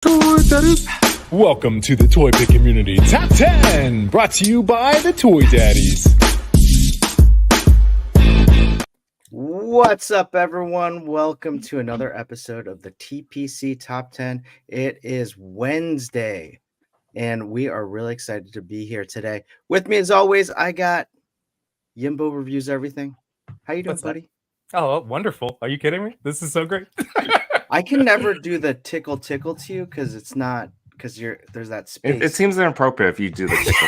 Toy Daddies. Welcome to the Toy Pick Community Top 10, brought to you by the Toy Daddies. What's up, everyone? Welcome to another episode of the TPC Top 10. It is Wednesday, and we are really excited to be here today. With me, as always, I got Yimbo Reviews Everything. How you doing, buddy? Oh, wonderful. Are you kidding me? This is so great. I can never do the tickle to you because it's not, because there's that space. It seems inappropriate if you do the tickle.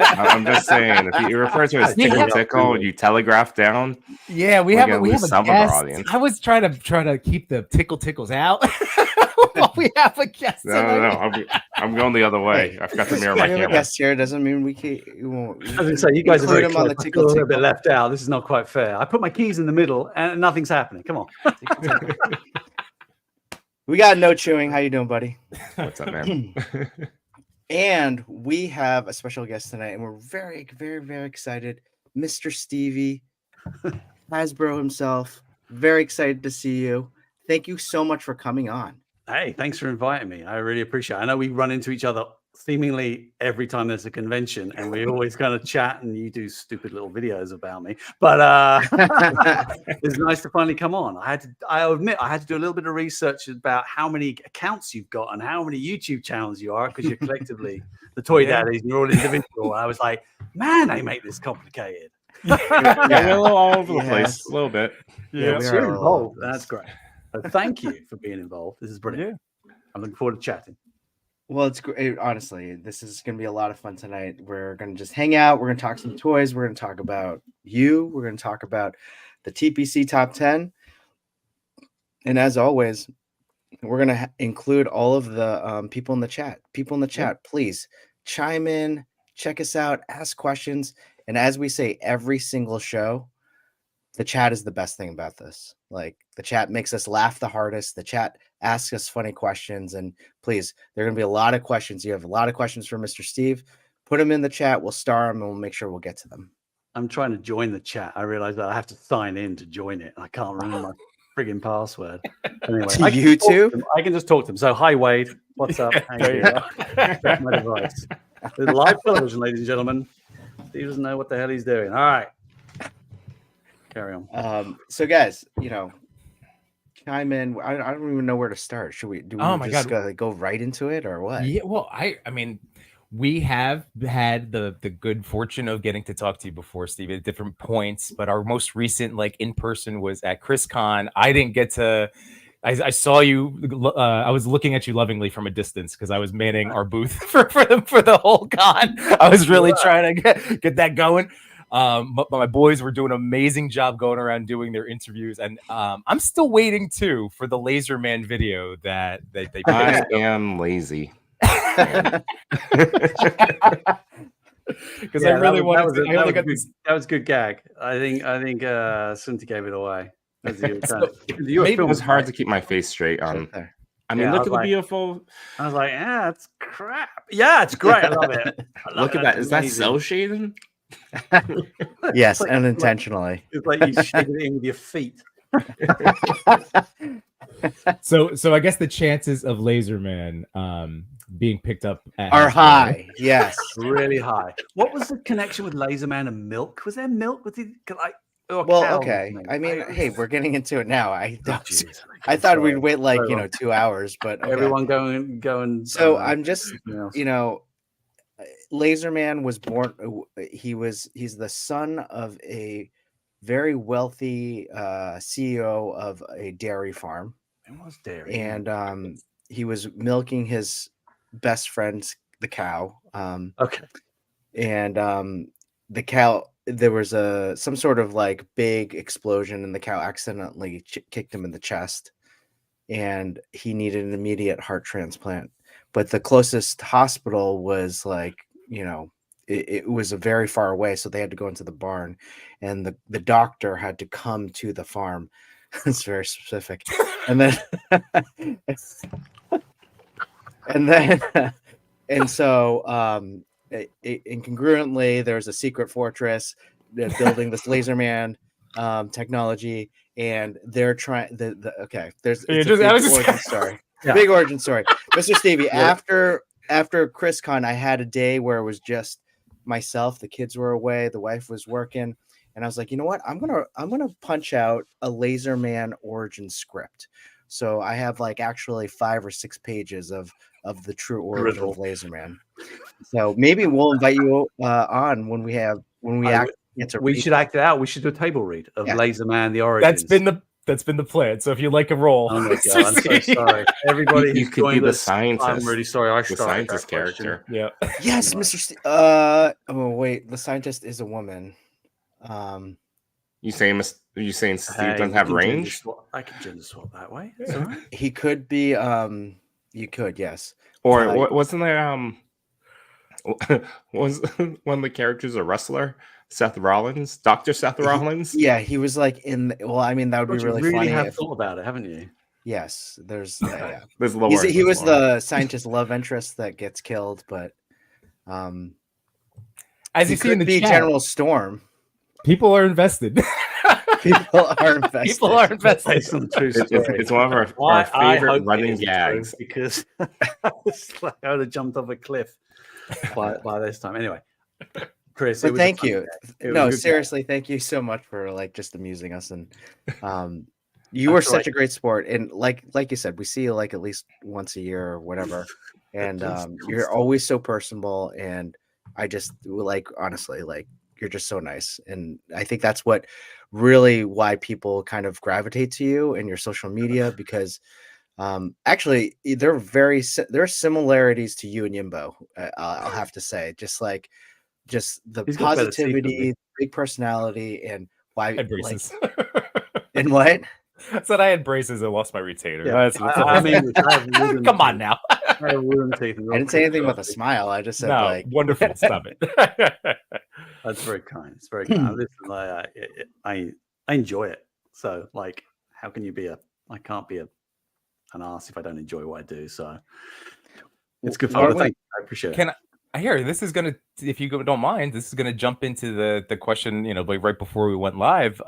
I'm just saying, if you refer to it as tickle, you telegraph down. Yeah, we have a some of our guest. audience. I was trying to keep the tickles out. We have a guest. No. I'm going the other way. I forgot to mirror my camera. Guest here doesn't mean we can't. We won't. I was going to say, you guys are very him on the I tickle feel a little bit left out. This is not quite fair. I put my keys in the middle and nothing's happening. Come on. We got no chewing. How you doing, buddy? What's up, man? And we have a special guest tonight, and we're very, very, very excited. Mr. Stevie, Hasbro himself. Very excited to see you. Thank you so much for coming on. Hey, thanks for inviting me. I really appreciate it. I know we run into each other seemingly every time there's a convention, and we always kind of chat, and you do stupid little videos about me. But it's nice to finally come on. I admit I had to do a little bit of research about how many accounts you've got and how many YouTube channels you are, because you're collectively the Toy Daddies, and you're all individual. I was like, man, they make this complicated. Yeah, we're a little all over the place, a little bit. Yeah, you're involved. That's great. But thank you for being involved. This is brilliant. Yeah. I'm looking forward to chatting. Well, it's great. Honestly, this is going to be a lot of fun tonight. We're going to just hang out. We're going to talk some toys. We're going to talk about you. We're going to talk about the TPC Top 10. And as always, we're going to include all of the people in the chat. People in the chat, please chime in, check us out, ask questions. And as we say every single show, the chat is the best thing about this. Like, the chat makes us laugh the hardest. The chat asks us funny questions. And please, there are going to be a lot of questions. You have a lot of questions for Mr. Steve. Put them in the chat. We'll star them and we'll make sure we'll get to them. I'm trying to join the chat. I realize that I have to sign in to join it. I can't remember my friggin' password. Anyway, to you too? I can just talk to them. So, hi, Wade. What's up? There you go. That's my device. It's live television, ladies and gentlemen. Steve doesn't know what the hell he's doing. All right. Carry on. So guys, chime in. I don't even know where to start. Should we go right into it or what? Yeah, well, I mean, we have had the good fortune of getting to talk to you before, Steve, at different points, but our most recent in person was at ChrisCon. I didn't get to. I saw you. I was looking at you lovingly from a distance because I was manning our booth for the whole con. I was really trying to get that going. But my boys were doing an amazing job going around doing their interviews, and I'm still waiting too for the Laser Man video that they I am lazy because I really wanted to. That was a good gag. I think Sunti gave it away. It was hard to keep my face straight on. I mean, look at the beautiful. I was like, yeah, it's crap. Yeah, it's great. I love it. Look at that. Is that cell shading? Yes, unintentionally. It's like you shake it in with your feet. So I guess the chances of Laser Man being picked up are high. Yes, really high. What was the connection with Laser Man and milk? Was there milk? Was it okay. I mean, hey, we're getting into it now. I thought we'd wait 2 hours, but okay. Everyone going. So I'm just, Laser Man was born. He's the son of a very wealthy CEO of a dairy farm. It was dairy, and he was milking his best friend, the cow. Okay, and the cow. There was some sort of big explosion, and the cow accidentally kicked him in the chest, and he needed an immediate heart transplant. But the closest hospital was it was a very far away, so they had to go into the barn, and the doctor had to come to the farm. It's very specific. And then and so incongruently, there's a secret fortress building this Laser Man technology, and they're trying. Okay, there's origin story. Big origin story. Mr. Stevie, after ChrisCon, I had a day where it was just myself. The kids were away, the wife was working, and I was like, you know what? I'm gonna punch out a Laser Man origin script. So I have like actually 5 or 6 pages of the true origin of Laser Man. So maybe we'll invite you on when we get to we read. should act it out. We should do a table read of Laser Man, the origins. That's been the plan. So if you like a role, oh my God, I'm so sorry. Everybody You who's could be joined the us, scientist. I'm really sorry. I The started scientist that question. character. Yeah. Yes, Mr. Oh wait, the scientist is a woman. You saying Steve Hey, doesn't have range? I can gender swap that way. It's all right. He could be. You could, yes. Or wasn't there was one of the characters a wrestler? Seth Rollins, Dr. Seth Rollins. Yeah, he was like in. Well, I mean, that would be But you really funny. have thought about it, haven't you? Yes, there's. Yeah. There's lore. He was the scientist love interest that gets killed, but As you see in the chat, General Storm. people are invested. People are invested. People are invested. Based on the true story. It's one of our favorite running gags. Because I would have jumped off a cliff by this time. Anyway, Chris, But thank you. No, good seriously, thank you so much for like just amusing us, and you were such a great sport. And like you said, we see you like at least once a year or whatever, and you're always so personable. And I just like, honestly, like, you're just so nice, and I think that's what really why people kind of gravitate to you and your social media, because actually there are similarities to you and Yimbo. I'll have to say, just the positivity, big personality, and why braces. And what? I said I had braces and lost my retainer. Yeah. I mean, come on now. I didn't say anything with a smile. I just said like wonderful. Stop it. That's very kind. It's very kind. Listen, I enjoy it. So like, how can you be I can't be an ass if I don't enjoy what I do. So it's good fun. Thank you. I appreciate it. I hear this is gonna, if you don't mind, this is gonna jump into the question, like right before we went live.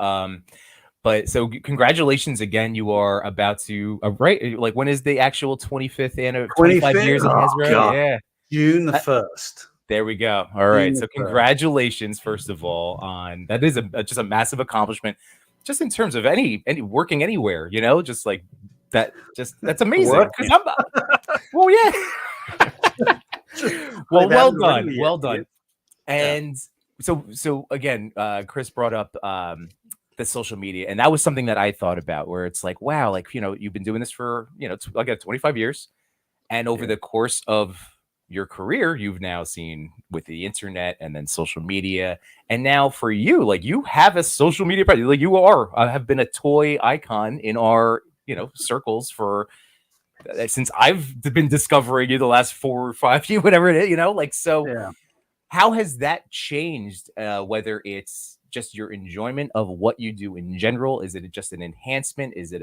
But so congratulations again. You are about to right. Like, when is the actual 25th anniversary? 25 years in Ezra? God. Yeah, June the 1st. There we go. All right. So congratulations, first of all, on that is just a massive accomplishment, just in terms of any working anywhere. Just like that. Just that's amazing. Well, yeah. well done. Well done. And so again, Chris brought up the social media, and that was something that I thought about, where it's like, wow, like, you've been doing this for, like 25 years, and over the course of your career, you've now seen with the internet and then social media, and now for you, like, you have a social media presence. Like, you have been a toy icon in our circles for since I've been discovering you the last 4 or 5 years, whatever it is, like, so. Yeah. How has that changed? Whether it's just your enjoyment of what you do in general, is it just an enhancement? Is it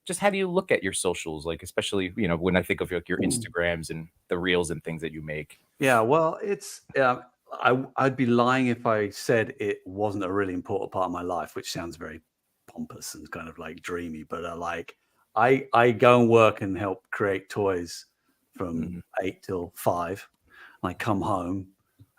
just how do you look at your socials? Like, especially, when I think of like your Instagrams and the reels and things that you make. Yeah, well, it's I'd be lying if I said it wasn't a really important part of my life, which sounds very pompous and kind of like dreamy. But like, I go and work and help create toys from 8 till 5. And I come home.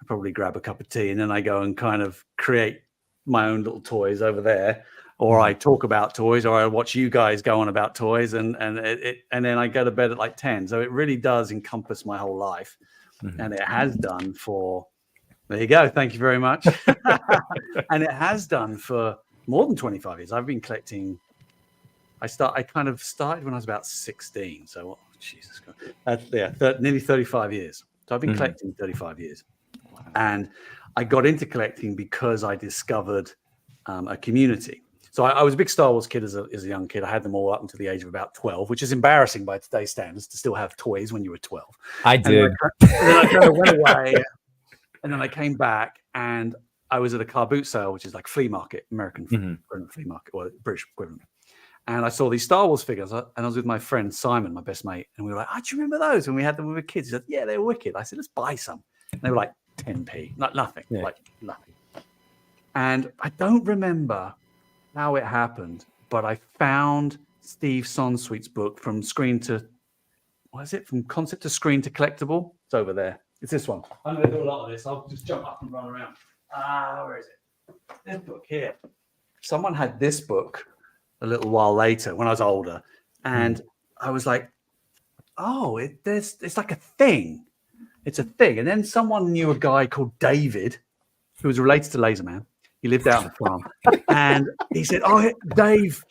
Probably grab a cup of tea, and then I go and kind of create my own little toys over there, or I talk about toys, or I watch you guys go on about toys, and then I go to bed at like 10. So it really does encompass my whole life, and it has done for. There you go. Thank you very much. And it has done for more than 25 years. I've been collecting. I kind of started when I was about 16. So Jesus Christ, nearly 35 years. So I've been collecting 35 years. And I got into collecting because I discovered a community. So I was a big Star Wars kid as a young kid. I had them all up until the age of about 12, which is embarrassing by today's standards to still have toys when you were 12. I did. And then I kind of went away, and then I came back, and I was at a car boot sale, which is like flea market, American equivalent flea market, or British equivalent. And I saw these Star Wars figures, and I was with my friend Simon, my best mate, and we were like, "Oh, do you remember those when we had them when we were kids?" He said, "Yeah, they were wicked." I said, "Let's buy some." And they were like 10p, nothing. And I don't remember how it happened, but I found Steve Sonsweet's book, From Screen to what is it? From concept to screen to collectible. It's over there. It's this one. I'm going to do a lot of this. I'll just jump up and run around. Where is it? This book here. Someone had this book a little while later when I was older, and I was like, oh, it's like a thing. It's a thing. And then someone knew a guy called David, who was related to Laserman. He lived out on the farm. And he said, oh, Dave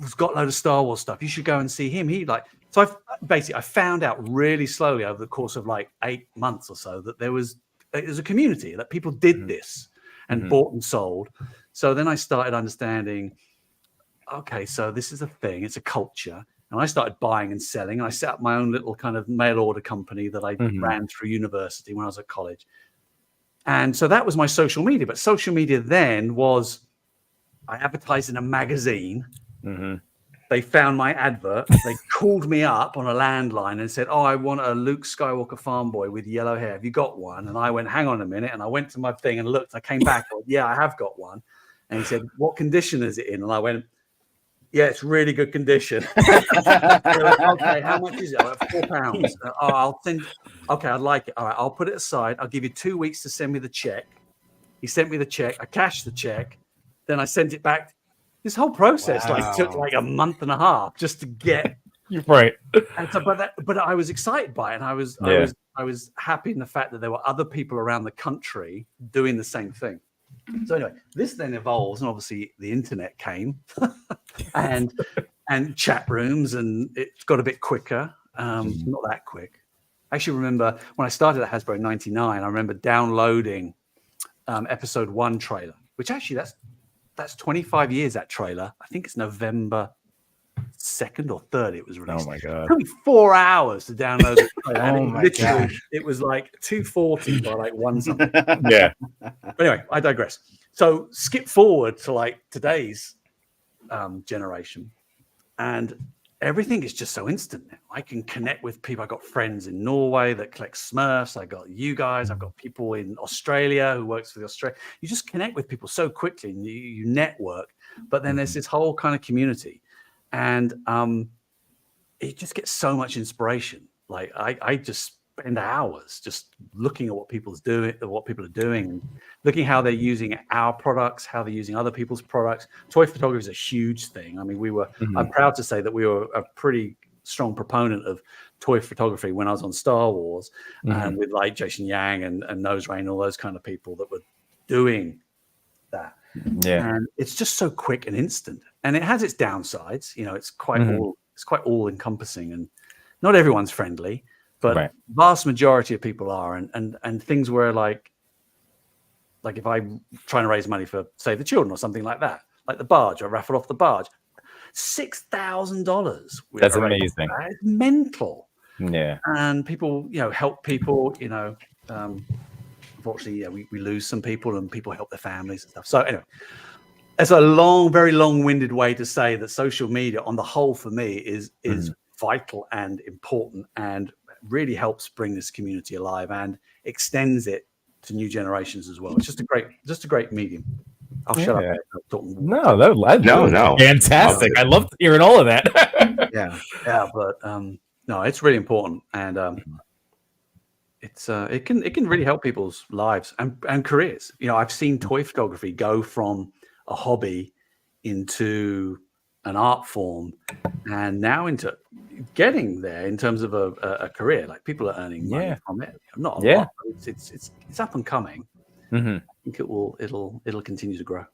has got a load of Star Wars stuff. You should go and see him. So I found out really slowly over the course of like 8 months or so that there was a community, that people did this and bought and sold. So then I started understanding, okay, so this is a thing. It's a culture. And I started buying and selling. And I set up my own little kind of mail order company that I ran through university when I was at college. And so that was my social media. But social media then was, I advertised in a magazine. They found my advert. They called me up on a landline and said, oh, I want a Luke Skywalker farm boy with yellow hair. Have you got one? And I went, hang on a minute. And I went to my thing and looked. I came back. I went, yeah, I have got one. And he said, what condition is it in? And I went, yeah, it's really good condition. Like, okay, how much is it? £4. Oh, I'll send. Okay, I'd like it. All right, I'll put it aside. I'll give you 2 weeks to send me the check. He sent me the check. I cashed the check. Then I sent it back. This whole process took like a month and a half just to get. You're right. And so, but I was excited by it, and I was happy in the fact that there were other people around the country doing the same thing. So anyway, this then evolves, and obviously the internet came, and chat rooms, and it's got a bit quicker. Not that quick. I actually remember when I started at Hasbro in '99. I remember downloading episode 1 trailer, which actually that's 25 years. That trailer, I think it's November 2nd or 3rd it was released. Oh my god! It took me 4 hours to download it. Oh my god! It was like 240 by like 1 something. Yeah. But anyway, I digress. So skip forward to like today's generation, and everything is just so instant now. I can connect with people. I got friends in Norway that collect Smurfs. I got you guys. I've got people in Australia who works for the Australia. You just connect with people so quickly, and you network. But then there's this whole kind of community, and it just gets so much inspiration. Like I just spend hours just looking at what people are doing, and looking how they're using our products, how they're using other people's products. Toy photography is a huge thing. I mean, I'm proud to say that we were a pretty strong proponent of toy photography when I was on Star Wars, and with like Jason Yang and Nose Rain, all those kind of people that were doing that. Yeah. And it's just so quick and instant, and it has its downsides. You know, it's quite all encompassing, and not everyone's friendly. But vast majority of people are, and things where like if I'm trying to raise money for Save the Children or something like that, like the barge, I raffled off the barge, $6,000. That's amazing. It's mental. Yeah. And people, help people. Unfortunately, we lose some people, and people help their families and stuff. So anyway, it's a very long-winded way to say that social media, on the whole, for me, is vital and important, and really helps bring this community alive and extends it to new generations as well. It's just a great medium. I'll shut up. No, fantastic. I loved hearing all of that. yeah, but no, it's really important, and it can really help people's lives and careers. I've seen toy photography go from a hobby into an art form, and now into getting there in terms of a career. Like, people are earning money from it. Not a lot, but it's up and coming. I think it'll continue to grow.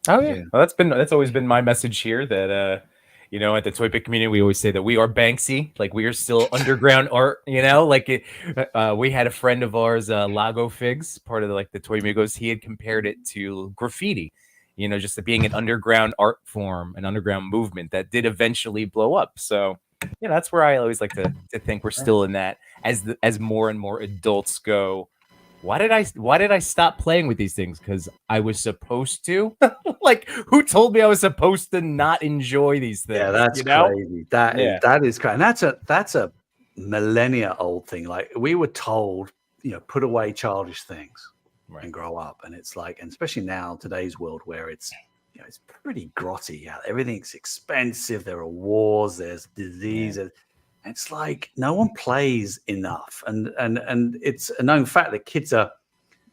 Oh yeah. Well, that's always been my message here, that at the Toy Pick community, we always say that we are Banksy. Like, we are still underground art. We had a friend of ours, Lago Figs, part of the Toy Migos. He had compared it to graffiti. Just to being an underground art form, an underground movement that did eventually blow up. So, that's where I always like to think we're still in that, as more and more adults go, why did I stop playing with these things? Because I was supposed to. Like, who told me I was supposed to not enjoy these things? Yeah, that's crazy. That is crazy. And that's a millennia old thing. Like, we were told, put away childish things. And grow up, and it's like, and especially now, today's world, where it's pretty grotty. Everything's expensive. There are wars. There's disease. It's like no one plays enough, and it's a known fact that kids are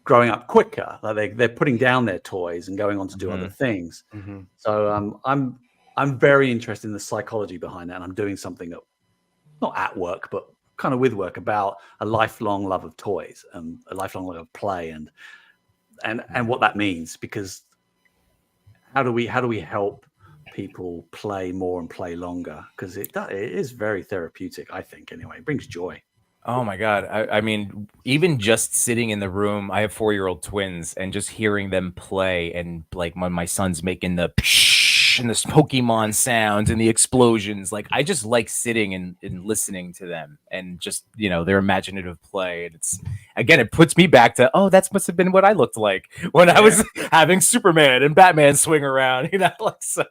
growing up quicker. Like they're putting down their toys and going on to do other things. So I'm very interested in the psychology behind that, and I'm doing something that, not at work, but kind of with work, about a lifelong love of toys and a lifelong love of play, and what that means. Because how do we help people play more and play longer? Because it is very therapeutic, I think. Anyway, it brings joy. Oh my God. I mean, even just sitting in the room, I have 4-year-old twins, and just hearing them play, and like when my son's making the psh and the Pokemon sounds and the explosions, like I just like sitting and listening to them, and just, their imaginative play. And it's, again, it puts me back to, oh, that must have been what I looked like when I was having Superman and Batman swing around, like, so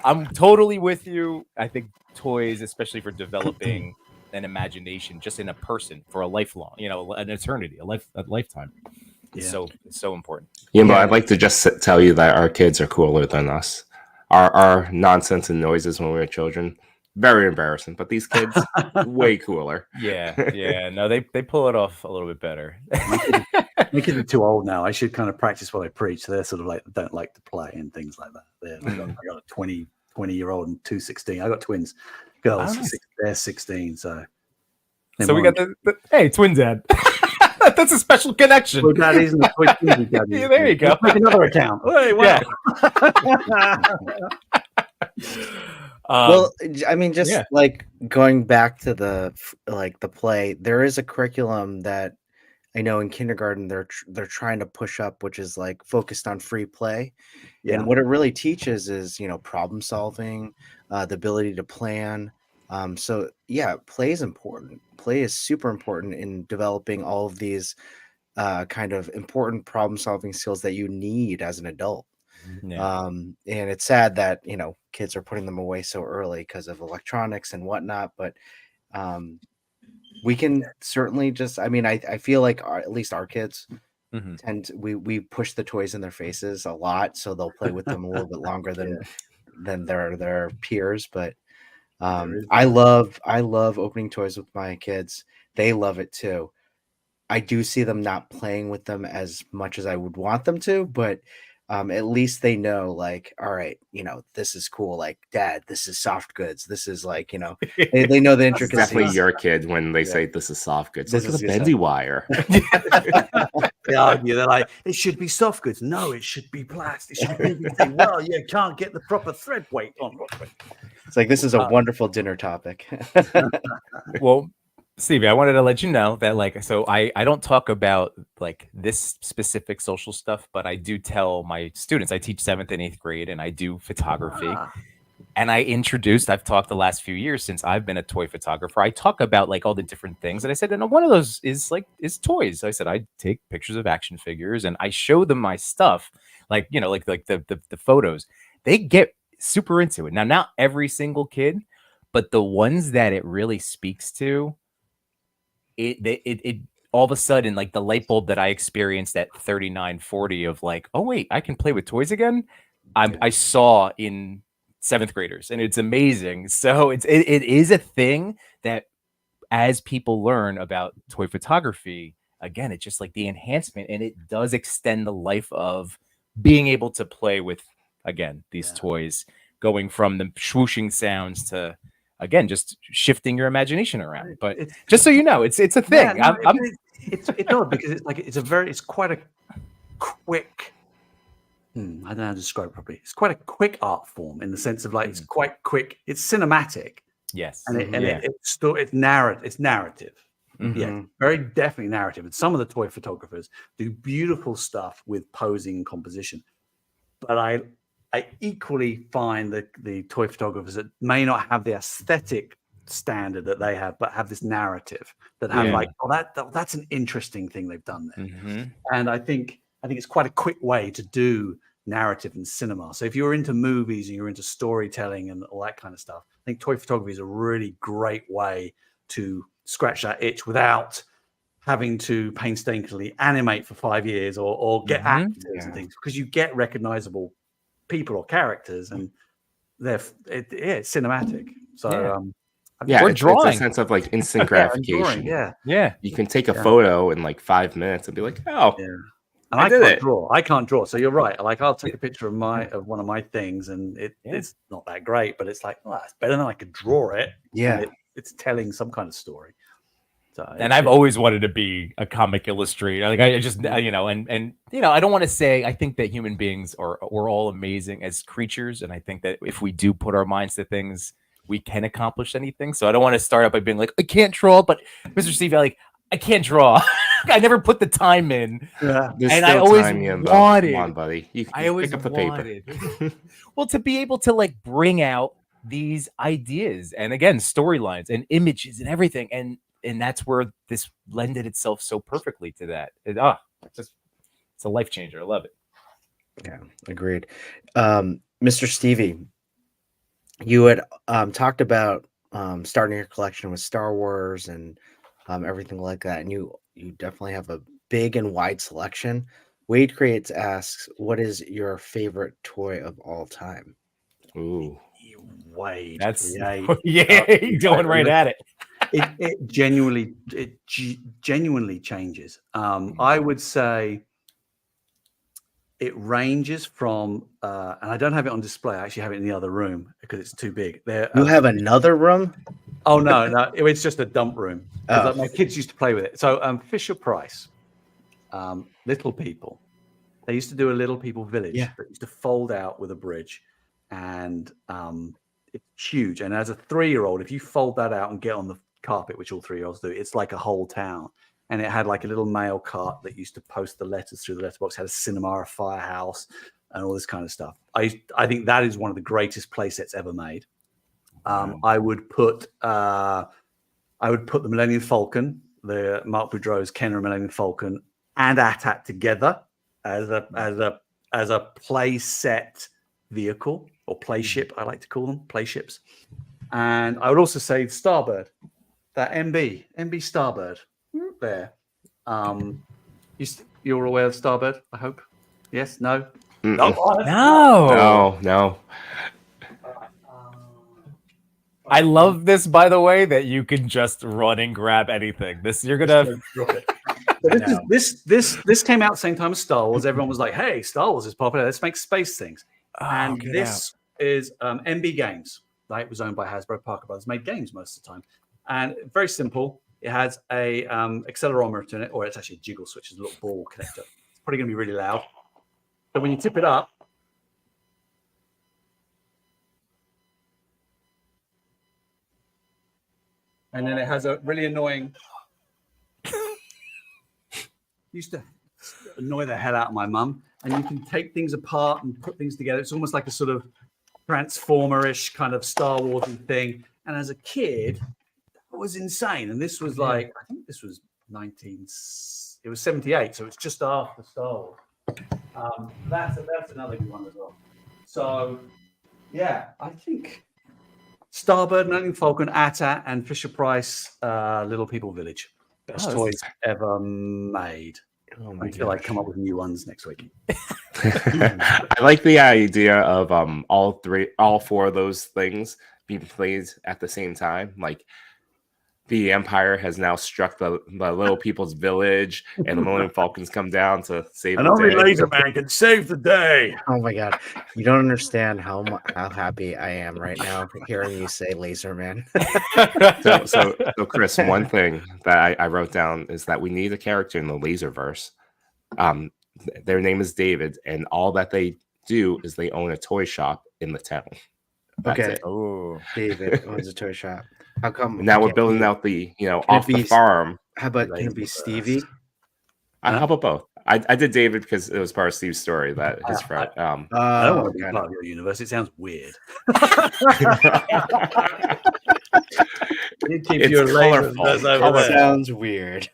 I'm totally with you. I think toys, especially for developing an imagination just in a person for a lifelong, an eternity, a lifetime. It's so important. Yeah, but I'd like to just tell you that our kids are cooler than us. Our nonsense and noises when we were children, very embarrassing. But these kids, way cooler. Yeah. No, they pull it off a little bit better. My kids are too old now. I should kind of practice what I preach. They're sort of like, don't like to play and things like that. I got a 20-year-old and 2 16. I got twins. Girls, they're 16. So we got the twin dad. That's a special connection. Well, daddies and the daddies. Yeah, there you go. Make another account. Hey, wow. Well, I mean, just like going back to the play, there is a curriculum that I know in kindergarten they're trying to push up, which is like focused on free play. And what it really teaches is, problem solving, the ability to plan. So play is important. Play is super important in developing all of these kind of important problem solving skills that you need as an adult. And it's sad that, kids are putting them away so early because of electronics and whatnot. But we can certainly I feel like at least our kids we push the toys in their faces a lot, so they'll play with them a little bit longer than their peers. But I love opening toys with my kids. They love it too. I do see them not playing with them as much as I would want them to, but at least they know, like, all right, this is cool. Like, Dad, this is soft goods. This is like, they know the intricacies. Definitely your kid when they say this is soft goods. This is a bendy wire. They argue. They're like, it should be soft goods. No, it should be plastic. It should be PVC. Well, you can't get the proper thread weight on. It's like, this is a wonderful dinner topic. Well, Stevie, I wanted to let you know that, so I don't talk about like this specific social stuff, but I do tell my students. I teach 7th and 8th grade, and I do photography. And I've talked the last few years since I've been a toy photographer. I talk about like all the different things, and I said, and one of those is toys. So I said I take pictures of action figures and I show them my stuff, like the photos. They get super into it. Now, not every single kid, but the ones that it really speaks to. It all of a sudden, like the light bulb that I experienced at 39, 40 of like, oh wait, I can play with toys again. I saw in 7th graders, and it's amazing. So it is a thing that as people learn about toy photography, again, it's just like the enhancement, and it does extend the life of being able to play with, again, these toys, going from the swooshing sounds to, again, just shifting your imagination around. But just so you know, it's a thing. It's odd because it's quite a quick. I don't know how to describe it properly. It's quite a quick art form in the sense of like it's quite quick. It's cinematic. Yes, it's narrative. Yeah, very definitely narrative. And some of the toy photographers do beautiful stuff with posing and composition. But I equally find that the toy photographers that may not have the aesthetic standard that they have, but have this narrative that have like, oh, that's an interesting thing they've done there. And I think it's quite a quick way to do narrative in cinema. So if you're into movies and you're into storytelling and all that kind of stuff, I think toy photography is a really great way to scratch that itch without having to painstakingly animate for 5 years or get actors and things, because you get recognizable people or characters, and it's cinematic. So Yeah, Or it's a drawing. sense of like instant Yeah, and gratification. drawing, yeah. Yeah. You can take a Yeah. photo in like 5 minutes and be like, oh, Yeah. And I I did can't it. draw. I can't draw. So you're right. Like I'll take a picture of one of my things, and Yeah. it's not that great, but it's like, well, it's better than I could draw it. Yeah. And it's telling some kind of story. So And I've always wanted to be a comic illustrator. Like I just, Yeah. you know, and you know, I don't want to say, I think that human beings we're all amazing as creatures, and I think that if we do put our minds to things, we can accomplish anything. So I don't want to start out by being like, I can't draw, but Mr. Stevie, like, I can't draw. I never put the time in. Yeah. There's And still I always time, Ian, though. wanted- Come on, buddy. You can I always pick up the wanted, paper. well, to be able to like bring out these ideas and again storylines and images and everything, and that's where this lended itself so perfectly to that. It's a life changer. I love it. Yeah, agreed. Mr. Stevie, you had talked about starting your collection with Star Wars and everything like that, and you definitely have a big and wide selection. Wade Creates asks, what is your favorite toy of all time? Ooh. Wade. That's Create. yeah, going right at it. It genuinely changes. I would say it ranges from, and I don't have it on display. I actually have it in the other room because it's too big. You have another room? Oh no, it's just a dump room. 'Cause, Oh. like, my kids used to play with it. So Fisher Price, Little People. They used to do a Little People village that used to fold out with a bridge, and it's huge. And as a 3-year-old, if you fold that out and get on the carpet, which all 3-year-olds do, it's like a whole town. And it had like a little mail cart that used to post the letters through the letterbox, had a cinema, a firehouse, and all this kind of stuff. I think that is one of the greatest play sets ever made. I would put the Millennium Falcon, the Mark Boudreau's Kenner Millennium Falcon, and AT-AT together as a play set vehicle, or play ship, I like to call them, play ships. And I would also say Starbird, that MB Starbird there. You're aware of Starbird, I hope? Yes? No? No. No. I love this, by the way, that you can just run and grab anything. This you're gonna. This came out same time as Star Wars. Everyone was like, "Hey, Star Wars is popular. Let's make space things." And this is MB Games. Right? It was owned by Hasbro. Parker Brothers made games most of the time, and very simple. It has a accelerometer in it, or it's actually a jiggle switch. It's a little ball connector. It's probably going to be really loud. So when you tip it up, and then it has a really annoying. Used to annoy the hell out of my mum. And you can take things apart and put things together. It's almost like a sort of Transformer-ish kind of Star Wars thing. And as a kid, that was insane. And this was like, I think this was it was 78, so it's just after Star Wars. That's another good one as well. So, yeah, I think Starbird, Millennium Falcon, AT-AT, and Fisher Price, Little People Village. Best toys ever made. Until I come up with new ones next week. I like the idea of all four of those things being played at the same time. Like the Empire has now struck the Little People's village, and the Millennium Falcons come down to save the day. And only Laser Man can save the day. Oh my god, you don't understand how happy I am right now hearing you say Laser Man. So Chris, one thing that I wrote down is that we need a character in the Laserverse. Their name is David, and all that they do is they own a toy shop in the town. That's Okay. it. Oh, David owns a toy shop. How come? And now we're can't building be- out the it off the be- farm. How about can it be Stevie? How about both? I did David because it was part of Steve's story that his friend. I don't Oh, want to be got part it. of your universe. It sounds weird. You keep It's your colorful. lasers over That there. sounds weird.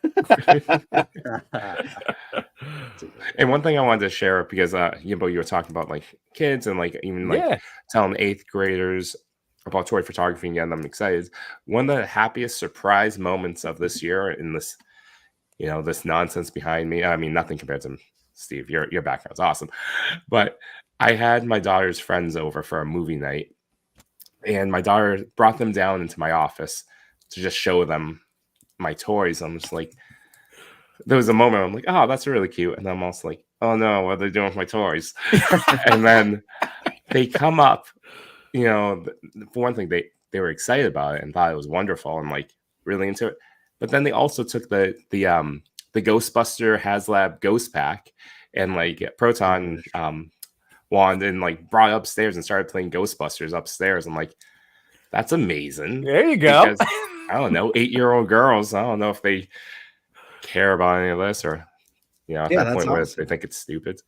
And one thing I wanted to share because you were talking about like kids and like even like telling 8th graders about toy photography and getting them excited. One of the happiest surprise moments of this year in this, this nonsense behind me. I mean, nothing compared to Steve. Your background's awesome, but I had my daughter's friends over for a movie night, and my daughter brought them down into my office to just show them my toys. I'm just like, there was a moment I'm like, oh, that's really cute. And then I'm also like, oh no, what are they doing with my toys? And then they come up, you know, for one thing, they were excited about it and thought it was wonderful and like really into it. But then they also took the Ghostbuster HasLab Ghost Pack and like Proton wand and like brought it upstairs and started playing Ghostbusters upstairs. I'm like, that's amazing. There you go. Because, I don't know, 8-year-old girls, I don't know if they care about any of this or, you know, at that point where they think it's stupid.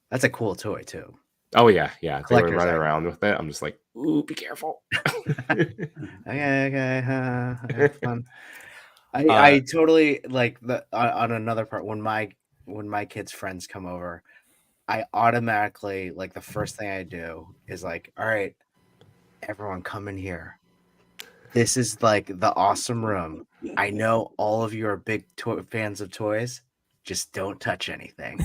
That's a cool toy too. Oh yeah. They were running around with it. I'm just like, ooh, be careful. Okay. Have fun. I totally like on another part when my kids' friends come over, I automatically like the first thing I do is like, all right, everyone come in here. This is like the awesome room. I know all of you are big fans of toys. Just don't touch anything.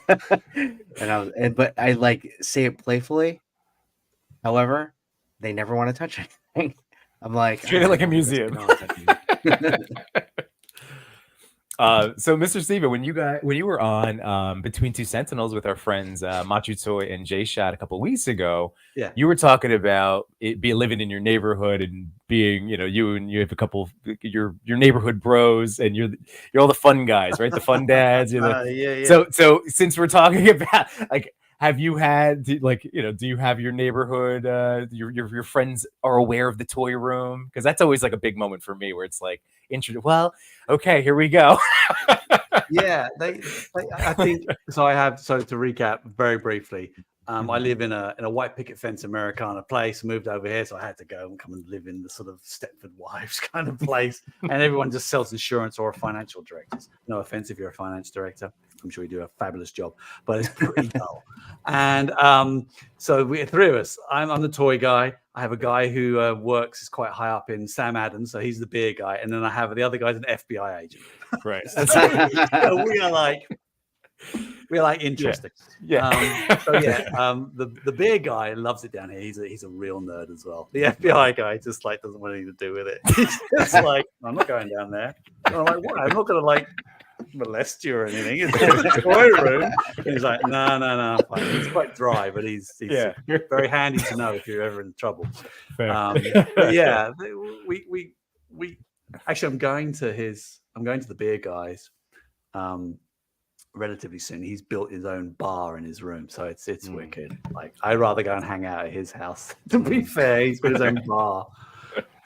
But I like say it playfully. However, they never want to touch anything. I'm like, treat it like a museum. So Mr. Stevie, when you were on Between Two Sentinels with our friends Machu Toy and Jay Shot a couple of weeks ago, you were talking about living in your neighborhood and being, you know, you have a couple your neighborhood bros and you're all the fun guys, right? The fun dads. So since we're talking about like, have you had like, you know, do you have your neighborhood your friends are aware of the toy room? Because that's always like a big moment for me where it's like, well, okay, here we go. Yeah, I think so. So to recap very briefly, I live in a white picket fence Americana place. Moved over here, so I had to go and come and live in the sort of Stepford Wives kind of place. And everyone just sells insurance or are financial directors. No offense if you're a finance director. I'm sure you do a fabulous job, but it's pretty dull. And so we're three of us. I'm the toy guy. I have a guy who is quite high up in Sam Adams, so he's the beer guy. And then I have the other guy's an FBI agent. Right. So we are like interesting. The beer guy loves it down here. He's a real nerd as well. The FBI guy just like doesn't want anything to do with it. He's just like, I'm not going down there. And I'm like, what? I'm not gonna like molest you or anything. It's a toy room. And he's like, no, fine. He's quite dry, but he's very handy to know if you're ever in trouble. But yeah, we actually I'm going to the beer guys relatively soon. He's built his own bar in his room, so it's wicked. Like, I'd rather go and hang out at his house. To be fair, he's got his own bar.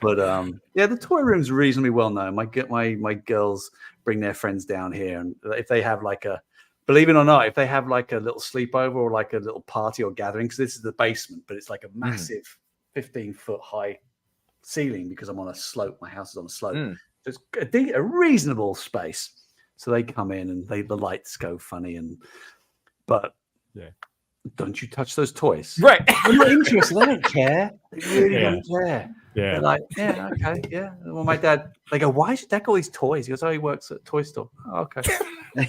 But the toy room's reasonably well known. My girls bring their friends down here, and if they have believe it or not, if they have like a little sleepover or like a little party or gathering, because this is the basement, but it's like a massive 15-foot high ceiling because I'm on a slope. My house is on a slope. So it's a reasonable space. So they come in and the lights go funny, but don't you touch those toys? Right. I'm not interested. They don't care. They really don't care. Yeah. They're like, yeah, okay, yeah. Well, my dad, they go, why is your dad got all these toys? He goes, oh, he works at a toy store. Oh, okay.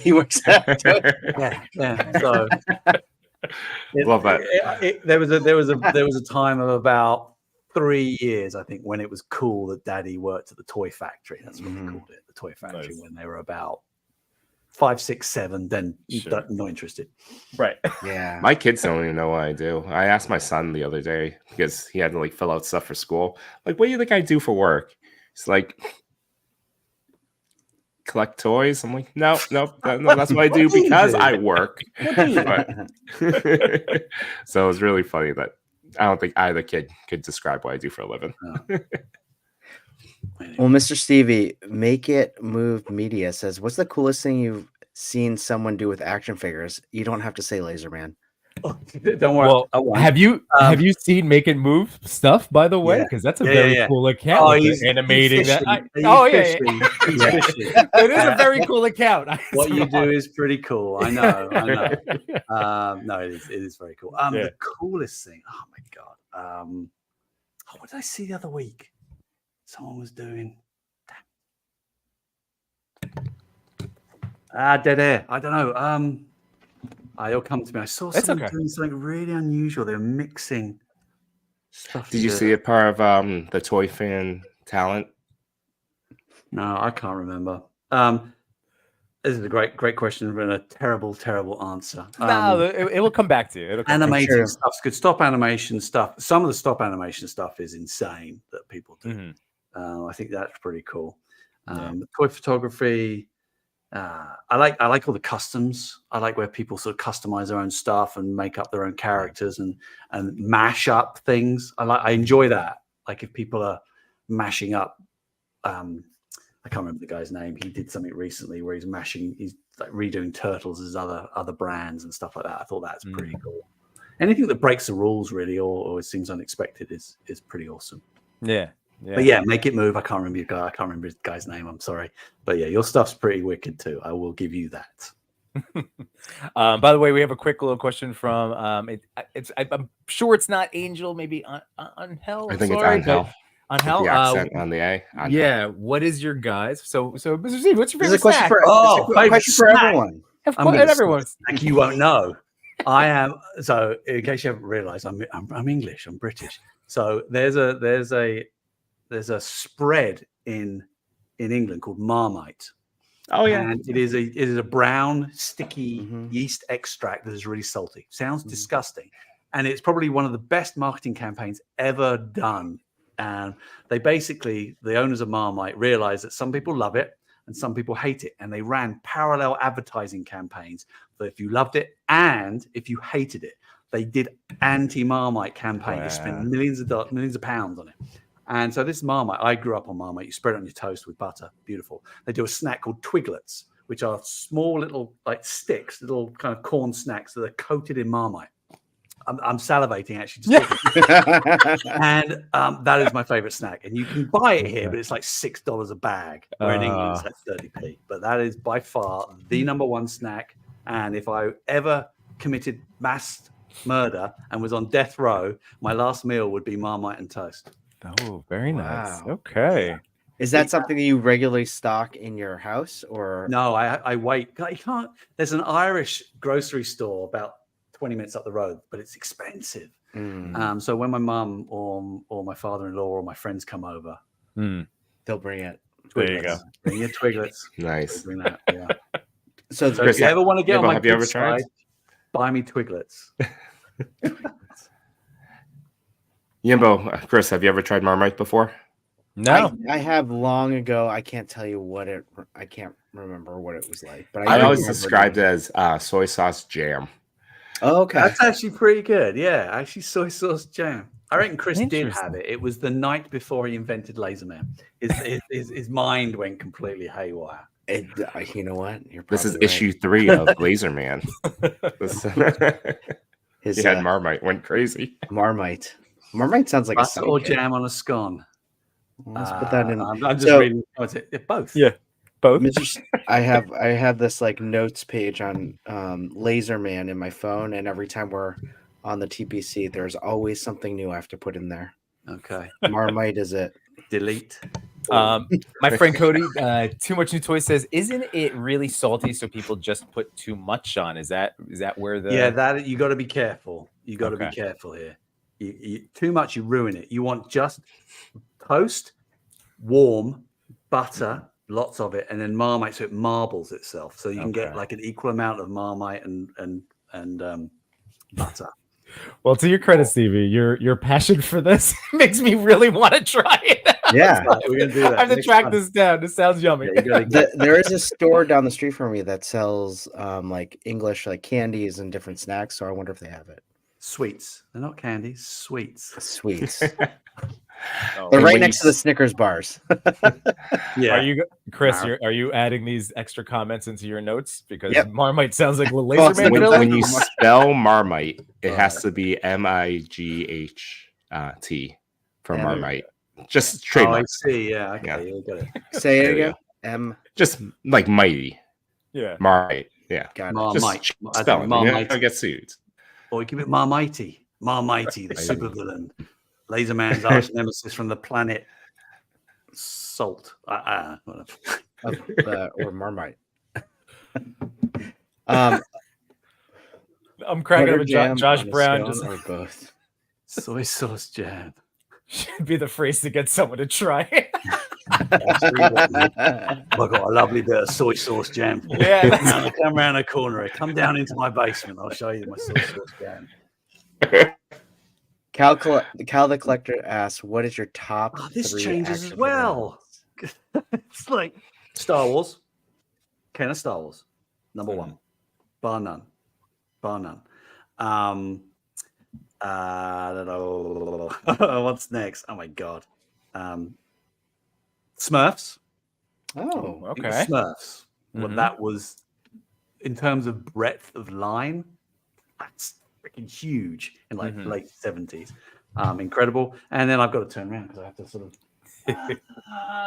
He works at a toy Yeah. So love that. There was a time of about 3 years, I think, when it was cool that Daddy worked at the toy factory. That's what they called it, the toy factory, when they were about 5, 6, 7, then not interested. Right. Yeah. My kids don't even know what I do. I asked my son the other day because he had to like fill out stuff for school. Like, what do you think I do for work? He's like, collect toys. I'm like, no, that's what I do because I work. So it was really funny that I don't think either kid could describe what I do for a living. No. Well, Mr. Stevie, Make It Move Media says, what's the coolest thing you've seen someone do with action figures? You don't have to say Laser Man. Oh, don't worry. Well, have you seen Make It Move stuff, by the way? Because that's a very cool account. Oh, he's animating that. It is a very cool account. What you do is pretty cool. I know. No, it is very cool. The coolest thing. Oh my god. What did I see the other week? Someone was doing dead air. I don't know. It'll come to me. I saw someone doing something really unusual. They were mixing Stuff Did you to- see it part of the Toy Fan Talent? No, I can't remember. This is a great question and a terrible answer. No, it will come back to you. It'll come back. Animating True. stuff's good. Stop animation stuff. Some of the stop animation stuff is insane that people do. I think that's pretty cool. Toy photography. I like all the customs. I like where people sort of customize their own stuff and make up their own characters and mash up things. I enjoy that. Like if people are mashing up. I can't remember the guy's name. He did something recently where he's like redoing Turtles as other brands and stuff like that. I thought that's pretty cool. Anything that breaks the rules really or it seems unexpected is pretty awesome. Yeah. But yeah, make it move. I can't remember his guy's name. I'm sorry. But yeah, your stuff's pretty wicked too. I will give you that. By the way, we have a quick little question from I'm sure it's not Angel, maybe on Hell. I think it's on Hell. On Hell, the accent on the A. Yeah. What is your guys? So Mr. Steve, what's your favorite This is a question snack? question for everyone. Of course, everyone's. You won't know. I am. So in case you haven't realised, I'm English. I'm British. So there's a spread in England called Marmite. Oh yeah, and it is a brown sticky yeast extract that is really salty. Sounds disgusting, and it's probably one of the best marketing campaigns ever done. And they basically, the owners of Marmite realized that some people love it and some people hate it. And they ran parallel advertising campaigns for if you loved it and if you hated it. They did anti-Marmite campaign. They spent millions of pounds on it. And so this Marmite, I grew up on Marmite. You spread it on your toast with butter. Beautiful. They do a snack called Twiglets, which are small little like sticks, little kind of corn snacks that are coated in Marmite. I'm salivating actually. And that is my favorite snack. And you can buy it here, but it's like $6 a bag. Where in England it's like 30p. But that is by far the number one snack. And if I ever committed mass murder and was on death row, my last meal would be Marmite and toast. Oh, very nice. Wow. Okay. Is that something that you regularly stock in your house or no? I wait. You can't. There's an Irish grocery store about 20 minutes up the road, but it's expensive. So when my mum or my father-in-law or my friends come over, they'll bring it. There you go. Bring your Twiglets. Nice. Bring that. Yeah. So if you ever want to get on my have you ever good tried? side, buy me Twiglets. Yimbo, Chris, have you ever tried Marmite before? No, I have long ago. I can't tell you I can't remember what it was like. But I always described it as soy sauce jam. Oh, okay. That's actually pretty good. Yeah, actually soy sauce jam. I reckon Chris did have it. It was the night before he invented Laserman. His mind went completely haywire. You know what? This is issue 3 of Laserman. He had Marmite, went crazy. Marmite sounds like Butter a or jam on a scone. Let's put that in. I'm just reading. What's it? Both. Yeah, both. I have this like notes page on Laserman in my phone, and every time we're on the TPC, there's always something new I have to put in there. Okay. Marmite is it? Delete. My friend Cody, Too Much New Toy says, isn't it really salty? So people just put too much on. Is that where the that you got to be careful. You got to be careful here. You too much, you ruin it. You want just toast, warm, butter, lots of it, and then Marmite so it marbles itself. So you can get like an equal amount of Marmite and butter. Well, to your credit, Stevie, your passion for this makes me really want to try it. Yeah, we're gonna do that. I have to track this down. This sounds yummy. There is a store down the street from me that sells like English like candies and different snacks. So I wonder if they have it. Sweets. They're not candies. Sweets. They're right next to the Snickers bars. Yeah. Are you, Chris? Are you adding these extra comments into your notes because Marmite sounds like Laserman? When you spell Marmite, it has to be MIGHT for Marmite. Just trademark. I see. Yeah. Okay. You got it. Say it again. Just like mighty. Yeah. Marmite. Yeah. Got it. Marmite. Spell it. Marmite. Don't get sued. Or we give it Marmitey. Marmitey, the supervillain. Laserman's arch nemesis from the planet Salt. Or Marmite. I'm cracking up with Josh Brown. Just or both. Soy sauce jam. Should be the phrase to get someone to try it. I've got a lovely bit of soy sauce jam. Yeah, come around the corner. Come down into my basement. I'll show you my soy sauce jam. Cal the Collector asks, "What is your top?" This 3 changes as action well. It's like Star Wars. Ken of Star Wars, number 1, bar none. What's next? Oh my god. Smurfs. Oh, okay. Smurfs. Well, that was, in terms of breadth of line, that's freaking huge in like late 70s. Incredible. And then I've got to turn around because I have to sort of.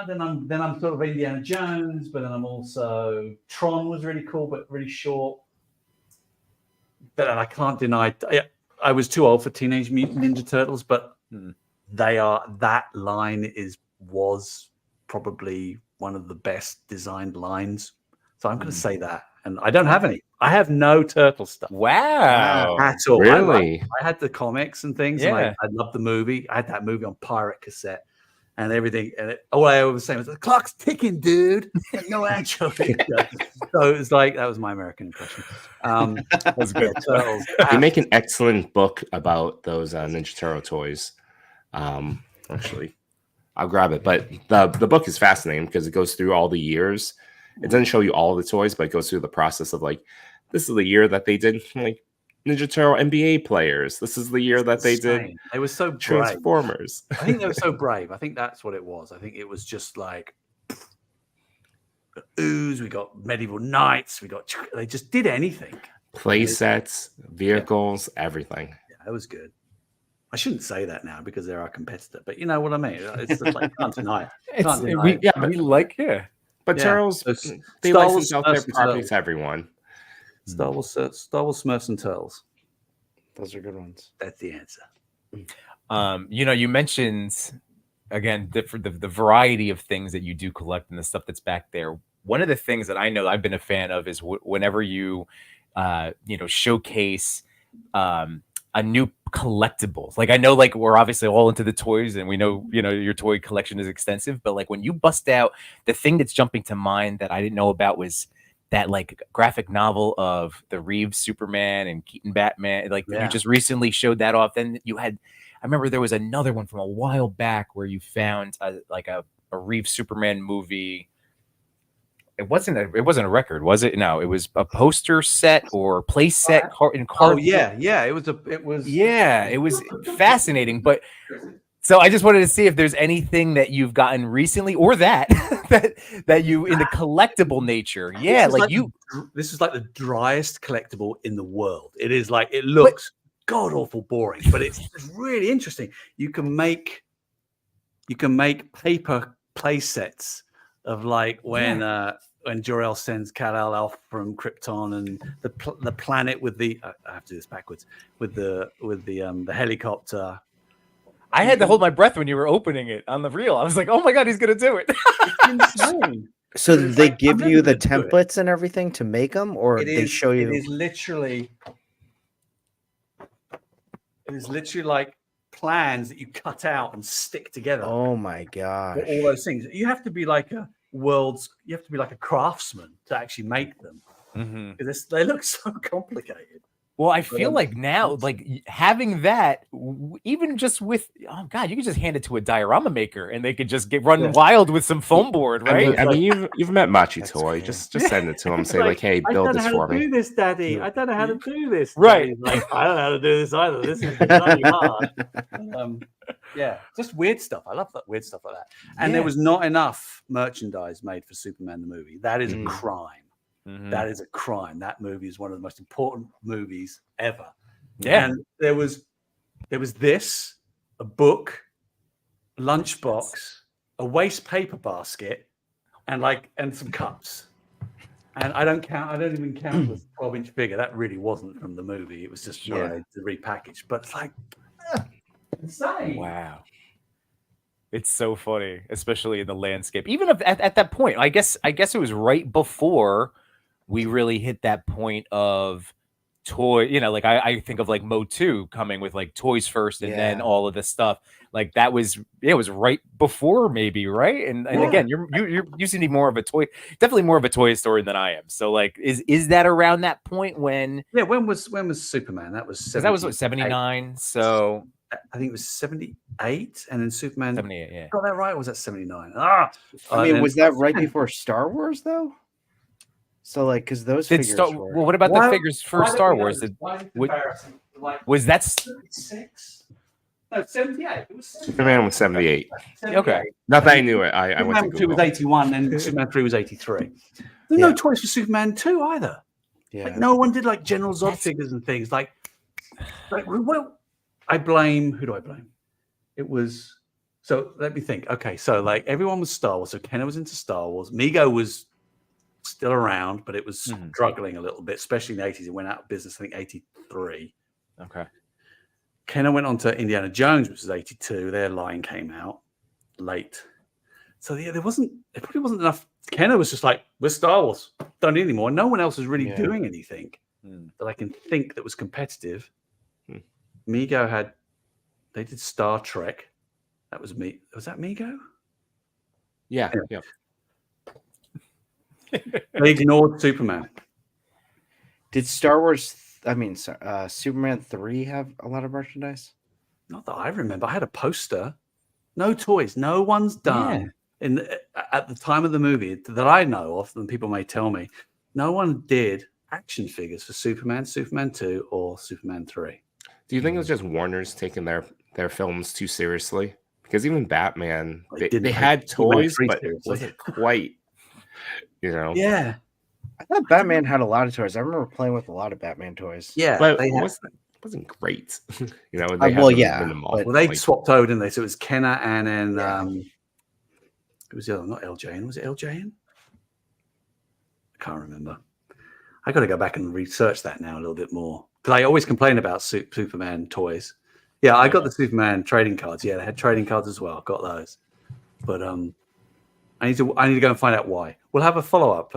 Then I'm sort of Indiana Jones, but then I'm also Tron was really cool, but really short. But I can't deny I was too old for Teenage Mutant Ninja Turtles, but that line was probably one of the best designed lines. So I'm going to say that. And I don't have any. I have no turtle stuff. Wow. At all. Really? I had the comics and things. Yeah. And I loved the movie. I had that movie on pirate cassette and everything. And all I was saying was, the clock's ticking, dude. No anchovy. So it was like, that was my American impression. That's good. Turtles. You make an excellent book about those Ninja Turtle toys. Actually, I'll grab it. But the book is fascinating because it goes through all the years. It doesn't show you all the toys, but it goes through the process of like, this is the year that they did like Ninja Turtle NBA players. This is the year that they did. They were so brave. Transformers. I think they were so brave. I think that's what it was. I think it was just like ooze. We got medieval knights. They just did anything. Play sets, vehicles, everything. Yeah, it was good. I shouldn't say that now because they're our competitor, but you know what I mean. It's just like can't deny it. But Turtles, they license out their properties to everyone. Star Wars Smurfs and Turtles. Those are good ones. That's the answer. You mentioned again the variety of things that you do collect and the stuff that's back there. One of the things that I know I've been a fan of is whenever you showcase a new collectible. Like I know, like we're obviously all into the toys, and we know your toy collection is extensive. But like when you bust out, the thing that's jumping to mind that I didn't know about was that like graphic novel of the Reeves Superman and Keaton Batman. Like you just recently showed that off. Then you had, I remember there was another one from a while back where you found a Reeves Superman movie. It wasn't a record, was it? No, it was a poster set or play set in card. Oh yeah. It was fascinating. But so I just wanted to see if there's anything that you've gotten recently or that you in the collectible nature. Yeah, this is like the driest collectible in the world. It is like, it looks god awful boring, but it's really interesting. You can make paper play sets of like when Jor-El sends Kal-El from Krypton and the planet with the I have to do this backwards with the helicopter. I had to hold my breath when you were opening it on the reel. I was like, oh my god, he's gonna do it. It's insane. So did they give you the templates and everything to make them, or they show you? It is literally like plans that you cut out and stick together. Oh my gosh! All those things. You have to be like a craftsman to actually make them. Because they look so complicated. Well, I feel like now, like having that, even just with, oh god, you can just hand it to a diorama maker and they could just run wild with some foam board, right? I mean, you've met Machi Toy. Just send it to him. Say like, hey, build this for me. I don't know how to do this, Daddy. I don't know how to do this. Right? Like, I don't know how to do this either. This is really hard. Just weird stuff. I love that weird stuff like that. And there was not enough merchandise made for Superman the movie. That is a crime. That is a crime. That movie is one of the most important movies ever. Yeah. And there was this, a book, a lunchbox, a waste paper basket, and some cups. And I don't even count the 12-inch figure. That really wasn't from the movie. It was just repackaged. But it's like insane. Wow. It's so funny, especially in the landscape. Even at that point, I guess it was right before we really hit that point of toy, you know, like I think of like Mo 2 coming with like toys first and then all of this stuff. Like that was, it was right before maybe, right? And again, you seem to be more of a toy, definitely more of a toy historian than I am. So like, is that around that point when? Yeah, when was Superman? That was 79. So I think it was 78, and then Superman 78. Yeah, got that right. Or was that 79? I mean, was that right before Star Wars though? So like, because those figures were... Well, what about the figures for Star Wars? Was that 76? No, 78. It was 78. Superman was 78. 78. Okay. Not that I knew it. I went to Superman 2 Google. was 81, and Superman 3 was 83. There's no toys for Superman 2 either. Yeah. Like, no one did like General Zod figures and things. Like, well, who do I blame? It was, so let me think. Okay, so like everyone was Star Wars. So Kenner was into Star Wars. Mego was still around, but it was struggling a little bit, especially in the 80s. It went out of business, I think, 83. Okay. Kenner went on to Indiana Jones, which was 82. Their line came out late. So yeah, there probably wasn't enough. Kenner was just like, we're Star Wars. Don't need any more. No one else was really doing anything that I can think that was competitive. Mego they did Star Trek. That was me. Was that Mego? Yeah. They ignored Superman. Did Star Wars, Superman 3 have a lot of merchandise? Not that I remember. I had a poster. No toys. No one's done at the time of the movie that I know of, and people may tell me, no one did action figures for Superman, Superman 2, or Superman 3. Do you think it was just Warner's taking their films too seriously? Because even Batman, they had toys, but it wasn't quite, you know. Yeah. I thought Batman had a lot of toys. I remember playing with a lot of Batman toys. Yeah. But it wasn't great. You know, they swapped over, didn't they? So it was Kenner and then it was the other, not LJN. Was it LJN? I can't remember. I got to go back and research that now a little bit more. Because I always complain about Superman toys. Yeah, I got the Superman trading cards. Yeah, they had trading cards as well. Got those. But I need to go and find out why. We'll have a follow-up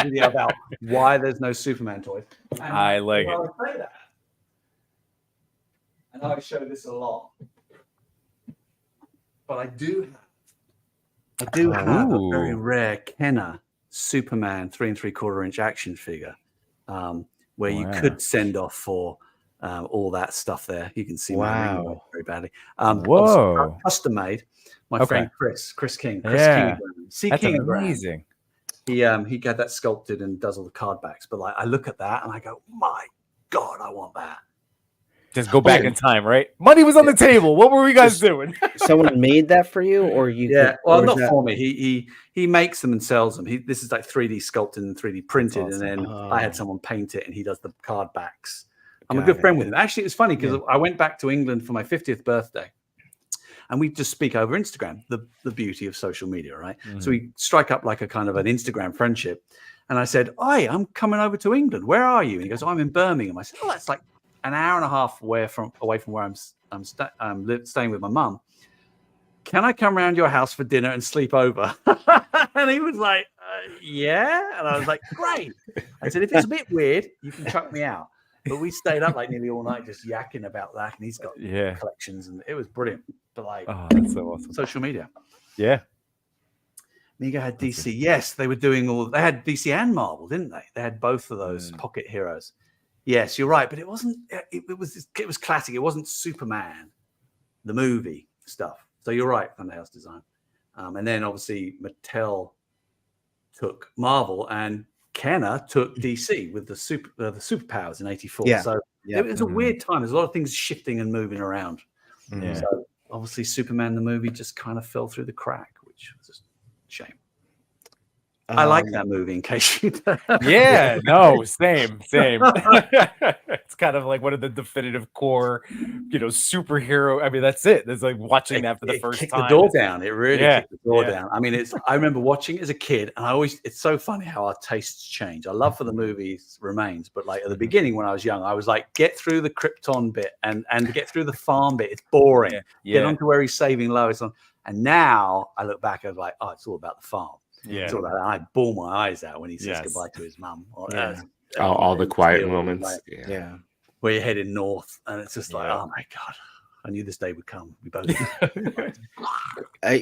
video about why there's no Superman toys. And I like it. Say that. And I show this a lot. But I do have a very rare Kenner Superman 3 3/4 inch action figure. Where you could send off for all that stuff there. You can see my ring very badly. Custom made. My friend Chris King. That's King amazing. He had that sculpted and does all the card backs. But like I look at that and I go, my God, I want that. Just go back in time, right? Money was on the table. What were we guys doing? Someone made that for you, or you? Yeah, well, not for me. He makes them and sells them. This is like 3D sculpted and 3D printed, and then I had someone paint it, and he does the card backs. I'm a good friend with him. Actually, it was funny because I went back to England for my 50th birthday, and we just speak over Instagram. The beauty of social media, right? So we strike up like a kind of an Instagram friendship, and I said, "Hi, I'm coming over to England. Where are you?" And he goes, "I'm in Birmingham." I said, "Oh, that's like an hour and a half away from where I'm staying with my mum. Can I come around your house for dinner and sleep over?" And he was like, "Yeah." And I was like, "Great." I said, "If it's a bit weird, you can chuck me out." But we stayed up like nearly all night just yakking about that, and he's got collections, and it was brilliant. But like, that's so awesome. Social media. Yeah. Mega had DC. Yes, they were doing they had DC and Marvel, didn't they? They had both of those pocket heroes. Yes, you're right, but it wasn't. It was classic. It wasn't Superman, the movie stuff. So you're right, Funhouse Design, and then obviously Mattel took Marvel, and Kenner took DC with the superpowers in '84. Yeah. So it was a weird time. There's a lot of things shifting and moving around. Yeah. So obviously, Superman the movie just kind of fell through the crack, which was a shame. I like that movie. In case you don't. Yeah, no, same. It's kind of like one of the definitive core, superhero. I mean, that's it. It's like watching that for the first time. Kicked the door down. It really kicked the door down. I mean, I remember watching it as a kid, and it's so funny how our tastes change. Our love for the movies remains, but like at the beginning when I was young, I was like, get through the Krypton bit and get through the farm bit. It's boring. Get on to where he's saving Lois on. And now I look back and like, oh, it's all about the farm. Yeah, it's all about that. I bawl my eyes out when he says goodbye to his mum. all the quiet Hill, moments. like, Yeah. where you're heading north, and it's just like, oh my god, I knew this day would come. We both.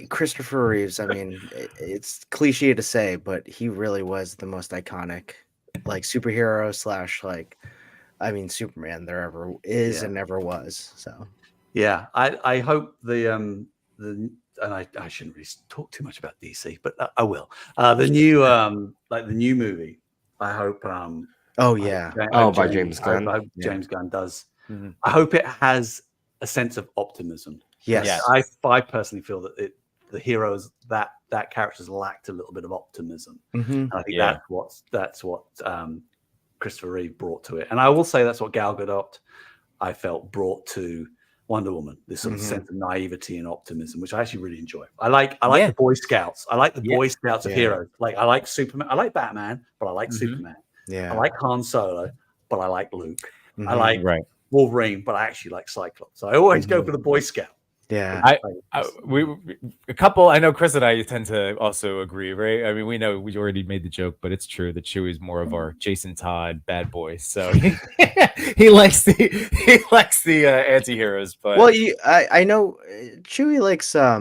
Christopher Reeves. I mean, it's cliche to say, but he really was the most iconic, like superhero slash like, I mean, Superman there ever is and ever was. So yeah, I hope and I shouldn't really talk too much about DC, but I will. The new like the new movie. I hope. Oh yeah. By James Gunn. I hope James Gunn does. Mm-hmm. I hope it has a sense of optimism. Yes. I personally feel that the heroes that characters lacked a little bit of optimism. Mm-hmm. And I think that's what Christopher Reeve brought to it. And I will say that's what Gal Gadot, I felt, brought to Wonder Woman. This sort of sense of naivety and optimism, which I actually really enjoy. I like the Boy Scouts. I like the Boy Scouts of heroes. Like I like Superman. I like Batman, but I like Superman. Yeah. I like Han Solo, but I like Luke. I like Wolverine, but I actually like Cyclops. So I always go for the Boy Scout. Yeah. We a couple. I know Chris and I tend to also agree, right? I mean, we know we already made the joke, but it's true that Chewie's more of our Jason Todd bad boy. So he likes the anti-heroes. But well, I know Chewie likes I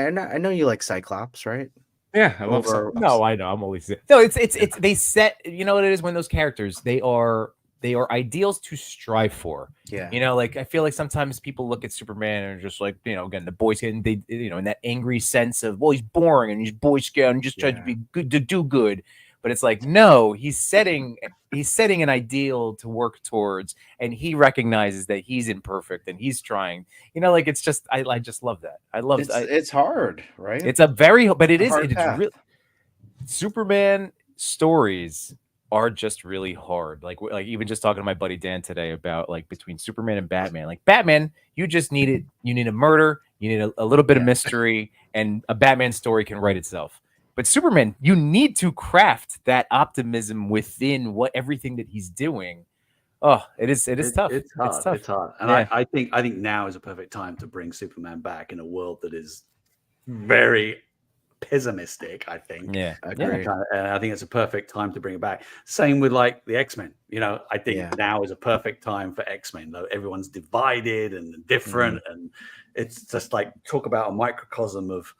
know you like Cyclops, right? Yeah, I love Cyclops. No, I know. I'm always no. It's they set. You know what it is when those characters they are ideals to strive for. Yeah. You know, like I feel like sometimes people look at Superman and are just like, you know, again, the Boy Scout, they, you know, in that angry sense of, well, he's boring and he's Boy Scout and just trying to be good, to do good. But it's like, no, he's setting an ideal to work towards, and he recognizes that he's imperfect and he's trying. You know, like it's just, I just love that. I love it's hard, right? It's it's really Superman stories are just really hard. Like even just talking to my buddy Dan today about like between Superman and Batman. Like Batman, you need a murder, you need a little bit of mystery, and a Batman story can write itself. But Superman, you need to craft that optimism within everything that he's doing. Oh, it is tough. It's hard. It's hard. And I think now is a perfect time to bring Superman back in a world that is very pessimistic, I think. Yeah. And I think it's a perfect time to bring it back. Same with like the X-Men. You know, I think now is a perfect time for X-Men, though everyone's divided and different. And it's just like talk about a microcosm of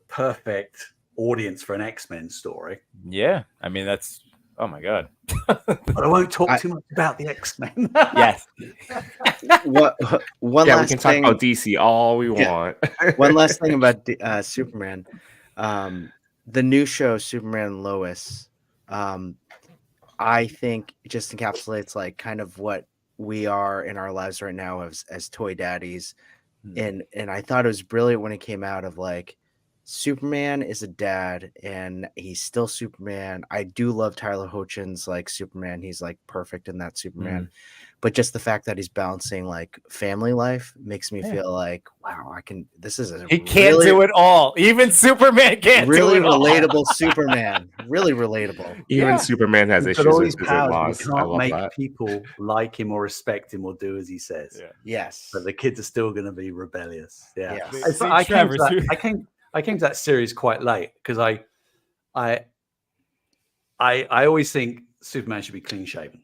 perfect audience for an X-Men story. Yeah. I mean, that's oh my God. But I won't talk too much about the X-Men. Yes. One last we can thing. talk about DC all we want. One last thing about Superman. The new show, Superman and Lois, I think just encapsulates like kind of what we are in our lives right now as toy daddies. And I thought it was brilliant when it came out of like, Superman is a dad and he's still Superman. I do love Tyler Hoechling's like Superman. He's like perfect in that Superman. But just the fact that he's balancing like family life makes me feel like, wow, he can't do it all. Even Superman can't really do it relatable all. Superman. Really relatable. Even Superman has issues with his in-laws. You can't make people like him or respect him or do as he says. Yeah. Yes. But the kids are still going to be rebellious. Yeah. Yes. I came to that series quite late because I always think Superman should be clean shaven.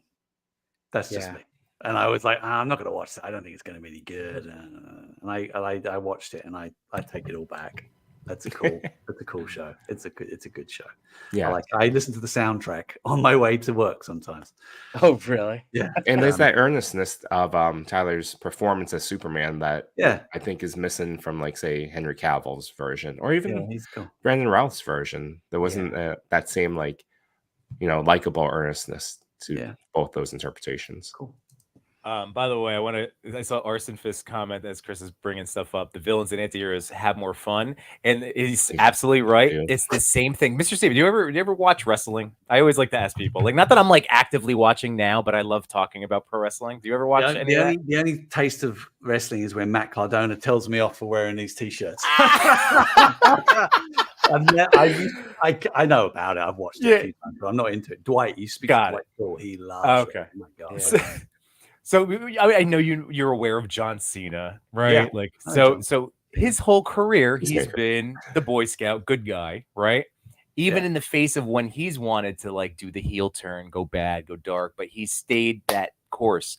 That's just me. And I was like, I'm not going to watch that. I don't think it's going to be any good. And I watched it, and I take it all back. That's a cool show. It's a good show. Yeah, I listen to the soundtrack on my way to work sometimes. Oh, really? Yeah. And there's that earnestness of Tyler's performance as Superman that I think is missing from like say Henry Cavill's version or even he's cool. Brandon Routh's version. There wasn't that same like likable earnestness to both those interpretations. Cool. By the way, I saw Arson Fist comment as Chris is bringing stuff up. The villains and anti-heroes have more fun, and he's absolutely right. It's the same thing. Mr. Stevie, do you ever watch wrestling? I always like to ask people, like, not that I'm like actively watching now, but I love talking about pro wrestling. Do you ever watch any of that? The only taste of wrestling is when Matt Cardona tells me off for wearing these t-shirts. I know about it. I've watched it a few times, but I'm not into it. Dwight, you speak to Dwight Paul. He loves it. Oh my God. Yeah. So I know you're aware of John Cena, right? Yeah. Like so his whole career he's been the Boy Scout good guy, right? even in the face of when he's wanted to like do the heel turn, go bad, go dark, but he stayed that course.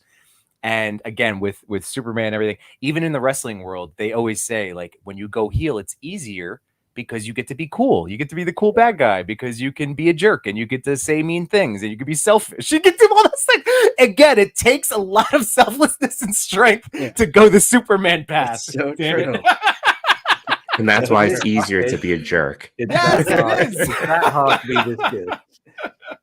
And again, with Superman and everything, even in the wrestling world, they always say like when you go heel, it's easier because you get to be cool. You get to be the cool bad guy because you can be a jerk and you get to say mean things and you can be selfish. You get to do all those things. Again, it takes a lot of selflessness and strength to go the Superman path. That's so true. And that's why it's easier to be a jerk. Yes, it is. It's that hard to be this good.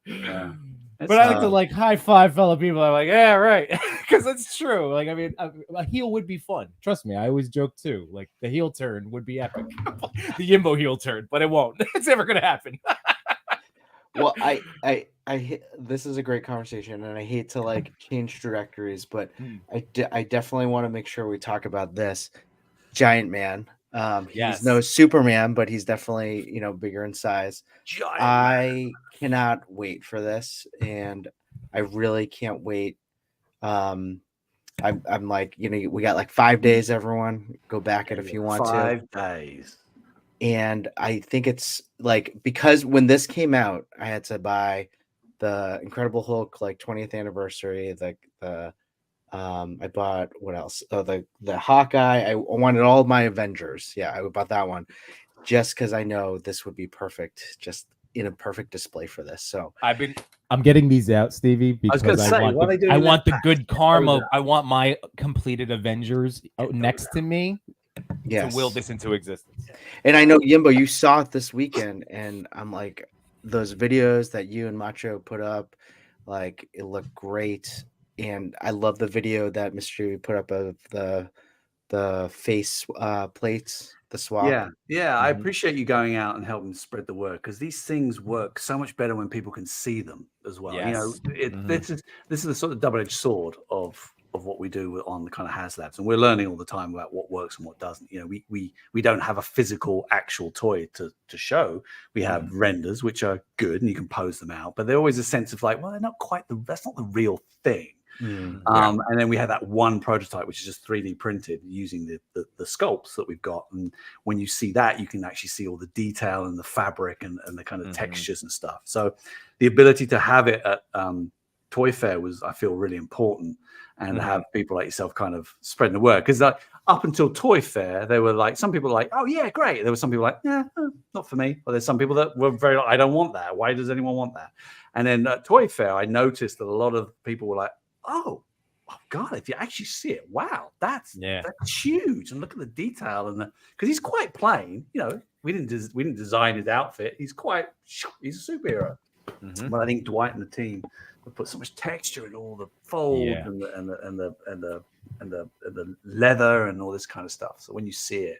Yeah. But I like to like high five fellow people. I'm like, yeah, right, because it's true. Like, I mean, a heel would be fun. Trust me, I always joke too. Like the heel turn would be epic, the Yimbo heel turn, but it won't. It's never gonna happen. Well, this is a great conversation, and I hate to like change trajectories, but I definitely want to make sure we talk about this Giant Man. He's no Superman, but he's definitely, you know, bigger in size. I cannot wait for this, and I really can't wait. I'm like, you know, we got like 5 days, everyone. Go back it if you want to. 5 days. And I think it's like, because when this came out, I had to buy the Incredible Hulk like 20th anniversary, I bought what else? The Hawkeye. I wanted all of my Avengers. Yeah, I bought that one just because I know this would be perfect, just in a perfect display for this. So I'm getting these out, Stevie, because I want the good karma. I want my completed Avengers next to me to will this into existence. And I know, Yimbo, you saw it this weekend, and I'm like, those videos that you and Macho put up, like, it looked great. And I love the video that Mr. put up of the face plates, the swap. Yeah. I appreciate you going out and helping spread the word, because these things work so much better when people can see them as well. Yes. You know, this is the sort of double-edged sword of what we do on the kind of HasLabs, and we're learning all the time about what works and what doesn't. You know, we don't have a physical actual toy to show. We have renders, which are good, and you can pose them out, but there's always a sense of like, well, they're not quite that's not the real thing. And then we have that one prototype, which is just 3D printed using the sculpts that we've got. And when you see that, you can actually see all the detail and the fabric and the kind of textures and stuff. So the ability to have it at Toy Fair was, I feel, really important, and have people like yourself kind of spreading the word. Because like, up until Toy Fair, they were like, some people were like, oh yeah, great. There were some people like, yeah, not for me. Or there's some people that were very like, I don't want that. Why does anyone want that? And then at Toy Fair, I noticed that a lot of people were like, oh God, if you actually see it, wow, that's huge. And look at the detail, and because he's quite plain, you know, we didn't design his outfit. He's a superhero. But I think Dwight and the team would put so much texture in all the folds and the leather and all this kind of stuff. So when you see it,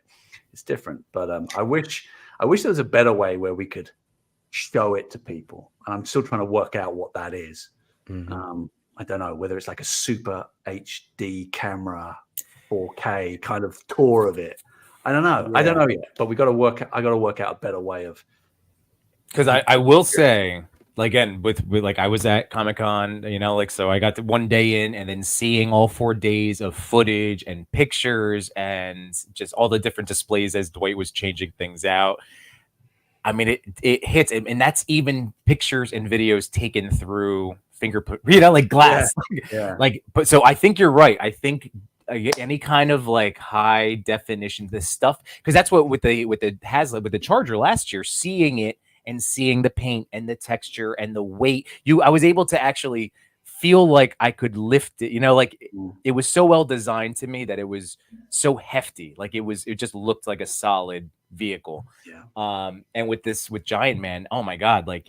it's different. But I wish there was a better way where we could show it to people. And I'm still trying to work out what that is. I don't know whether it's like a super HD camera, 4K kind of tour of it. I don't know. I don't know yet, but I got to work out a better way of. Because I will say, again, with like, I was at Comic-Con, you know, like, so I got the 1 day in, and then seeing all 4 days of footage and pictures and just all the different displays as Dwight was changing things out. I mean, it hits, and that's even pictures and videos taken through fingerprint, you know, like glass. Like, but so I think you're right. I think any kind of like high definition, this stuff, because that's what with the HasLab, with the Charger last year, seeing it and seeing the paint and the texture and the weight, I was able to actually feel like I could lift it, you know, like it was so well designed to me that it was so hefty. Like it just looked like a solid vehicle. And with Giant Man, oh my God, like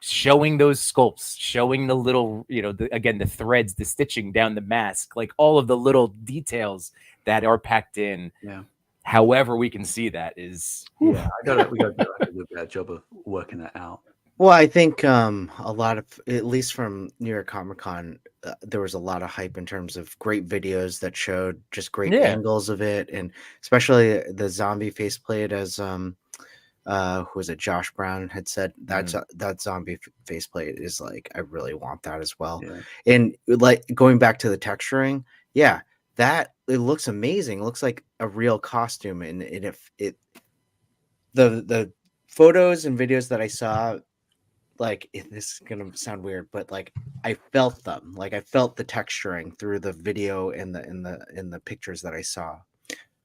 showing those sculpts, showing the little, you know, again, the threads, the stitching down the mask, like all of the little details that are packed in. However we can see that is. We got to do a better job of working that out. Well, I think a lot of, at least from New York Comic Con, there was a lot of hype in terms of great videos that showed just great angles of it, and especially the zombie faceplate, as who was it, Josh Brown had said that zombie faceplate is like, I really want that as well. And like going back to the texturing, that it looks amazing. It looks like a real costume, and if the photos and videos that I saw, like this is gonna sound weird, but like I felt them. Like I felt the texturing through the video and the pictures that I saw.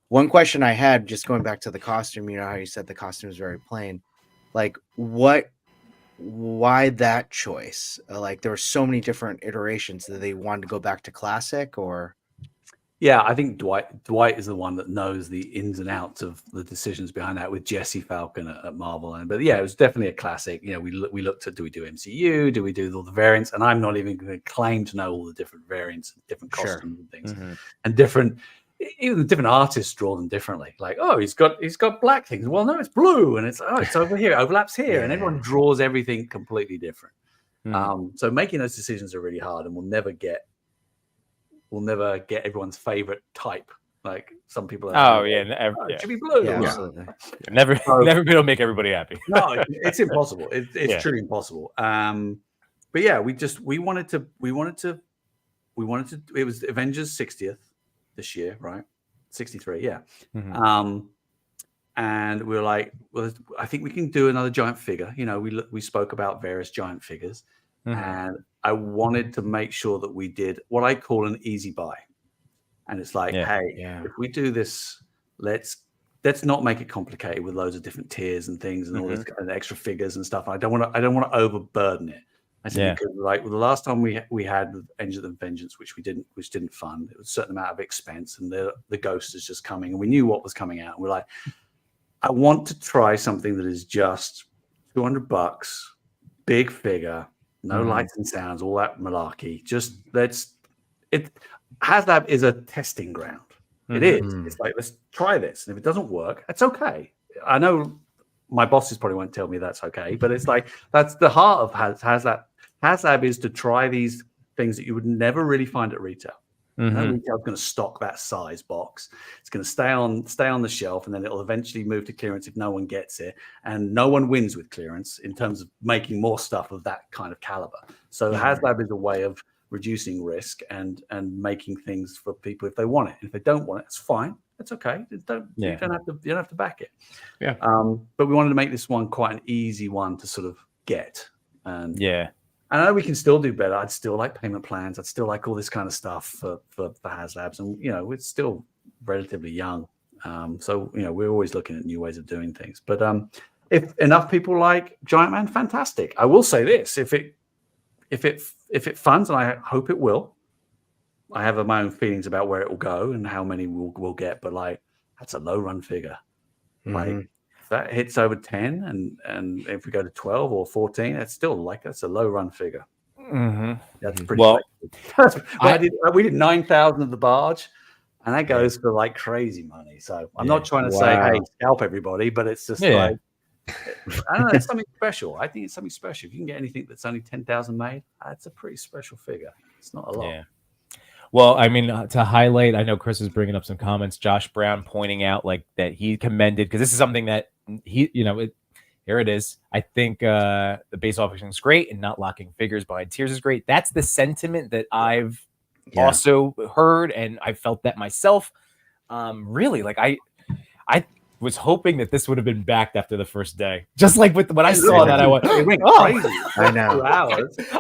One question I had, just going back to the costume, you know how you said the costume is very plain. Like why that choice? Like there were so many different iterations that they wanted to go back to classic, or Yeah, I think Dwight is the one that knows the ins and outs of the decisions behind that with Jesse Falcon at Marvel. But yeah, it was definitely a classic. You know, we looked at, do we do MCU? Do we do all the variants? And I'm not even going to claim to know all the different variants, different costumes and things, and even the different artists draw them differently. Like, oh, he's got black things. Well, no, it's blue, and it's over here, overlaps here, and everyone draws everything completely different. So making those decisions are really hard, and we'll never get everyone's favorite type. Like some people are, it should be blue. Absolutely. Never be able to make everybody happy. No, it's impossible. It's truly impossible. But yeah, we wanted to. It was Avengers 60th this year, right? 63, yeah. And we were like, well, I think we can do another giant figure. You know, we spoke about various giant figures, and I wanted to make sure that we did what I call an easy buy. And it's like, if we do this, let's not make it complicated with loads of different tiers and things and all this kind of extra figures and stuff. I don't want to overburden it. I said, because like the last time we had Engine of Vengeance, which didn't fund, it was a certain amount of expense, and the Ghost is just coming, and we knew what was coming out. And we're like, I want to try something that is just $200, big figure, no lights and sounds, all that malarkey. Just HasLab is a testing ground. It is. It's like, let's try this. And if it doesn't work, it's okay. I know my bosses probably won't tell me that's okay, but it's like, that's the heart of HasLab. HasLab is to try these things that you would never really find at retail. No retail's going to stock that size box. It's going to stay on the shelf, and then it'll eventually move to clearance if no one gets it. And no one wins with clearance in terms of making more stuff of that kind of caliber. So HasLab is a way of reducing risk and making things for people if they want it. And if they don't want it, it's fine. It's okay. You don't have to back it. Yeah. But we wanted to make this one quite an easy one to sort of get. And I know we can still do better. I'd still like payment plans. I'd still like all this kind of stuff for HasLabs. And, you know, it's still relatively young. So, you know, we're always looking at new ways of doing things. But if enough people like Giant Man, fantastic. I will say this. If it funds, and I hope it will, I have my own feelings about where it will go and how many we'll get. But, like, that's a low-run figure. Like, that hits over 10 and if we go to 12 or 14, it's still like that's a low run figure. That's pretty well. We did 9,000 of the barge, and that goes for like crazy money. So I'm not trying to say, hey, scalp everybody, but it's just like, I don't know, it's something special. I think it's something special. If you can get anything that's only 10,000 made, that's a pretty special figure. It's not a lot. Well, I mean, to highlight, I know Chris is bringing up some comments. Josh Brown pointing out like that he commended, because this is something that he, you know, here it is. I think the base offering is great, and not locking figures behind tiers is great. That's the sentiment that I've also heard, and I felt that myself. Really, like I was hoping that this would have been backed after the first day. Just like when I saw that, I went, oh, crazy. I know.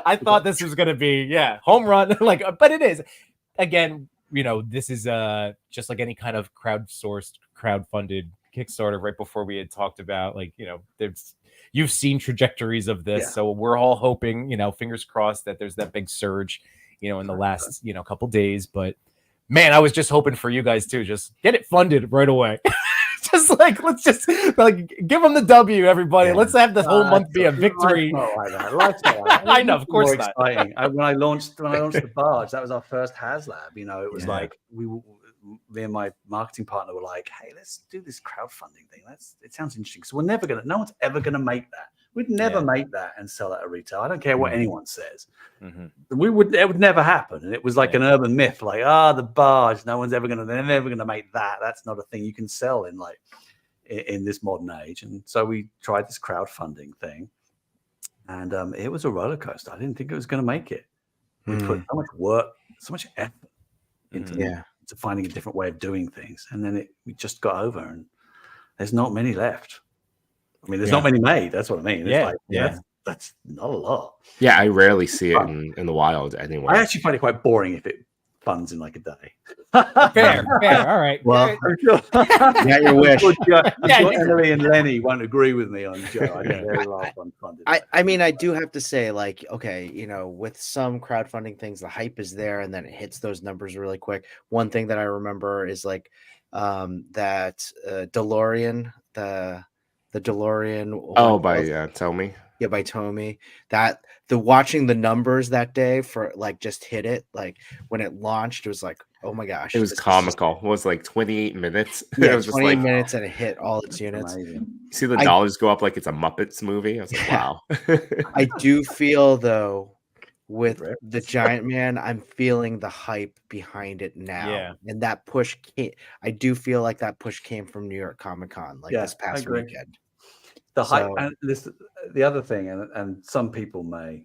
I thought this was going to be, home run. Like, but it is. Again, you know, this is just like any kind of crowdsourced, crowdfunded Kickstarter. Right before we had talked about, like, you know, you've seen trajectories of this, so we're all hoping, you know, fingers crossed that there's that big surge, you know, in the last, you know, couple days. But man, I was just hoping for you guys too, just get it funded right away. Just like, let's just like give them the W, everybody. Let's have this whole month be a victory. I know, of course not. Exciting. When I launched the barge, that was our first HasLab. You know, it was like me and my marketing partner were like, "Hey, let's do this crowdfunding thing. It sounds interesting." So no one's ever gonna make that. We'd never make that and sell it at retail. I don't care what anyone says. It would never happen. And it was like an urban myth, like, the barge, they're never gonna make that. That's not a thing you can sell in this modern age. And so we tried this crowdfunding thing, and it was a roller coaster. I didn't think it was gonna make it. We put so much work, so much effort into finding a different way of doing things. And then we just got over, and there's not many left. I mean, there's not many made. That's what I mean. It's like, yeah. That's not a lot. Yeah, I rarely see it in the wild anywhere. I actually find it quite boring if it funds in like a day. Fair. All right. Well, you got your wish. Emily and Lenny won't agree with me on Joe. I think very well funded. I mean, I do have to say, like, okay, you know, with some crowdfunding things, the hype is there, and then it hits those numbers really quick. One thing that I remember is like that DeLorean, the DeLorean. Oh, by Tell Me. Yeah, by Tommy. That the watching the numbers that day for like just hit it. Like when it launched, it was like, oh my gosh, it was comical. It was like 28 minutes. Yeah, it was 28 minutes and it hit all its units. Amazing. You see the dollars go up like it's a Muppets movie. I was like, wow. I do feel though with the Giant Man, I'm feeling the hype behind it now. Yeah. And that push came, I do feel like that push came from New York Comic Con like this past weekend. The hype, and this, the other thing, and some people may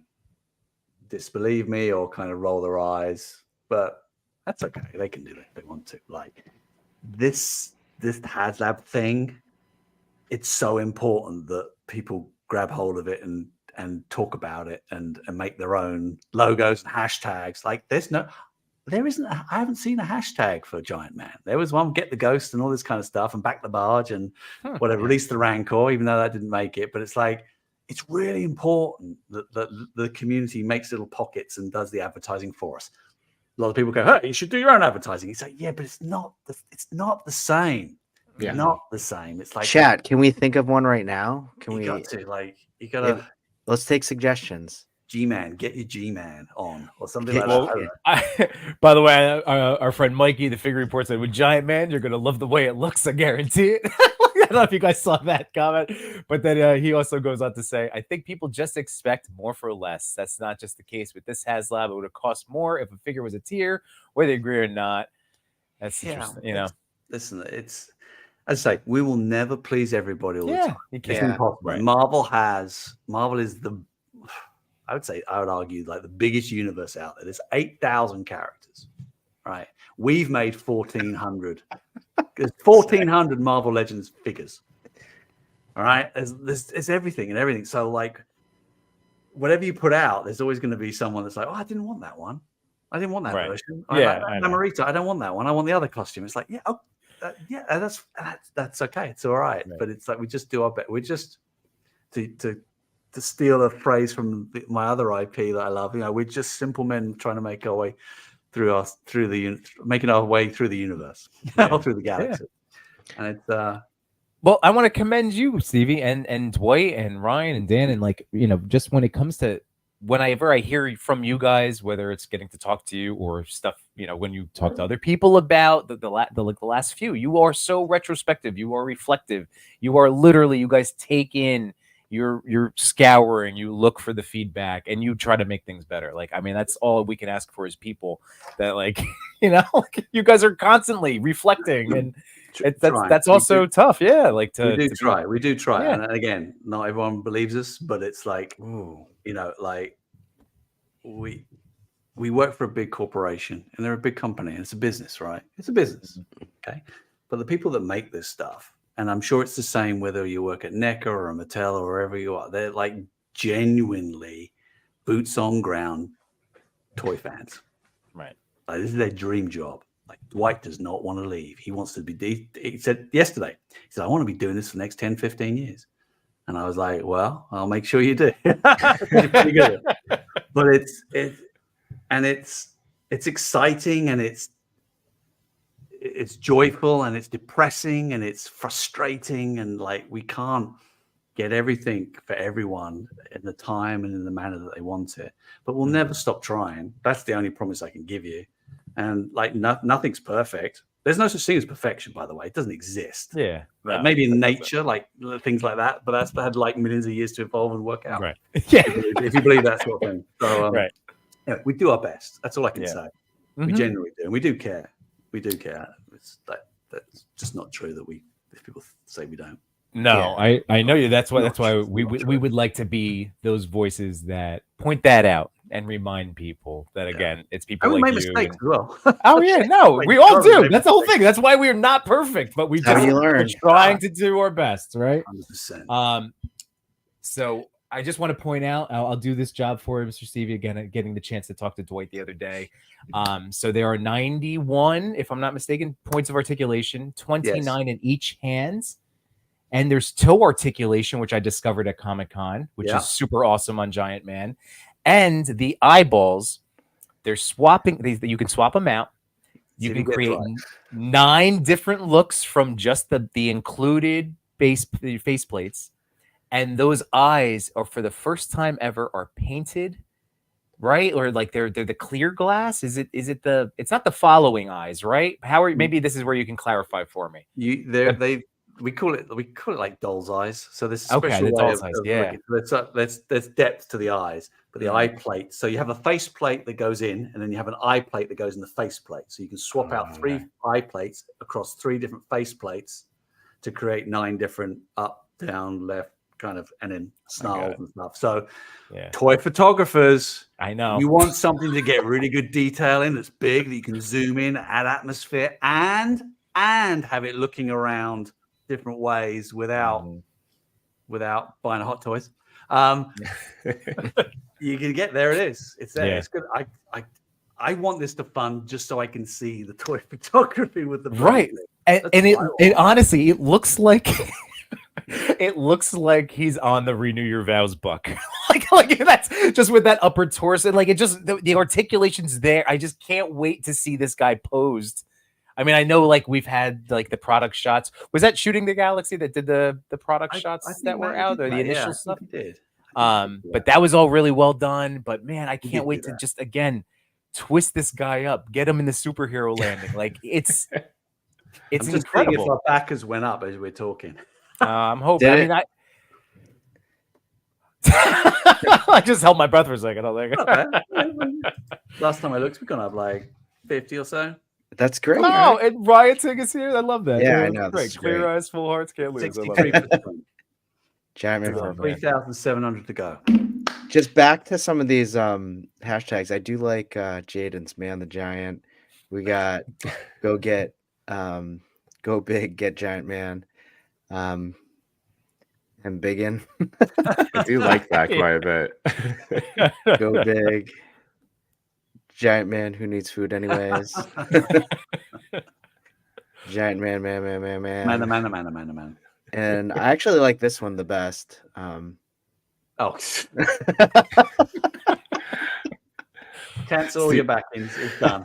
disbelieve me or kind of roll their eyes, but that's okay. They can do it if they want to. Like this HasLab thing, it's so important that people grab hold of it and talk about it and make their own logos and hashtags. Like I haven't seen a hashtag for Giant Man. There was one, Get the Ghost and all this kind of stuff, and Back the Barge and whatever, Release the Rancor, even though that didn't make it. But it's like, it's really important that the community makes little pockets and does the advertising for us. A lot of people go, hey, you should do your own advertising. It's like, yeah, but it's not the same. Yeah. Not the same. It's like, chat, can we think of one right now? You gotta let's take suggestions. G-Man, get your G-Man on or something like that. By the way, our friend Mikey, the figure report, said, with Giant Man, you're going to love the way it looks. I guarantee it. I don't know if you guys saw that comment, but then he also goes on to say, I think people just expect more for less. That's not just the case with this HasLab. It would have cost more if a figure was a tier, whether you agree or not. That's interesting, you know. Listen, it's, as I say, we will never please everybody all the time. You It's can't. impossible. Right. Marvel is I would argue like the biggest universe out there. There's 8,000 characters, right? We've made 1,400. There's 1,400 Marvel Legends figures. All right, there's everything and everything. So like, whatever you put out, there's always going to be someone that's like, oh, I didn't want that one. I didn't want that version. Marita, I don't want that one. I want the other costume. It's like, that's okay. It's all right. But it's like we just do our best. We're just to steal a phrase from my other IP that I love, you know, we're just simple men trying to make our way making our way through the universe, through the galaxy. And it's well, I want to commend you, Stevie, and Dwight and Ryan and Dan, and like, you know, just when it comes to whenever I hear from you guys, whether it's getting to talk to you or stuff, you know, when you talk to other people about the last few, you are so retrospective, you are reflective, you are literally, you guys take in. You're scouring, you look for the feedback, and you try to make things better. Like, I mean, that's all we can ask for as people. That, like, you know, like, you guys are constantly reflecting, and that's also tough. Yeah, like we do try. Yeah. And again, not everyone believes us, but it's like, you know, like we work for a big corporation, and they're a big company, and it's a business, right? It's a business, okay. But the people that make this stuff. And I'm sure it's the same whether you work at NECA or a Mattel or wherever you are. They're like genuinely boots on ground toy fans. Right. Like, this is their dream job. Like, Dwight does not want to leave. He wants to be, he said yesterday, he said, I want to be doing this for the next 10, 15 years. And I was like, well, I'll make sure you do. You're pretty good. But it's exciting, and it's joyful, and it's depressing, and it's frustrating, and like we can't get everything for everyone in the time and in the manner that they want it, but we'll never stop trying. That's the only promise I can give you. And like nothing's perfect. There's no such thing as perfection, by the way. It doesn't exist. Yeah. No, maybe in nature, like things like that, but that's had like millions of years to evolve and work out. Right. Yeah. if you believe that sort of thing. So right. Yeah, we do our best. That's all I can say. We genuinely do, and we do care. We do care. That's just not true that if people say we don't. No, I know you. That's why we would like to be those voices that point that out. and remind people that again, it's people And we like make you. mistakes as well. Oh yeah, no, we all do. That's the whole thing. That's why we're not perfect, but we How just you learn. we're trying to do our best, right? 100%. So I just want to point out, I'll do this job for Mr. Stevie again, getting the chance to talk to Dwight the other day. So there are 91, if I'm not mistaken, points of articulation, 29 in each hands. And there's toe articulation, which I discovered at Comic-Con, which is super awesome on Giant Man. And the eyeballs, they're swapping. You can swap them out. You can create 9 different looks from just the included face plates. And those eyes are, for the first time ever, are painted, right? Or like they're the clear glass. Is it it's not the following eyes, right? Maybe this is where you can clarify for me. We call it like doll's eyes. So this is Okay, special the way doll's of eyes, looking. There's depth to the eyes, but the eye plate. So you have a face plate that goes in, and then you have an eye plate that goes in the face plate. So you can swap out 3 eye plates across 3 different face plates to create 9 different up, down, left, kind of, and then snarls and stuff. So toy photographers, I know, you want something to get really good detail in, that's big, that you can zoom in, add atmosphere, and have it looking around different ways without buying Hot Toys. You can get there. It is. It's there. It's good. I want this to fund just so I can see the toy photography with the right. And it honestly, it looks like it looks like he's on the Renew Your Vows book. like that's just with that upper torso, and like it just the articulation's there. I just can't wait to see this guy posed. I mean, I know like we've had like the product shots. Was that Shooting the Galaxy that did the product shots that were out, or the initial stuff? Did. But that was all really well done. But man, I can't wait to just again twist this guy up, get him in the superhero landing. Like it's incredible. If our backers went up as we're talking. I'm hoping. I just held my breath for a second. I was like, last time I looked, we're gonna have like 50 or so. That's great. Oh, and Rioting is here. I love that. Yeah, I know. Great. Clear eyes, full hearts, can't lose. 63%. Giant Man. 3,700 to go. Just back to some of these hashtags. I do like Jaden's Man the Giant. We got go big, get Giant Man. And Biggin. I do like that quite a bit. Go big. Giant Man who needs food anyways. Giant man. Man. And I actually like this one the best. Cancel all your backings. It's done.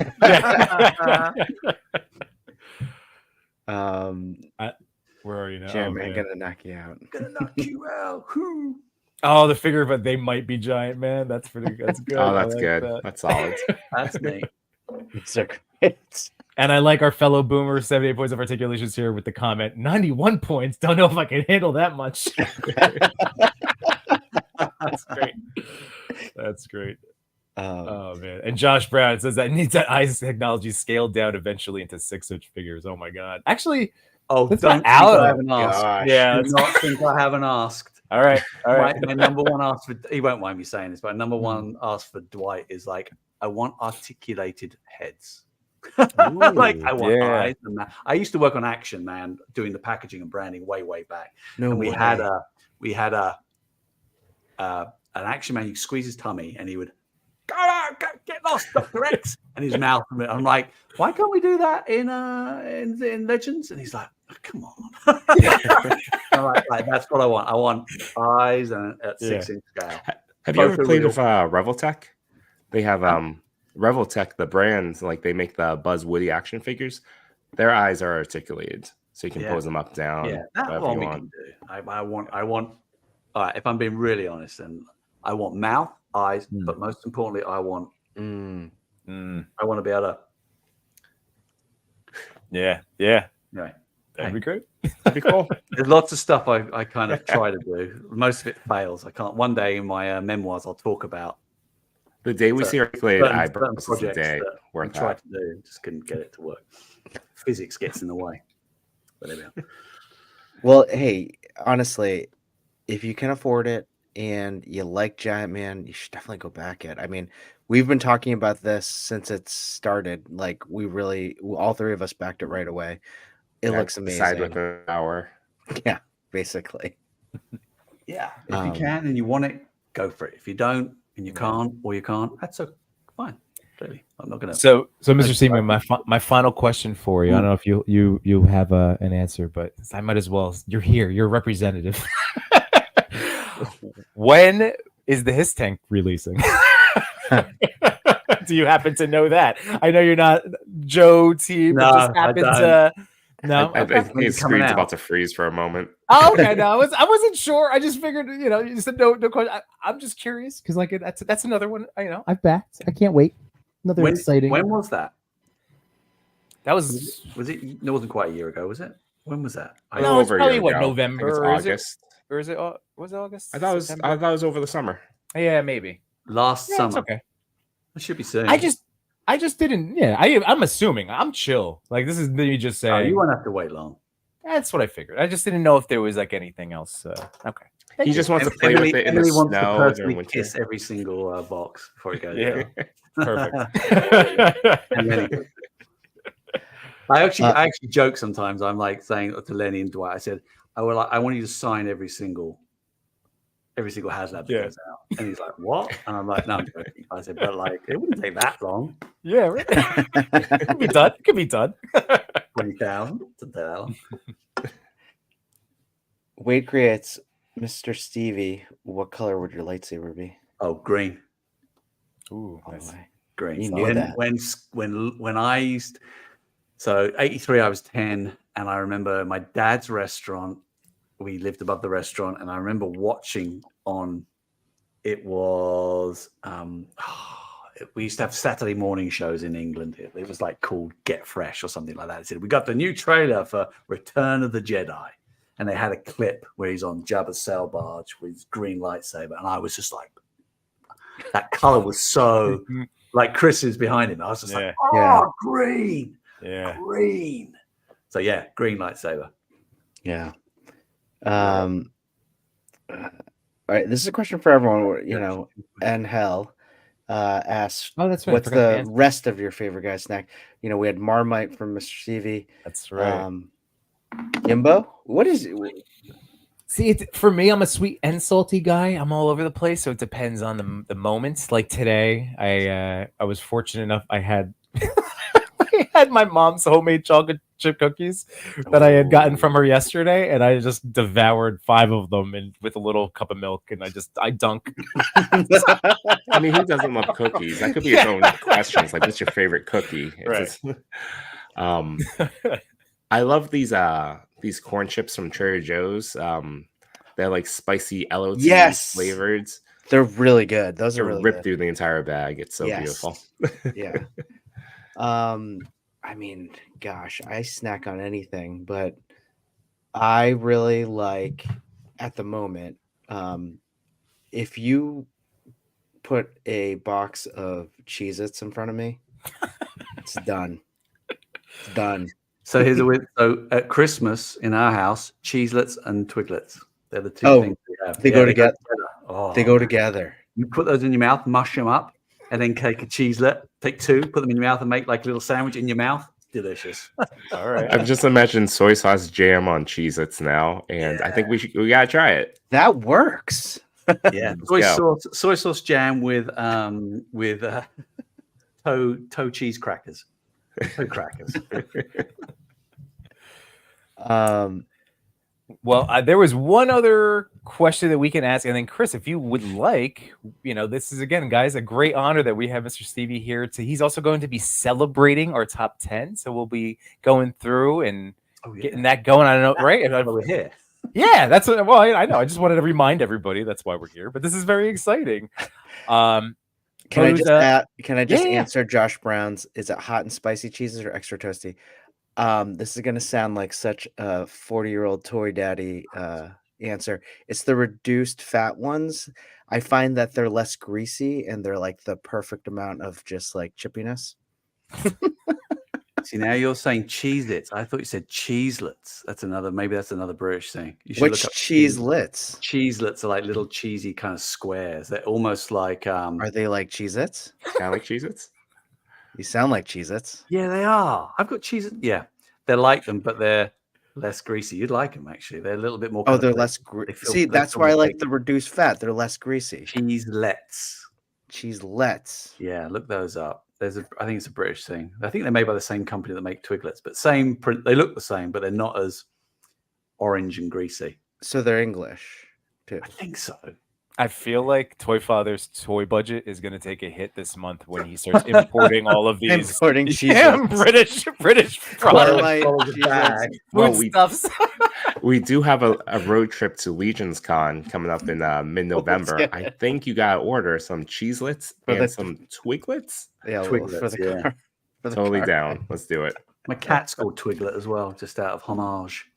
Where are you now? Giant Man gonna knock you out. Gonna knock you out. Oh, the figure, but they might be Giant Man. That's good. Oh, that's good. That's solid. That's me. It's a great. And I like our fellow boomer 78 points of articulations here with the comment 91 points. Don't know if I can handle that much. That's great. Oh man. And Josh Brown says that needs that eyes technology scaled down eventually into 6-inch figures. Oh my god. Actually, don't think I haven't asked. Yeah, do not think I haven't asked. All right. My number one ask for, he won't mind me saying this, but number one ask for Dwight is like, I want articulated heads. Like I want eyes. And I used to work on Action Man doing the packaging and branding way back. And we had an Action Man. You squeeze his tummy and he would go get lost, Dr. X, and his mouth. I'm like, why can't we do that in Legends? And he's like, oh, come on. I'm like, that's what I want. I want eyes and at 6-inch scale. Have you ever played with Revoltech? They have Revoltech, the brands, like they make the Buzz Woody action figures. Their eyes are articulated, so you can pose them up, down. Yeah, that's what we can do. I want. If I'm being really honest, and I want mouth, eyes, but most importantly, I want. I want to be able to. Yeah. Anyway, that'd be great. That'd be cool. There's lots of stuff I kind of try to do. Most of it fails. I can't. One day in my memoirs, I'll talk about the day we see articulated eyebrows. Projects the day I tried to do, just couldn't get it to work. Physics gets in the way. But there we are. Well, hey, honestly, if you can afford it and you like Giant Man, you should definitely go back at. I mean, we've been talking about this since it started. Like all three of us backed it right away. It looks Decide amazing. within an hour. Yeah, basically. Yeah, if you can and you want it, go for it. If you don't and you can't, that's fine. Clearly, I'm not gonna. So Mr. Seaman, my final question for you. I don't know if you have an answer, but I might as well. You're here. You're a representative. When is the Hiss Tank releasing? Do you happen to know that? I know you're not Joe team. No, just happened to. No, I think his screen's about to freeze for a moment. Oh, okay, no, I wasn't sure. I just figured, you said no question. I'm just curious because like that's another one. I've backed. I can't wait. Another exciting. When was that? That was it? It wasn't quite a year ago, was it? When was that? No, it's probably November or August. Or is it? Was it August? I thought it was over the summer. Yeah, maybe last summer. It's okay. It should be soon. I just didn't. Yeah, I'm assuming. I'm chill. Like this is me just saying. Oh, you won't have to wait long. That's what I figured. I just didn't know if there was like anything else. Okay. He just wants to play with it in the snow during winter. Kiss every single box before he goes. Yeah, perfect. And then I actually joke sometimes. I'm like saying to Lenny and Dwight, I said, I want you to sign every single HasLab that goes out. And he's like, what? And I'm like, no, I'm joking. I said, but like, it wouldn't take that long. Yeah, right. It could be done. 20,000 to that long. Wade creates Mr. Stevie. What color would your lightsaber be? Oh, green. Ooh, nice. Green. You knew that. When I used, so 83, I was 10, and I remember my dad's restaurant. We lived above the restaurant, and I remember watching on. It was we used to have Saturday morning shows in England. It was like called Get Fresh or something like that. It said we got the new trailer for Return of the Jedi, and they had a clip where he's on Jabba's sail barge with his green lightsaber, and I was just like, that color was so like Chris is behind him. I was just like, green, green. So yeah, green lightsaber. Yeah. All right, this is a question for everyone. And Hell asked, that's right. What's the rest of your favorite guy snack? We had Marmite from Mr. Stevie. That's right. Yimbo, what is it? See, for me, I'm a sweet and salty guy. I'm all over the place, so it depends on the moments. Like today, I was fortunate enough. I had I had my mom's homemade chocolate chip cookies that I had gotten from her yesterday, and I just devoured 5 of them with a little cup of milk, and I dunk. I mean, who doesn't love cookies? That could be its own questions. Like, what's your favorite cookie? Right. I love these corn chips from Trader Joe's. They're like spicy LOT flavored. They're really good. Those are really ripped good. through the entire bag. It's so beautiful. Yeah. I mean, gosh, I snack on anything, but I really like at the moment, if you put a box of Cheez-Its in front of me, it's done. It's done. So here's so at Christmas in our house, Cheez-Its and Twiglets. They're the two things we have. They go together. They go Oh, together. you put those in your mouth, mush them up, and then take a Cheez-Lit, take 2, put them in your mouth, and make like a little sandwich in your mouth. Delicious. All right. I've just imagined soy sauce jam on Cheez-Its now, and I think we gotta try it. That works. Yeah, soy sauce jam with toe cheese crackers. Toe crackers. Well, there was one other question that we can ask, and then Chris, if you would like, this is again, guys, a great honor that we have Mr. Stevie here. He's also going to be celebrating our top 10, so we'll be going through and getting that going. I don't know, right? We're here. Yeah, that's what. Well, I know. I just wanted to remind everybody that's why we're here. But this is very exciting. Can I just answer Josh Brown's? Is it hot and spicy cheeses or extra toasty? This is going to sound like such a 40-year-old toy daddy answer. It's the reduced fat ones. I find that they're less greasy and they're like the perfect amount of just like chippiness. See, now you're saying Cheez-Its. I thought you said Cheeselets. Maybe that's another British thing. You should Which look up Cheeselets? Cheeselets are like little cheesy kind of squares. They're almost like Are they like Cheez-Its? Kind of like Cheez-Its. You sound like Cheez-Its. Yeah, they are. I've got Cheez-Its. Yeah, they're like them, but they're less greasy. You'd like them actually. They're a little bit more. Oh, they're less greasy. See, that's why I like the reduced fat. They're less greasy. Cheeselets. Cheeselets. Yeah, look those up. I think it's a British thing. I think they're made by the same company that make Twiglets, but same print. They look the same, but they're not as orange and greasy. So they're English too. I think so. I feel like Toy Father's toy budget is going to take a hit this month when he starts importing all of these Importing Cheez-Its. British Well, foodstuffs. We do have a road trip to Legions Con coming up in mid-November. yeah. I think you got to order some Cheeselets and some Twiglets. Yeah, Twiglets, for the yeah. car. For the Totally car. down. Let's do it. My cat's called Twiglet as well, just out of homage.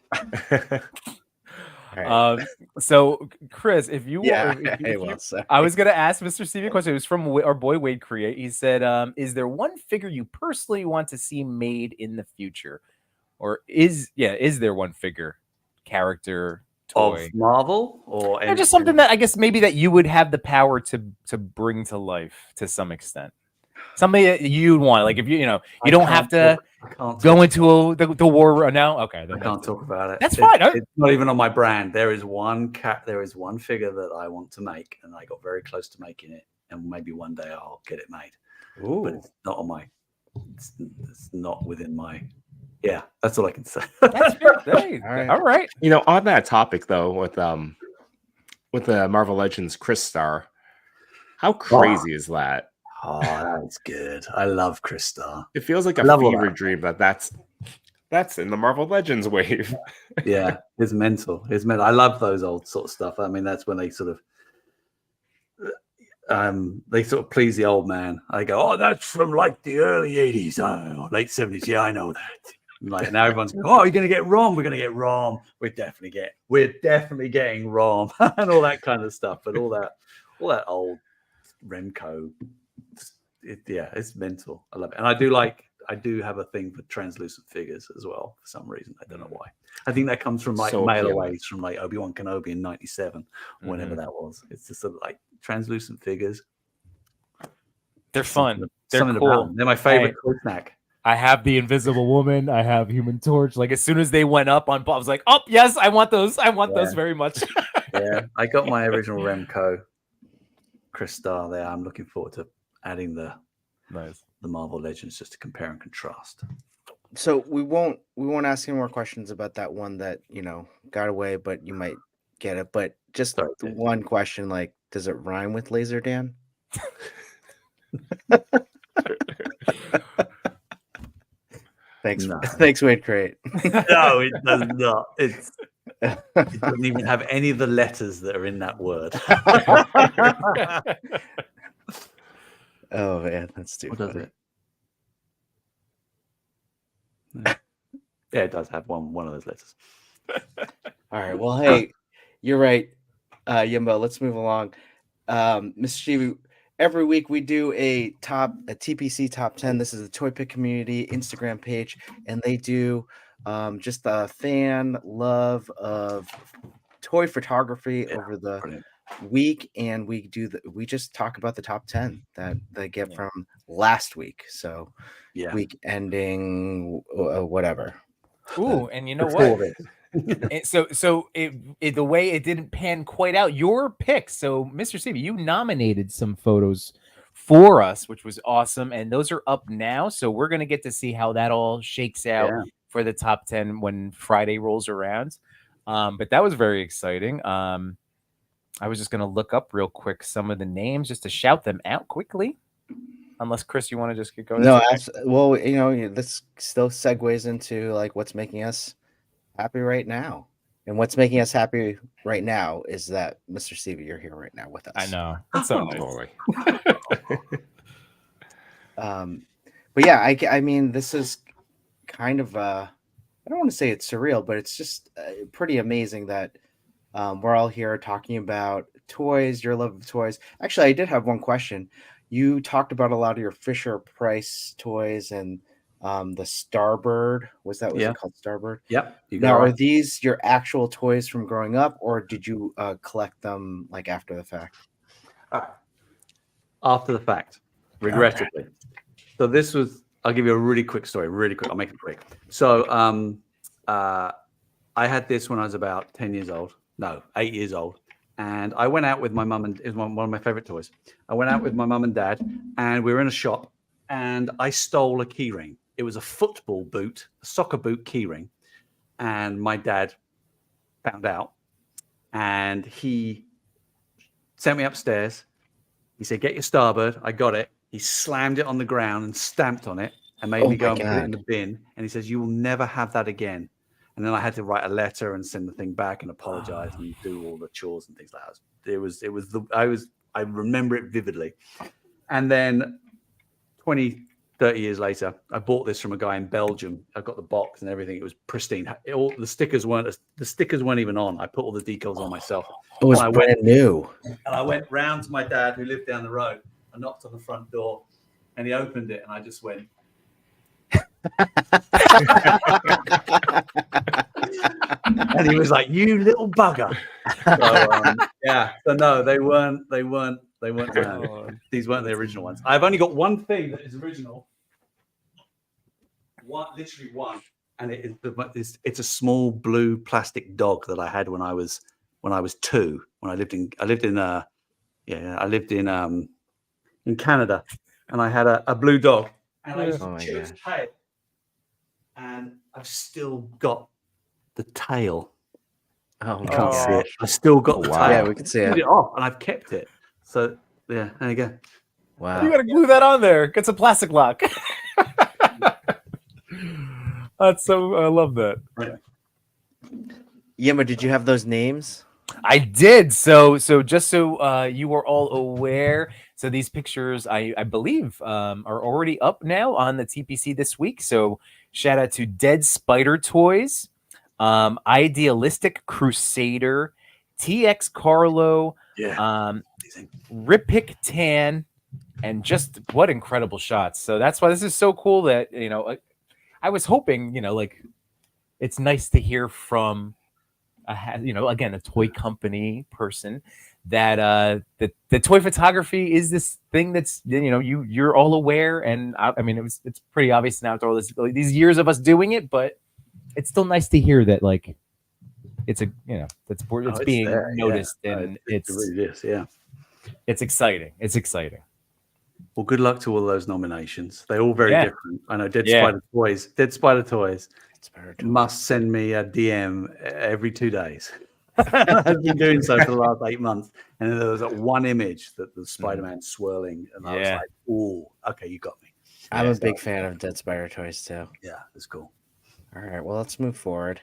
So Chris, if you Yeah, want, sorry. I was going to ask Mr. Stevie a question. It was from our boy Wade Create. He said, "Is there one figure you personally want to see made in the future, or is there one figure, character, toy, Of Marvel or just something that I guess maybe that you would have the power to bring to life to some extent, something that you'd want, like if you don't have to go into the war now. Okay, I can't talk about it. That's fine. It's not even on my brand. There is one figure that I want to make, and I got very close to making it, and maybe one day I'll get it made. Ooh. But it's not on my. It's not within my. Yeah, that's all I can say. That's good. Hey, all right. On that topic though, with the Marvel Legends Chris Star, how crazy is that? Oh, that's good. I love Chris Star. It feels like a fever dream that's in the Marvel Legends wave. Yeah, it's mental. It's mental. I love those old sort of stuff. I mean, that's when they sort of please the old man. I go, oh, that's from like the early 80s, late 70s. Yeah, I know that. Like now everyone's going, oh, you're gonna get ROM. We're gonna get ROM. We're definitely getting ROM and all that kind of stuff. But all that old Remco. It's mental. I love it, and I do have a thing for translucent figures as well for some reason. I don't know why. I think that comes from like mailaways from like Obi-Wan Kenobi in '97, whenever that was. It's just sort of like translucent figures. They're fun. They're Something cool. about them. They're my favorite toy snack. I have the Invisible Woman. I have Human Torch. Like as soon as they went up on, I was like, oh yes, I want those. I want those very much. Yeah, I got my original Remco Chris Star there. I'm looking forward to adding the Marvel Legends just to compare and contrast. So we won't ask any more questions about that one that got away, but you might get it. But just one question: like, does it rhyme with Laser Dan? Thanks, Wade Crate. No, it does not. It doesn't even have any of the letters that are in that word. Oh man, that's too What funny. does it? Yeah, it does have one of those letters. All right. Well, hey, you're right, Yimbo. Let's move along. Mr. Stevie, every week we do a TPC top 10. This is the Toy Pick Community Instagram page, and they do just a fan love of toy photography over the week, and we just talk about the top 10 that they get from last week. So week ending whatever. Ooh, and you know what? So the way it didn't pan quite out, your pick. So Mr. Stevie, you nominated some photos for us, which was awesome, and those are up now. So we're gonna get to see how that all shakes out for the top 10 when Friday rolls around. But that was very exciting. I was just gonna look up real quick some of the names just to shout them out quickly. Unless Chris, you want to just get going? No, well, this still segues into like what's making us happy right now, and what's making us happy right now is that Mr. Stevie, you're here right now with us. I know. That's so nice. Totally. But yeah, I mean, this is kind of I don't want to say it's surreal, but it's just pretty amazing that we're all here talking about toys, your love of toys. Actually, I did have one question. You talked about a lot of your Fisher Price toys and the Starbird. Was it called Starbird? Yep. Now, are these your actual toys from growing up, or did you collect them like after the fact? After the fact, regrettably. Okay. So this was. I'll give you a really quick story. Really quick. I'll make it quick. So I had this when I was about 10 years old. No, 8 years old. And I went out with my mum, and it was one of my favorite toys. I went out with my mum and dad, and we were in a shop, and I stole a keyring. It was a football boot, a soccer boot keyring. And my dad found out, and he sent me upstairs. He said, "Get your Starbird." I got it. He slammed it on the ground and stamped on it and made me go and put it in the bin. And he says, "You will never have that again." And then I had to write a letter and send the thing back and apologize and do all the chores and things like that. I remember it vividly. And then 20, 30 years later, I bought this from a guy in Belgium. I got the box and everything. It was pristine. The stickers weren't even on. I put all the decals on myself. It was brand new. And I went round to my dad, who lived down the road. I knocked on the front door, and he opened it, and I just went. And he was like, "You little bugger." So no, they weren't. These weren't the original ones. I've only got one thing that is original. Literally one, and it's a small blue plastic dog that I had when I was 2. When I lived in Canada, and I had a blue dog, and I used to chew its tail, and I've still got the tail. Oh, you can't see it. I still got the tail. Yeah, we can see it. Off, and I've kept it. So yeah, there you go. Wow. You gotta glue that on there. Get some plastic lock. That's so. I love that. Yima, did you have those names? I did. So just so you are all aware, so these pictures I believe are already up now on the TPC this week. So shout out to Dead Spider Toys, Idealistic Crusader, TX Carlo, Rippick Tan, and just what incredible shots. So that's why this is so cool that, I was hoping, like it's nice to hear from again, a toy company person that the toy photography is this thing that's, you're all aware. And I mean, it's pretty obvious now after all these years of us doing it, but it's still nice to hear that, like, it's it's being there, noticed, and it really is. Yeah. It's exciting. It's exciting. Well, good luck to all those nominations. They're all very different. I know Dead Spider Toys must send me a DM every 2 days. I've been doing so for the last 8 months. And then there was that one image that the Spider-Man swirling. And I was like, "Oh, okay, you got me." I'm a big fan of Dead Spider Toys too. Yeah, that's cool. All right, well, let's move forward.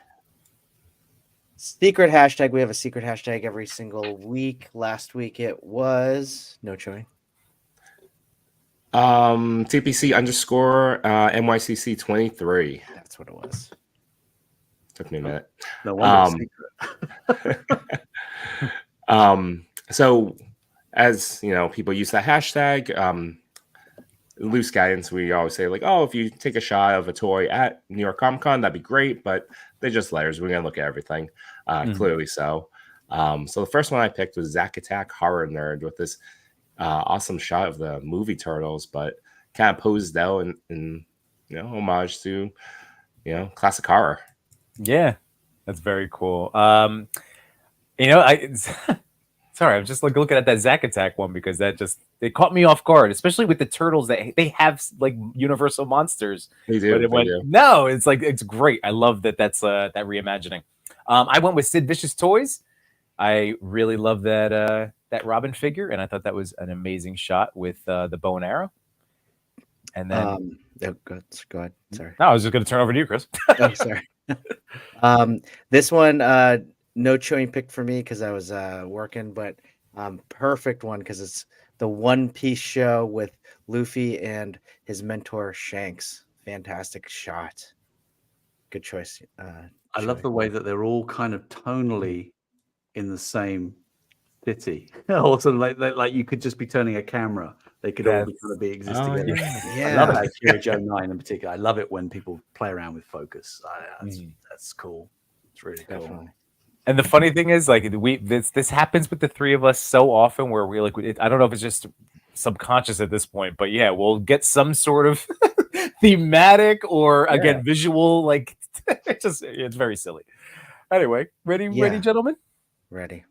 Secret hashtag. We have a secret hashtag every single week. Last week it was no chewing. TPC _ NYCC 23. That's what it was. Took me a minute. No wonder So as people use that hashtag, loose guidance, we always say, like, oh, if you take a shot of a toy at New York Comic Con, that'd be great, but they're just letters. We're gonna look at everything. Clearly so. So the first one I picked was Zack Attack Horror Nerd with this awesome shot of the movie Turtles, but kind of posed out in homage to classic horror. Yeah, that's very cool. Sorry, I'm just looking at that Zack Attack one because it caught me off guard, especially with the Turtles that they have like Universal monsters. They do. No, it's like, it's great. I love that's that reimagining. I went with Sid Vicious Toys. I really love that Robin figure, and I thought that was an amazing shot with the bow and arrow. And then go ahead. Sorry. No, I was just going to turn over to you, Chris. Oh, sorry. This one, no chewing picked for me because I was working, but perfect one because it's the One Piece show with Luffy and his mentor Shanks. Fantastic shot. Good choice. I love the way that they're all kind of tonally in the same city. Also, like you could just be turning a camera they could all kind of be exist together. Yeah. I love that Kira Joe 9 in particular. I love it when people play around with focus. That's cool. It's really cool. Definitely. And the funny thing is, like, this happens with the three of us so often, where we like, I don't know if it's just subconscious at this point, but yeah, we'll get some sort of thematic or again visual, like it's very silly. Anyway, ready, gentlemen? Ready.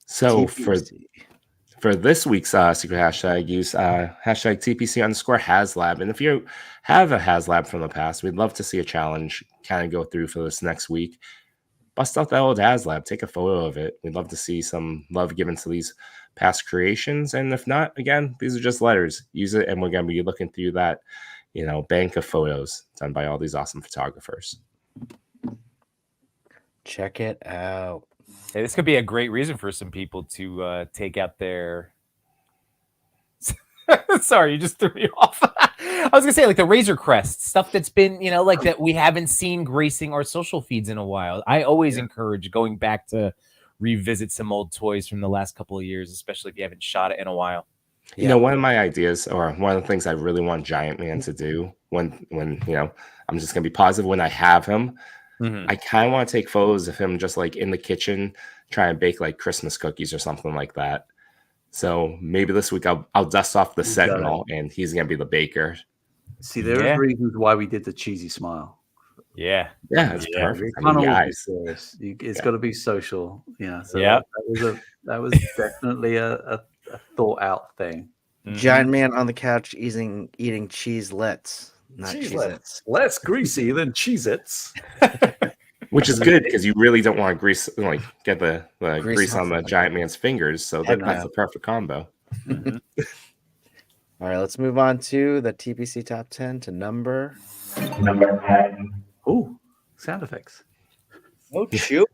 So TPC. for this week's secret hashtag, use hashtag TPC_HasLab. And if you have a HasLab from the past, we'd love to see a challenge kind of go through for this next week. Bust out that old HasLab, take a photo of it. We'd love to see some love given to these past creations. And if not, again, these are just letters. Use it, and we're going to be looking through that, bank of photos done by all these awesome photographers. Check it out. Hey, this could be a great reason for some people to take out their. Sorry, you just threw me off. I was gonna say, like, the Razor Crest stuff that's been, like that we haven't seen gracing our social feeds in a while. I always encourage going back to revisit some old toys from the last couple of years, especially if you haven't shot it in a while. One of my ideas, or one of the things I really want Giant Man to do when I'm just gonna be positive when I have him. I kind of want to take photos of him just like in the kitchen trying to bake like Christmas cookies or something like that. So maybe this week I'll dust off the Sentinel and he's gonna be the baker. See, there are reasons why we did the cheesy smile. Yeah, it's perfect. It's got to be social. So that was definitely a thought out thing. Giant Man on the couch eating cheeselets. Not Cheez-Its. Less greasy than Cheez-Its. Which is good because you really don't want to get the grease on the Giant Man's fingers. So that's the perfect combo. All right, let's move on to the TPC top 10 to number 10. Ooh, sound effects. Oh, shoot.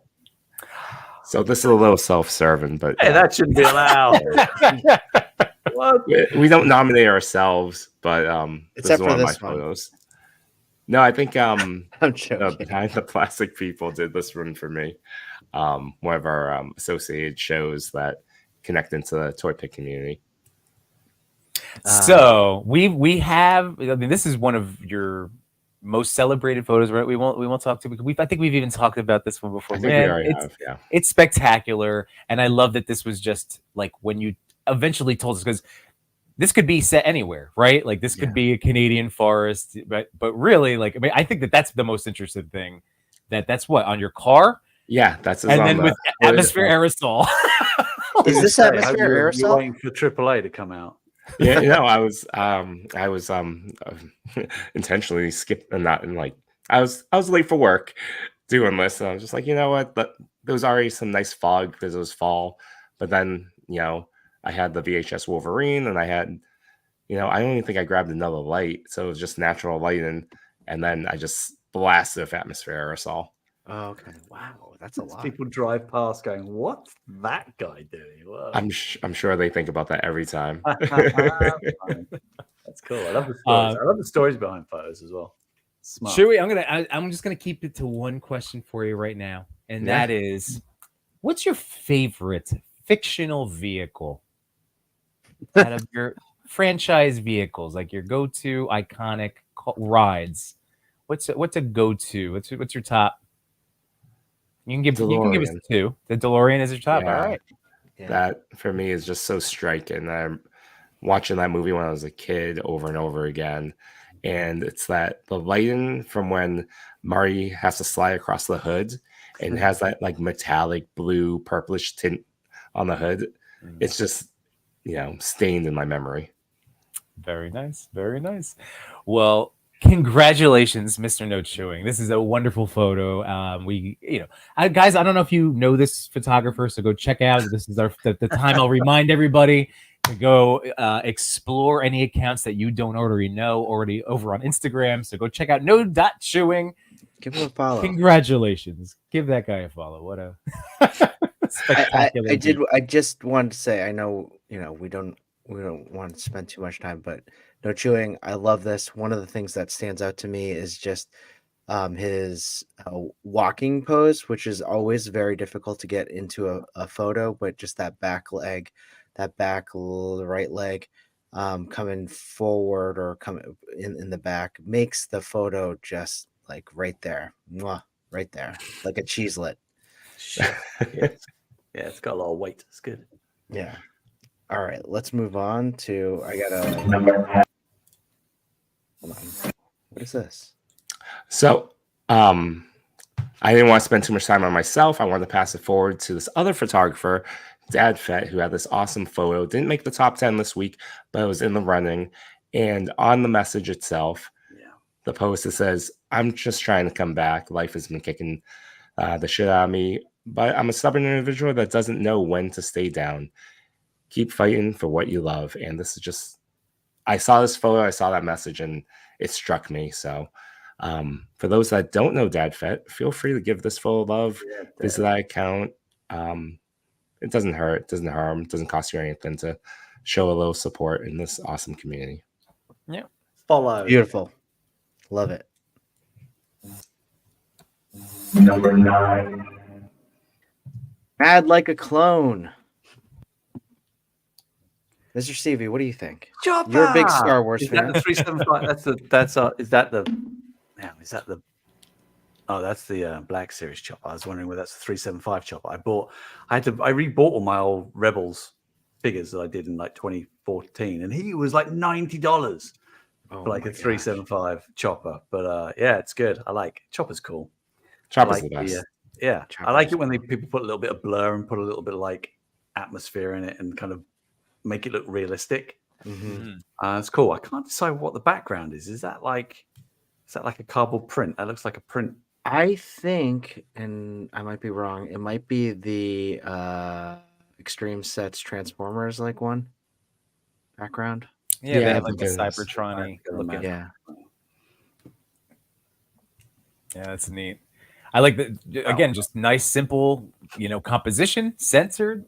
So this is a little self-serving, but hey, that shouldn't be allowed. What? We don't nominate ourselves, but this is one of my photos. No, I think I'm joking. Behind the Plastic People did this one for me. One of our associated shows that connect into the toy pick community. So we have. I mean, this is one of your most celebrated photos, right? We won't talk to because I think we've even talked about this one before. I think we already have. Yeah, it's spectacular, and I love that this was just like when you eventually told us, because this could be set anywhere, right? Like this could be a Canadian forest, but really, like, I mean, I think that's the most interesting thing. That's what on your car. Yeah, that's and then with atmosphere aerosol. Is this atmosphere aerosol? Waiting for AAA to come out. Yeah, I was intentionally skipping that, and like I was late for work doing this, and I was just like, you know what? But there was already some nice fog because it was fall, but then I had the VHS Wolverine, and I had, I don't even think I grabbed another light, so it was just natural lighting, and then I just blasted with atmosphere aerosol. Oh, okay. Wow, that's a lot. People drive past going, "What's that guy doing?" Whoa. I'm sure they think about that every time. That's cool. I love the stories. I love the stories behind photos as well. Smart. Chewy, I'm just gonna keep it to one question for you right now, and that is, what's your favorite fictional vehicle out of your franchise vehicles, like your go-to iconic rides? What's a go-to? What's your top? You can give us two. The DeLorean is your top. Yeah. All right. Yeah. That for me is just so striking. I'm watching that movie when I was a kid over and over again, and it's the lighting from when Marty has to slide across the hood and has that like metallic blue purplish tint on the hood. It's just stained in my memory. Very nice. Very nice. Well, congratulations, Mr. No Chewing. This is a wonderful photo. Guys, I don't know if you know this photographer, so go check out. This is the time I'll remind everybody to go explore any accounts that you don't already know over on Instagram. So go check out No.Chewing. Give him a follow. Congratulations. Give that guy a follow. What a spectacular. I just wanted to say, I know, we don't want to spend too much time, but No Chewing, I love this. One of the things that stands out to me is just his walking pose, which is always very difficult to get into a photo, but just that back leg, that back right leg coming forward or coming in the back makes the photo just like right there. Mwah, right there. Like a cheeselet. Shit. Yeah, it's got a lot of weight. It's good. Yeah. All right, let's move on to I gotta hold on. What is this? So I didn't want to spend too much time on myself. I wanted to pass it forward to this other photographer, Dad Fett, who had this awesome photo. Didn't make the top 10 this week, but it was in the running. And on the message itself, the post, it says, "I'm just trying to come back. Life has been kicking the shit out of me, but I'm a stubborn individual that doesn't know when to stay down. Keep fighting for what you love." And this is just, I saw this photo, I saw that message, and it struck me. So for those that don't know Dad Fett, feel free to give this full love. Visit that account. It doesn't hurt, doesn't harm, doesn't cost you anything to show a little support in this awesome community. Yeah. Follow. Beautiful. Love it. Number 9. Mad like a clone. Mr. Stevie, what do you think? Chopper! You're a big Star Wars Is fan. that the 375? That's the Black Series chopper. I was wondering whether that's the 375 chopper. I rebought all my old Rebels figures that I did in like 2014, and he was like $90 for like a 375 chopper. But yeah, it's good. I like Chopper's cool. Chopper's the best. I like it when people put a little bit of blur and put a little bit of like atmosphere in it and kind of make it look realistic. It's cool. I can't decide what the background is. Is that like a cardboard print? That looks like a print. I think, and I might be wrong, it might be the Extreme Sets Transformers like one background. Yeah, they I have like think a it is. Cybertron looking. Yeah. Yeah, that's neat. I like that. Again, just nice, simple, composition, censored,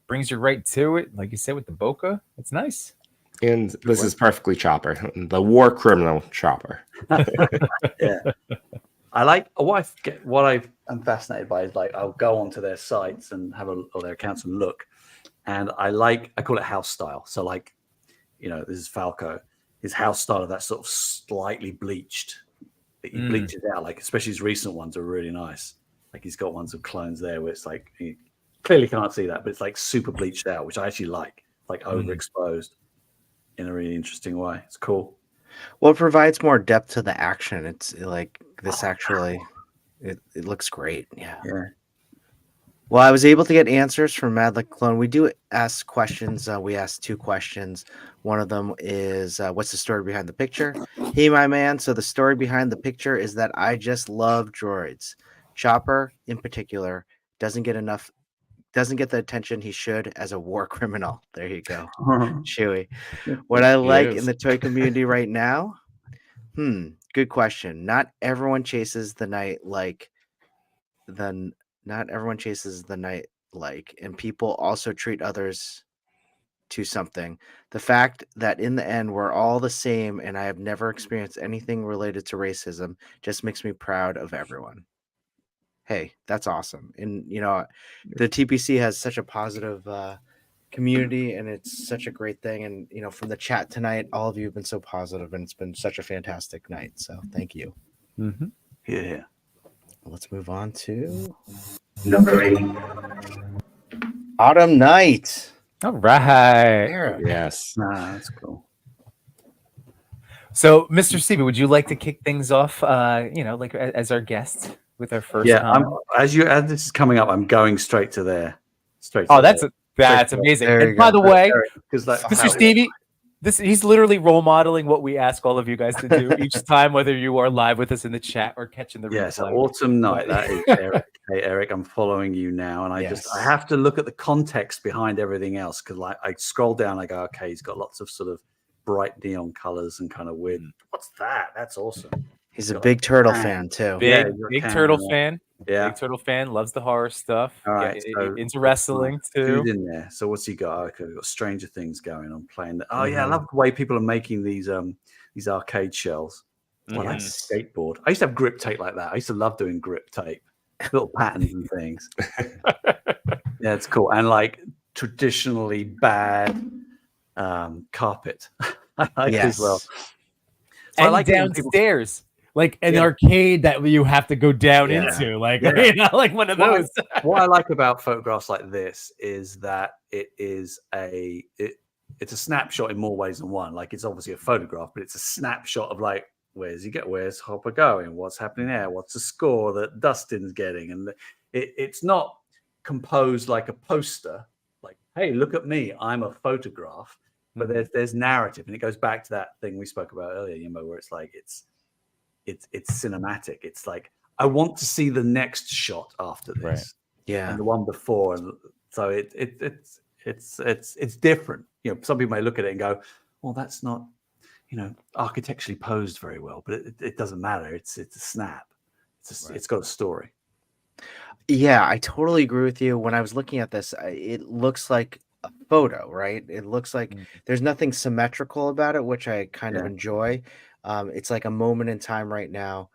brings you right to it. Like you said with the bocca, it's nice. And this is perfectly Chopper, the war criminal Chopper. Yeah. I like what I'm fascinated by is like I'll go onto their sites and or their accounts and look, and I call it house style. So like, this is Falco. His house style of that sort of slightly bleached. That he bleaches out, like especially his recent ones are really nice. Like he's got ones of clones there where it's like you clearly can't see that, but it's like super bleached out, which I actually like overexposed in a really interesting way. It's cool. Well, it provides more depth to the action. It's like this actually, it looks great. Yeah. Well, I was able to get answers from Mad Like Clone. We do ask questions. We asked 2 questions. One of them is, what's the story behind the picture? Hey, my man. So the story behind the picture is that I just love droids. Chopper, in particular, doesn't get the attention he should as a war criminal. There you go. Chewy. What I like in the toy community right now? Good question. Not everyone chases the night and people also treat others to something. The fact that in the end we're all the same and I have never experienced anything related to racism just makes me proud of everyone. Hey, that's awesome. And the TPC has such a positive community and it's such a great thing. And from the chat tonight, all of you have been so positive and it's been such a fantastic night. So thank you. Yeah. Let's move on to Number 8. Autumn Night. All right. Yes. That's cool. So, Mr. Stevie, would you like to kick things off? Like as our guest with our first. As this is coming up, I'm going straight to there. That's amazing. And by the way, Mr. Stevie, he's literally role modeling what we ask all of you guys to do each time, whether you are live with us in the chat or catching the replay. Yes, Autumn Night. That is Eric. Hey, Eric, I'm following you now, and I have to look at the context behind everything else because I scroll down, I go, okay, he's got lots of sort of bright neon colors and kind of weird. What's that? That's awesome. He's a big turtle fan too. Big turtle fan. Yeah, big turtle fan. Loves the horror stuff. All right, into wrestling too. In there. So what's he got? Okay, we've got Stranger Things going on. Playing that. Oh yeah, I love the way people are making these arcade shells. I like skateboard. I used to have grip tape like that. I used to love doing grip tape, little patterns and things. Yeah, it's cool. And like traditionally bad carpet. I like as well. So and I like it when people- downstairs, like an Yeah. arcade that you have to go down Yeah. into, like Yeah. you know, like one of those. What I like about photographs like this is that it's a snapshot in more ways than one. Like it's obviously a photograph, but it's a snapshot of like, where's Hopper going? What's happening there? What's the score that Dustin's getting? And it's not composed like a poster, like, hey, look at me, I'm a photograph. But there's narrative, and it goes back to that thing we spoke about earlier, Yimbo, where it's like it's cinematic. It's like I want to see the next shot after this, Right. Yeah. and the one before, and so it's different. You know, some people may look at it and go, "Well, that's not, architecturally posed very well," but it doesn't matter. It's a snap. It's got a story. Yeah, I totally agree with you. When I was looking at this, it looks like a photo, right? It looks like there's nothing symmetrical about it, which I kind of enjoy. It's like a moment in time right now.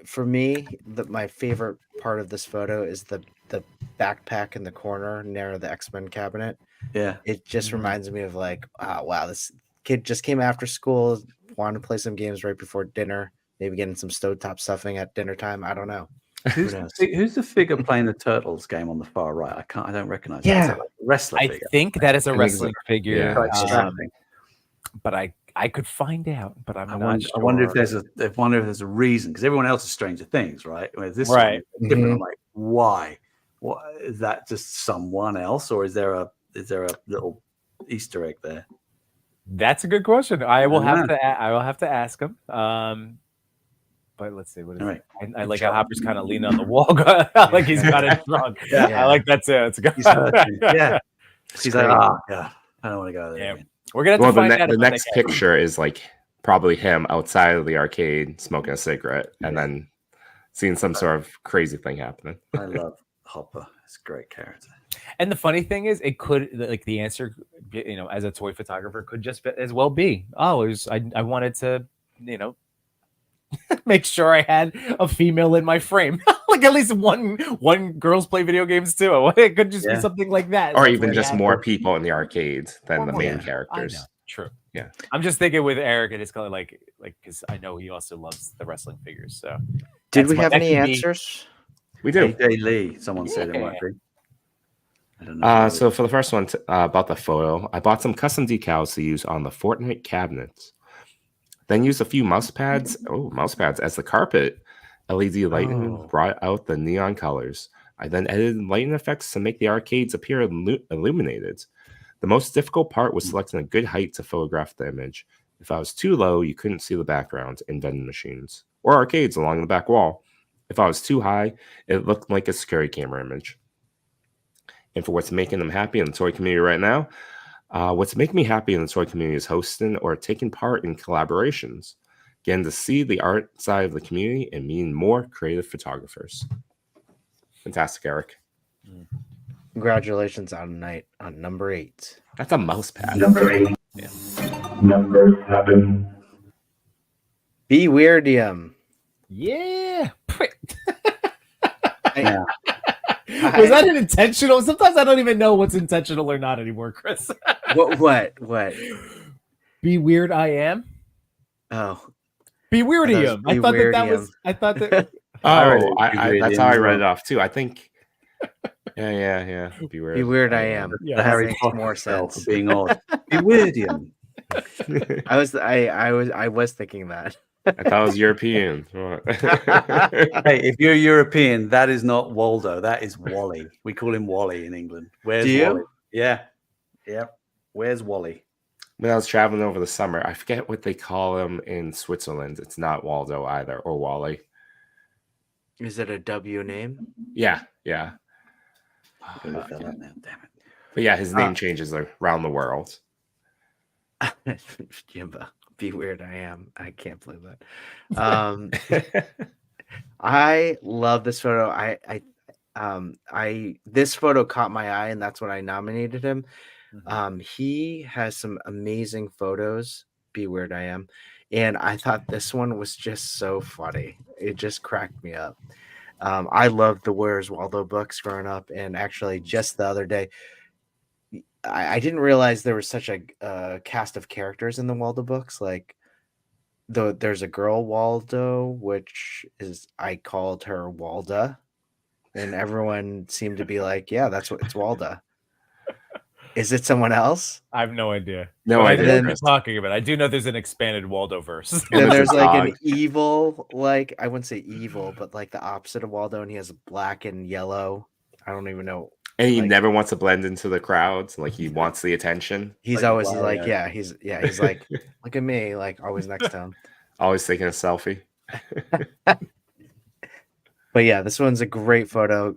For me, my favorite part of this photo is the backpack in the corner near the X-Men cabinet. Yeah. It just reminds me of like, wow, this kid just came after school, wanted to play some games right before dinner, maybe getting some stovetop stuffing at dinner time. I don't know. Who's the figure playing the Turtles game on the far right? I don't recognize. Yeah. That. Is that like a wrestler I figure? think that is a think wrestling so. figure, Yeah. but I could find out, but I'm I not sure. wonder if there's a reason, because everyone else is Stranger Things, right? Whereas this Right. one is different. I'm like, why? What is that? Just someone else, or is there a little Easter egg there? That's a good question. I will I have to. I will have to ask him. But let's see. What is All it? right. I like how Hopper's kind of leaning on the wall, like he's got it drunk. Yeah. I like that too. It's good. He's hurting. Yeah. She's like, great. yeah, I don't want to go there. Yeah. Again. We're gonna have Well, to find out the about next that guy. picture is like probably him outside of the arcade smoking a cigarette, and then seeing some sort of crazy thing happening. I love Hopper. It's a great character. And the funny thing is, it could like the answer, as a toy photographer, could just as well be, I wanted to, make sure I had a female in my frame, like at least one girls play video games too. It could just be something like that, Or That's even what just happened. more people in the arcades than the main I know. characters. True. Yeah. I'm just thinking with Eric, and it's kind of like because I know he also loves the wrestling figures. So, Did we have that any could be- answers? We do. AJ Lee, someone said it might be. I don't know. So for the first one about the photo, I bought some custom decals to use on the Fortnite cabinets. Then used a few mouse pads as the carpet. LED lighting brought out the neon colors. I then edited lighting effects to make the arcades appear illuminated. The most difficult part was selecting a good height to photograph the image. If I was too low, you couldn't see the background in vending machines or arcades along the back wall. If I was too high, it looked like a security camera image. And for what's making them happy in the toy community right now, what's making me happy in the toy community is hosting or taking part in collaborations, getting to see the art side of the community and meeting more creative photographers. Fantastic, Eric. Congratulations on number 8. That's a mouse pad. Number 8. Yeah. Number 7. Be Weirdium. Yeah. Yeah. Was that an intentional? Sometimes I don't even know what's intentional or not anymore, Chris. What? Be weird, I am. Oh, Be weirdium. Be I thought that Weirdium. was. I thought that. That's how I read it off too. I think. Yeah. Be weird. Be weird, I am. Yeah, The Harry makes Potter more spell sense. for being odd. Be weirdium. I was thinking that. I thought it was European. Hey, if you're European, that is not Waldo. That is Wally. We call him Wally in England. Where's Do you? Wally? Yeah. Where's Wally? When I was traveling over the summer, I forget what they call him in Switzerland. It's not Waldo either, or Wally. Is it a W name? Yeah. I'm gonna look that up now. Damn it. But yeah, his name changes around the world. Jimbo. Be weird, I am. I can't believe that. I love this photo. This photo caught my eye, and that's what I nominated him. He has some amazing photos. Be weird, I am. And I thought this one was just so funny. It just cracked me up. I loved the Where's Waldo books growing up, and actually just the other day, I didn't realize there was such a cast of characters in the Waldo books. Like, there's a girl Waldo, which is I called her Walda, and everyone seemed to be like, "Yeah, it's Walda." Is it someone else? I have no idea. No But I idea, know what Chris. you're talking about. I do know there's an expanded Waldo verse. Then Mrs. there's like an Dog. evil, like I wouldn't say evil, but like the opposite of Waldo, and he has black and yellow. I don't even know. And he like- never wants to blend into the crowds. Like he wants the attention. He's Like always Wario. like, he's like, look at me, like always next to him. Always taking a selfie. But yeah, this one's a great photo.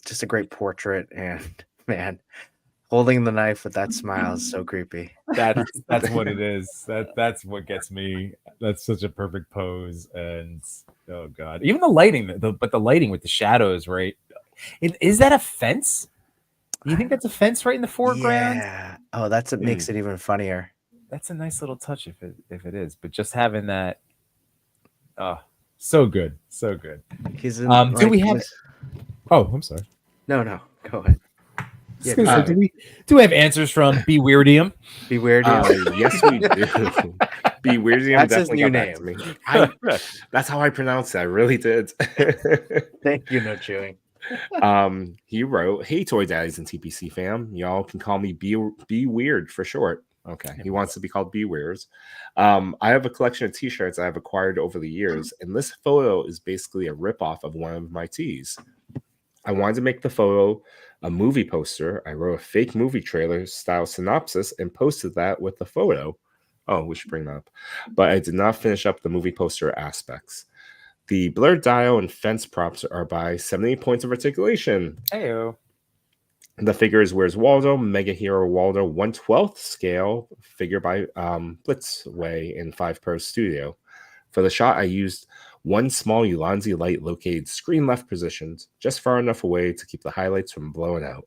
Just a great portrait, and man, holding the knife with that smile is so creepy. That's what it is. That's what gets me. That's such a perfect pose, and oh god, even the lighting. But the lighting with the shadows, right? Is that a fence? Do you think that's a fence right in the foreground? Yeah. Oh, that's what makes it even funnier. That's a nice little touch if it is. But just having that, oh, so good, so good. He's in, do we have? Oh, I'm sorry. No, go ahead. Just gonna say, do we have answers from Be Weirdium? Be weird. Yes, we do. Be weird. That's his new name. That's how I pronounced it. I really did. Thank you, no chewing. He wrote, "Hey, Toy Daddies and TPC fam, y'all can call me Be Weird for short." Okay, he wants to be called Be Weirds. I have a collection of T-shirts I've acquired over the years, and this photo is basically a ripoff of one of my tees. I wanted to make the photo a movie poster. I wrote a fake movie trailer style synopsis and posted that with the photo. Oh, we should bring that up. But I did not finish up the movie poster aspects. The blurred dial and fence props are by 78 points of articulation. Heyo. The figure is Where's Waldo, Mega Hero Waldo, 1/12 scale figure by Blitzway in 5 Pro Studio. For the shot, I used one small Ulanzi light located screen left positions, just far enough away to keep the highlights from blowing out,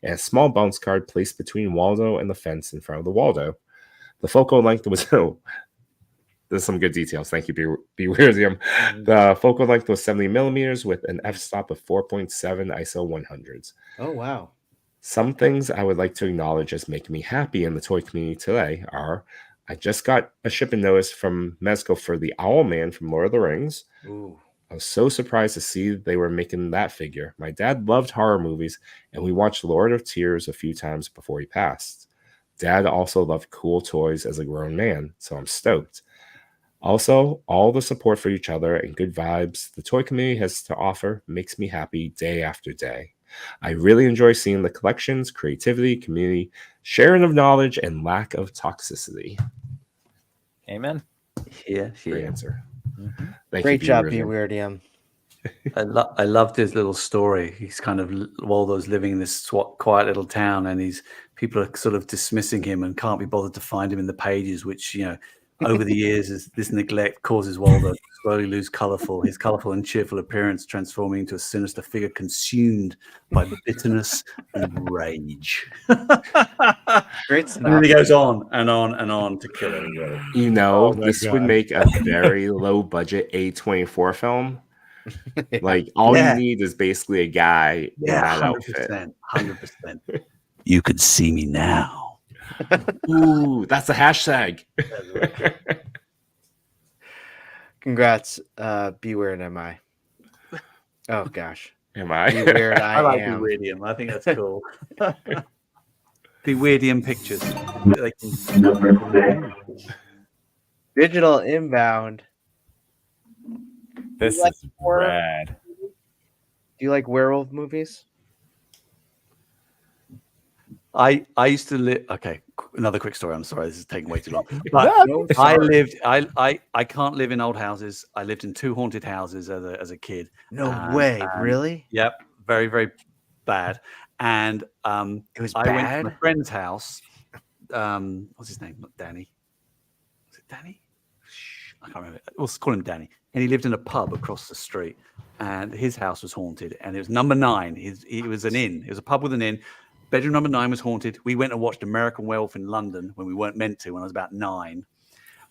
and a small bounce card placed between Waldo and the fence in front of the Waldo. The focal length was there's some good details. Thank you, Be Weirdium. The focal length was 70 millimeters with an f-stop of 4.7 ISO 100s. Oh wow. Some things I would like to acknowledge as making me happy in the toy community today are: I just got a shipping notice from Mezco for the Owl Man from Lord of the Rings. Ooh. I was so surprised to see they were making that figure. My dad loved horror movies, and we watched Lord of Tears a few times before he passed. Dad also loved cool toys as a grown man, so I'm stoked. Also, all the support for each other and good vibes the toy community has to offer makes me happy day after day. I really enjoy seeing the collections, creativity, community, sharing of knowledge, and lack of toxicity. Amen. Yeah, Great answer. Thank Great you, job, Be Be Weirdium. Weirdium. I loved his little story. He's kind of Waldo's living in this quiet little town, and people are sort of dismissing him and can't be bothered to find him in the pages, which over the years, this neglect causes Waldo to slowly lose his colorful and cheerful appearance, transforming into a sinister figure consumed by bitterness and rage. Great And then he goes on and on and on to kill everybody. This would make a very low budget A24 film. Like all you need is basically a guy in that outfit. 100%. You can see me now. Ooh, that's the hashtag. Congrats, Be Weird, am I? Oh gosh. Am I? Be Weird, I like am. Be Weirdium. I think that's cool. Be Weirdium pictures. Number 6. Digital Inbound. This like is horror? rad. Do you like werewolf movies? I used to live. Okay, another quick story. I'm sorry, this is taking way too long. But I can't live in old houses. I lived in 2 haunted houses as a kid. No way, really? Yep, very very bad. And It was I went bad. to a friend's house. What's his name? Not Danny. Was it Danny? I can't remember. Let's call him Danny. And he lived in a pub across the street, and his house was haunted. And it was number 9. He was an inn. It was a pub with an inn. Bedroom number 9 was haunted. We went and watched American Werewolf in London when we weren't meant to, when I was about 9,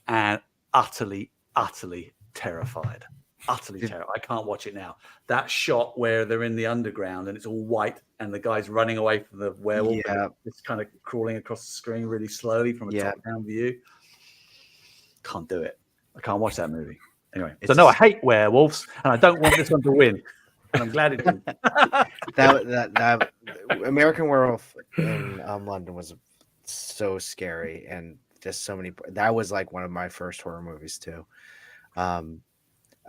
and utterly, utterly terrified. Utterly terrible. I can't watch it now. That shot where they're in the underground and it's all white and the guy's running away from the werewolf. Yeah. It's kind of crawling across the screen really slowly from a top-down view. Can't do it. I can't watch that movie. Anyway, so no, I hate werewolves and I don't want this one to win. And I'm glad it didn't. that American Werewolf in London was so scary and just so many. That was like one of my first horror movies too.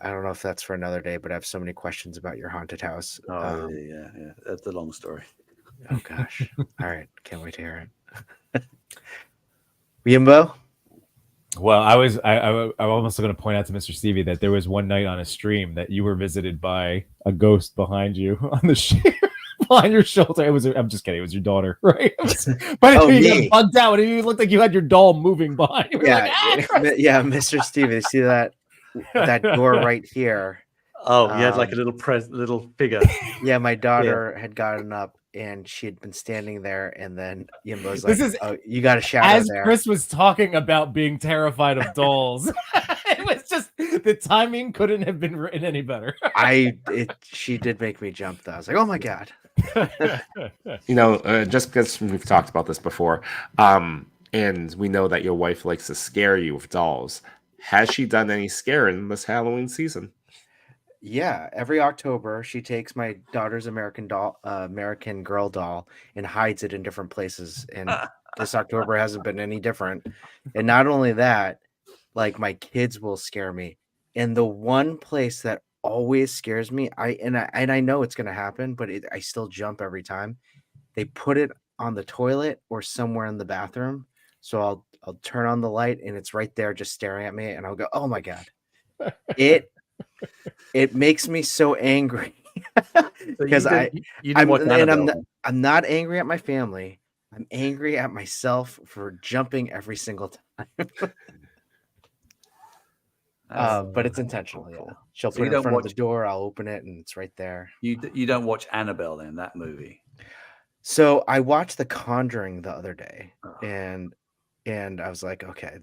I don't know if that's for another day, but I have so many questions about your haunted house. Oh, yeah. That's a long story. Oh gosh. All right, can't wait to hear it. Yimbo. Well, I'm almost going to point out to Mr. Stevie that there was one night on a stream that you were visited by a ghost behind you on the behind your shoulder. I'm just kidding. It was your daughter, right? But you got bugged out. And you looked like you had your doll moving behind you. Yeah, yeah, Mr. Stevie. See that door right here? Oh, you had like a little figure. Yeah, my daughter had gotten up and she had been standing there, and then Yimbo's like, "Oh, you got a shadow as there." Chris was talking about being terrified of dolls, it was just the timing couldn't have been written any better. She did make me jump though. I was like, "Oh my god!" Just because we've talked about this before, and we know that your wife likes to scare you with dolls. Has she done any scaring this Halloween season? Yeah, every October she takes my daughter's American Girl doll and hides it in different places. And this October hasn't been any different. And not only that, like my kids will scare me. And the one place that always scares me, I know it's gonna happen, but I still jump every time. They put it on the toilet or somewhere in the bathroom. So I'll turn on the light and it's right there just staring at me, and I'll go, "Oh my god." It makes me so angry because I'm not angry at my family. I'm angry at myself for jumping every single time. But it's intentional. Yeah. She'll put it in front of the door. I'll open it and it's right there. You don't watch Annabelle then, that movie? So I watched The Conjuring the other day, and I was like, okay,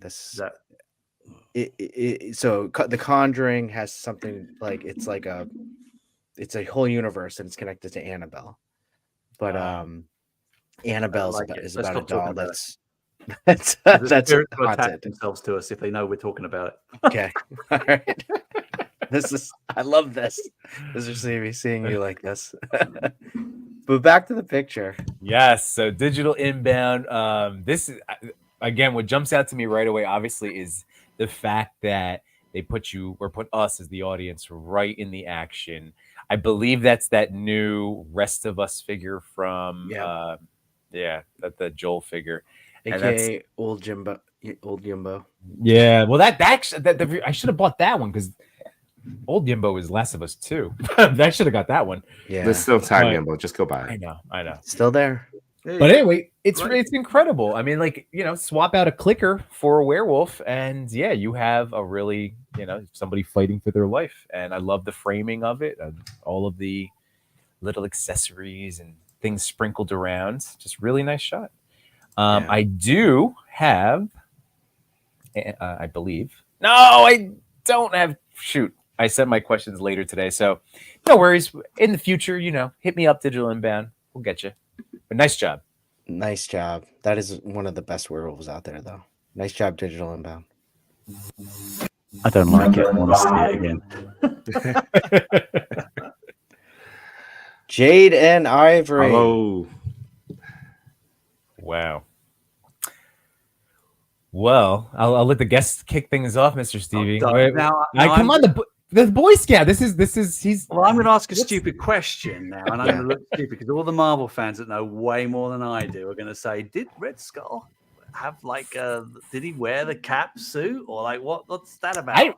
so The Conjuring has something like it's a whole universe and it's connected to Annabelle, but Annabelle is about a doll that's haunted. Themselves to us if they know we're talking about it. Okay, all right. I love this. Mr. Stevie, seeing you like this. But back to the picture. Yes, so digital inbound. This is again what jumps out to me right away. Obviously, is the fact that they put us as the audience right in the action. I believe that's that new Rest of Us figure from the Joel figure, AKA Old Jimbo. Yeah, well I should have bought that one because Old Yimbo is Last of Us 2. I should have got that one. Yeah, there's still time, Yimbo. Just go buy it. I know. Still there. But anyway, it's incredible. I mean, like, swap out a clicker for a werewolf, and you have a really, somebody fighting for their life. And I love the framing of it, and all of the little accessories and things sprinkled around. Just really nice shot. I do have, I believe. No, I don't have. Shoot, I sent my questions later today, so no worries. In the future, hit me up, Digital Inbound. We'll get you. But nice job. Nice job. That is one of the best werewolves out there, though. Nice job, Digital Inbound. I don't like it. I want to see it again. Jade and Ivory. Oh. Wow. Well, I'll let the guests kick things off, Mr. Stevie. Come on, the Boy Scout. He's. Well, I'm going to ask a stupid question now, and I'm going to look stupid because all the Marvel fans that know way more than I do are going to say, "Did Red Skull have did he wear the cap suit or what's that about?"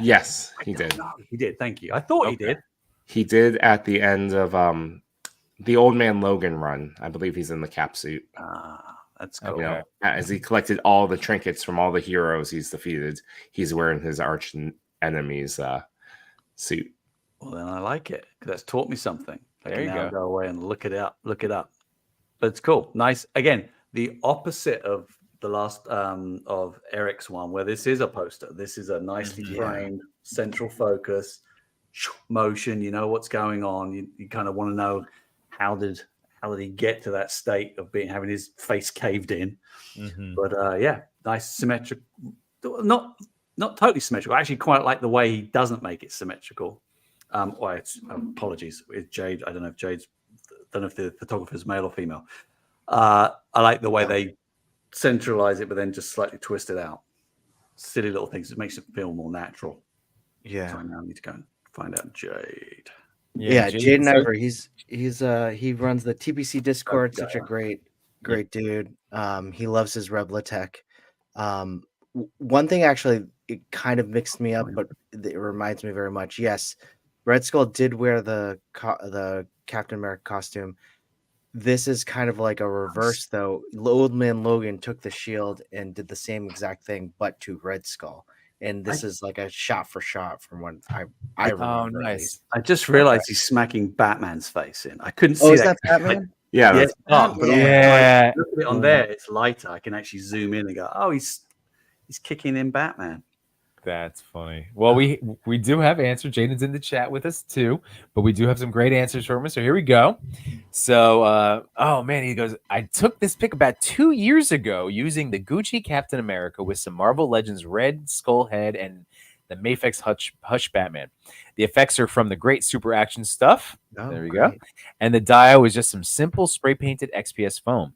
Yes, he did. No, he did. Thank you. I thought he did. He did at the end of the Old Man Logan run. I believe he's in the cap suit. That's cool. As he collected all the trinkets from all the heroes he's defeated, he's wearing his arch enemy's suit. Well, then I like it because that's taught me something. There you go. Go away and look it up. But it's cool. Nice. Again, the opposite of the last of Eric's one, where this is a poster. This is a nicely framed central focus. motion. You know what's going on. You kind of want to know how did he get to that state of having his face caved in. But yeah, nice symmetric, not totally symmetrical. I actually quite like the way he doesn't make it symmetrical. Apologies with Jade. I don't know if the photographer's male or female. I like the way they centralize it, but then just slightly twist it out. Silly little things. It makes it feel more natural. Yeah. So I now need to go and find out Jade. Yeah, Jaden Ivor. He runs the TPC Discord. Such a great dude. He loves his Reblatech. One thing actually, it kind of mixed me up, but it reminds me very much. Yes, Red Skull did wear the Captain America costume. This is kind of like a reverse, though. Old Man Logan took the shield and did the same exact thing, but to Red Skull. And this is like a shot for shot from what I remember. Oh, nice. I just realized he's smacking Batman's face in. I couldn't see is that Batman? Yeah, Yes, that's, but Yeah. look at it on there. It's lighter. I can actually zoom in and go, oh, he's kicking in Batman. That's funny. Well, we do have answers. Jaden's in the chat with us too, but we do have some great answers from him. So here we go. So, oh man, he goes, I took this pic about 2 years ago using the Gucci Captain America with some Marvel Legends Red Skull head and the Mafex Hush Batman. The effects are from the great super action stuff. There we go. And the dial was just some simple spray painted XPS foam.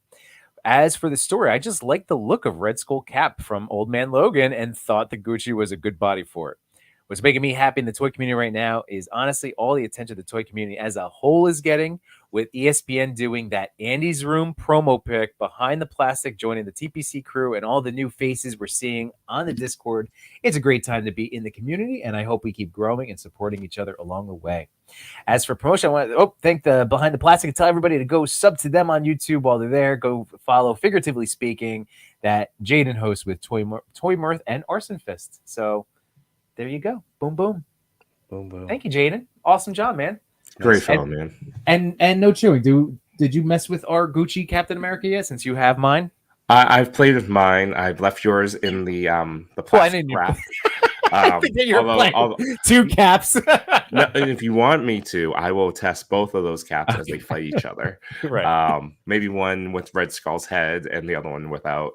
As for the story, I just liked the look of Red Skull Cap from Old Man Logan and thought the Gucci was a good body for it. What's making me happy in the toy community right now is honestly all the attention the toy community as a whole is getting, with ESPN doing that Andy's Room promo pic behind the plastic, joining the TPC crew, and all the new faces we're seeing on the Discord. It's a great time to be in the community, and I hope we keep growing and supporting each other along the way. As for promotion, I want to thank the Behind the Plastic and tell everybody to go sub to them on YouTube while they're there. Go follow, figuratively speaking, that Jaden hosts with Toy Mirth and Arson Fist. So there you go. Boom, boom. Boom, boom. Thank you, Jaden. Awesome job, man. great film, man. And no chewing. Did you mess with our Gucci Captain America yet? Since you have mine, I've played with mine. I've left yours in the plastic wrap. I think you're playing two caps. No, and if you want me to, I will test both of those caps as they fight each other. Right. Maybe one with Red Skull's head and the other one without.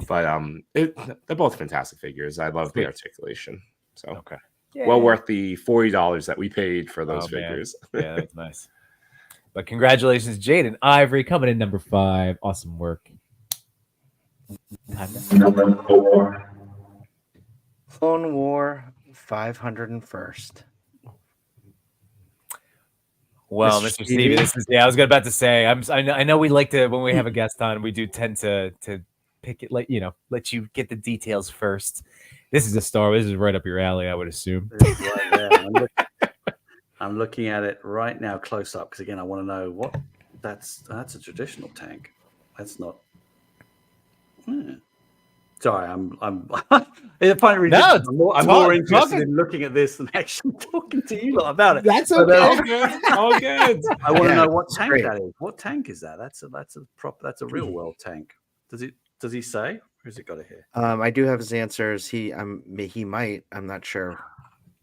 But they're both fantastic figures. I love the articulation. So Okay. well worth the $40 that we paid for those figures. Yeah, that's nice. But congratulations, Jaden Ivory, coming in number 5. Awesome work. Number 4. Clone War 501st. Well, Mr. Mr. Stevie, this is I was about to say. I know we like to when we have a guest on, we do tend to pick it let you get the details first. This is a star. This is right up your alley, I would assume. I'm looking at it right now, close up, because again, I want to know what that's a traditional tank. That's not. Sorry, I'm more interested in looking at this than actually talking to you lot about it. That's okay. All good. I want to know what tank that is. What tank is that? That's a real world tank. Does he say? Or has it got it here? I do have his answers. He might. I'm not sure.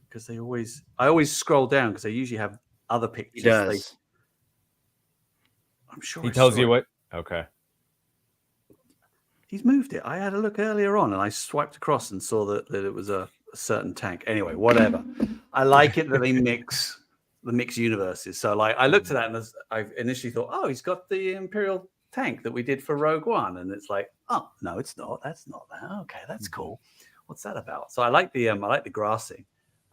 Because I always scroll down because they usually have other pictures. He does. I'm sure He tells you what. Okay. He's moved it. I had a look earlier on and I swiped across and saw that it was a certain tank. Anyway, whatever. I like it that they mix the mixed universes. So like I looked at that and I initially thought, oh, he's got the Imperial tank that we did for Rogue One. And it's like, oh, no, it's not. That's not that. Okay, that's cool. What's that about? So I like the grassing.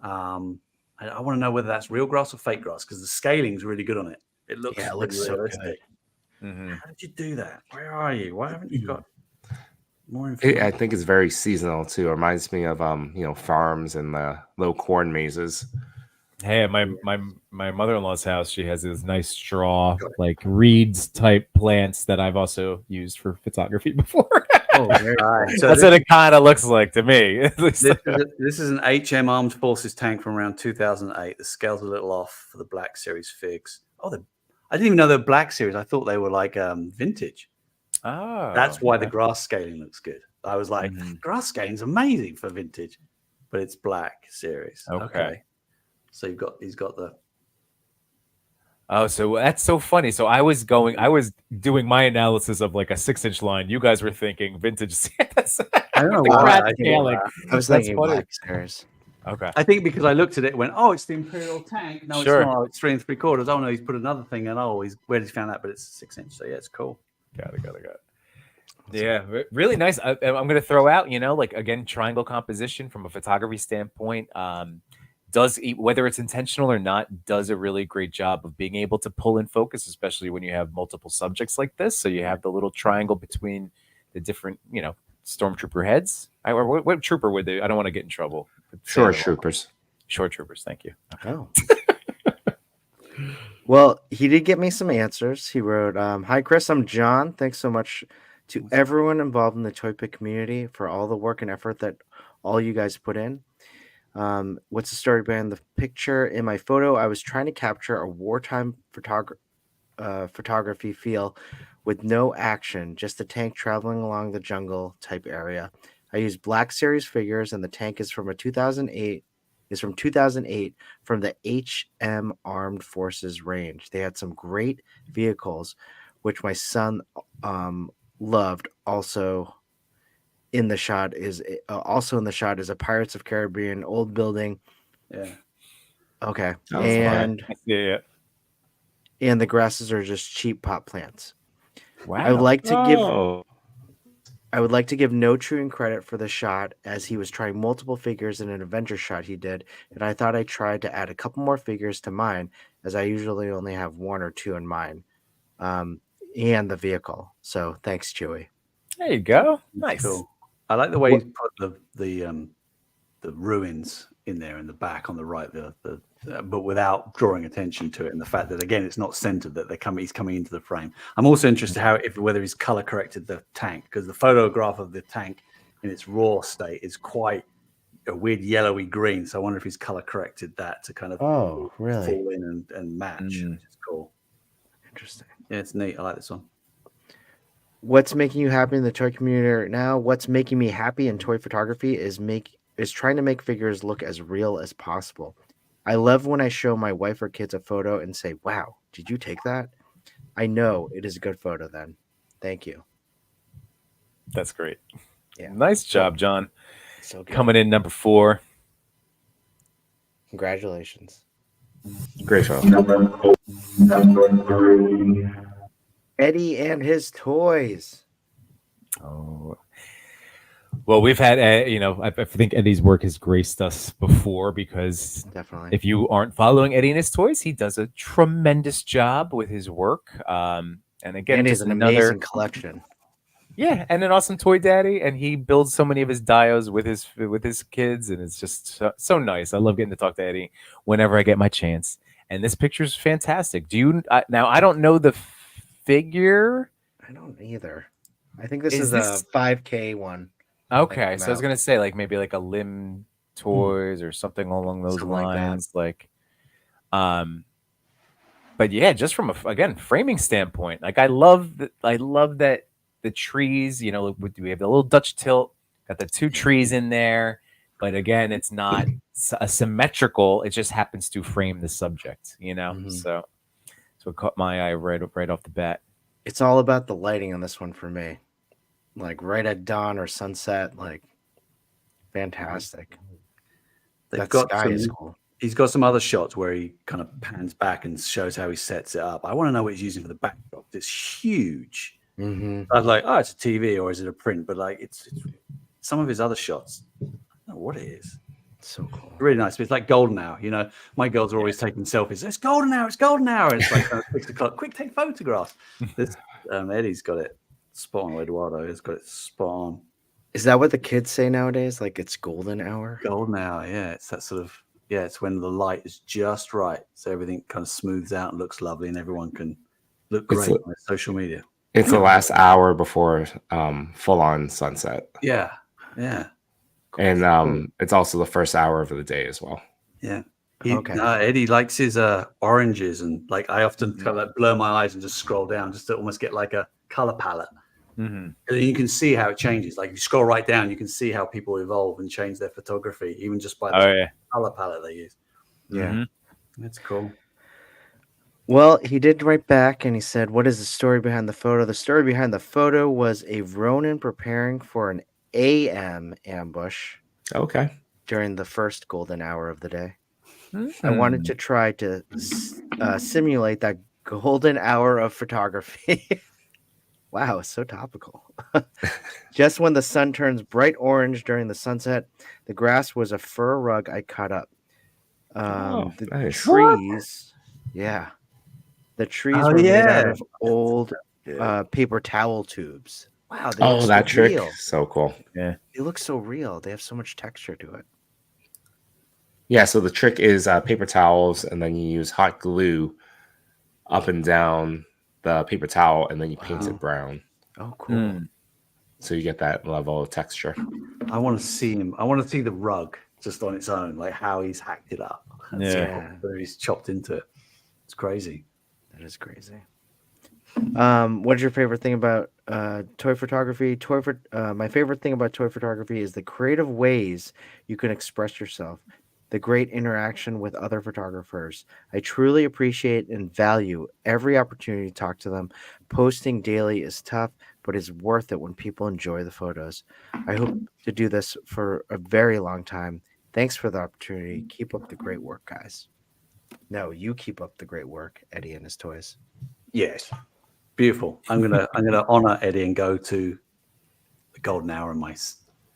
I want to know whether that's real grass or fake grass because the scaling is really good on it. It looks so realistic. good. Mm-hmm. How did you do that? Where are you? Why haven't you got more information? I think it's very seasonal too. It reminds me of farms and the little corn mazes. Hey, my mother-in-law's house, she has this nice straw, like reeds type plants that I've also used for photography before. Oh, very nice. So that's what it kind of looks like to me. This is an HM Armed Forces tank from around 2008. The scale's a little off for the Black Series figs. Oh, I didn't even know they're Black Series. I thought they were like vintage. Oh, that's why the grass scaling looks good. I was like, grass scaling's amazing for vintage, but it's Black Series. Okay. So he's got the. Oh, so that's so funny. So I was doing my analysis of like a 6-inch line. You guys were thinking vintage Santas. I don't know The why. rat I think, scaling. I was That's thinking funny. Black Stairs. Okay. I think because I looked at it, went, oh, it's the Imperial tank. No, Sure. it's not. Oh, it's 3 3/4. Oh no, he's put another thing in. Oh, where did he found that? But it's 6-inch. So yeah, it's cool. Got it. Yeah, really nice. I'm going to throw out, like again, triangle composition from a photography standpoint. Whether it's intentional or not, does a really great job of being able to pull in focus, especially when you have multiple subjects like this. So you have the little triangle between the different, stormtrooper heads. What trooper would they? I don't want to get in trouble. Shore troopers. Shore troopers. Thank you. Oh. Well, he did get me some answers. He wrote, "Hi, Chris. I'm John. Thanks so much to everyone involved in the Toy Pick community for all the work and effort that all you guys put in. What's the story behind the picture? In my photo, I was trying to capture a wartime photography feel with no action, just a tank traveling along the jungle type area. I used Black Series figures, and the tank is from 2008 from the HM Armed Forces range. They had some great vehicles, which my son loved. Also in the shot is a Pirates of Caribbean old building. Yeah. Okay. Sounds And Yeah. and the grasses are just cheap pot plants. Wow. I would like to Oh, give No Chewing credit for the shot, as he was trying multiple figures in an Avenger shot he did, and I thought I tried to add a couple more figures to mine, as I usually only have 1 or 2 in mine, and the vehicle. So thanks, Chewy. There you go. Nice. Cool. I like the way he put the ruins in there in the back on the right, but without drawing attention to it, and the fact that again it's not centered, that he's coming into the frame. I'm also interested whether he's color corrected the tank, because the photograph of the tank in its raw state is quite a weird yellowy green. So I wonder if he's color corrected that to kind of Oh, really? fall in and match. Which is cool. Interesting. Yeah, it's neat. I like this one. What's making you happy in the toy community right now? What's making me happy in toy photography is trying to make figures look as real as possible. I love when I show my wife or kids a photo and say, "Wow, did you take that?" I know it is a good photo then. Thank you. That's great. Yeah. Nice job, John. So good. Coming in number 4. Congratulations. great show. Number 3. Eddie and his toys. Oh, well, we've had, I think Eddie's work has graced us before, because Definitely. if you aren't following Eddie and his toys, he does a tremendous job with his work. And again, And just it's an another amazing collection. Yeah, and an awesome toy daddy, and he builds so many of his dios with his kids, and it's just so nice. I love getting to talk to Eddie whenever I get my chance. And this picture is fantastic. Now I don't know the figure. I don't either. I think this Is is a 5K one. Okay, Like so I was gonna say like maybe like a Limb Toys or something along those Something like that. lines, but yeah, just from a framing standpoint, like I love that the trees, we have the little Dutch tilt, got the 2 trees in there, but again, it's not a symmetrical. It just happens to frame the subject, Mhm. So it caught my eye right off the bat. It's all about the lighting on this one for me. Like right at dawn or sunset, like fantastic. That sky is cool. He's got some other shots where he kind of pans back and shows how he sets it up. I want to know what he's using for the backdrop. It's huge. Mm-hmm. I was like, oh, it's a TV or is it a print? But like, it's some of his other shots. I don't know what it is. So cool. Really nice. It's like golden hour. My girls are always taking selfies. It's golden hour. It's golden hour. And it's like 6 o'clock. Quick, take photographs. This Eddie's got it spot on. Eduardo has got it spot on. Is that what the kids say nowadays? Like it's golden hour? Golden hour. Yeah, it's that sort of. Yeah, it's when the light is just right, so everything kind of smooths out and looks lovely, and everyone can look great on social media. It's the last hour before full on sunset. Yeah. And it's also the first hour of the day as well. Yeah. Okay. Eddie likes his oranges, and like I often kind of like blur my eyes and just scroll down just to almost get like a color palette. Mm-hmm. And you can see how it changes. Like if you scroll right down, you can see how people evolve and change their photography, even just by the color palette they use. Yeah. That's cool. Well, he did write back and he said, "What is the story behind the photo?" The story behind the photo was a Ronin preparing for an AM ambush Okay. during the first golden hour of the day. Hmm. I wanted to try to simulate that golden hour of photography. Wow, so topical. Just when the sun turns bright orange during the sunset, the grass was a fur rug I cut up. The nice. trees, yeah. The trees Oh, were made out yeah. of old Yeah. paper towel tubes. Wow, they Oh, look that so trick. real. So cool. They look so real. They have so much texture to it. Yeah, so the trick is paper towels, and then you use hot glue up and down the paper towel, and then you paint Wow. it brown. Oh, cool. So you get that level of texture. I want to see him. I want to see the rug just on its own, like how he's hacked it up. That's so Yeah. cool. Where he's chopped into it. It's crazy. That is crazy. What's your favorite thing about toy photography? My favorite thing about toy photography is the creative ways you can express yourself, the great interaction with other photographers. I truly appreciate and value every opportunity to talk to them. Posting daily is tough, but it's worth it when people enjoy the photos. I hope to do this for a very long time. Thanks for the opportunity. Keep up the great work, guys. No, you keep up the great work, Eddie and his toys. Yes. Beautiful. I'm gonna honor Eddie and go to the golden hour in my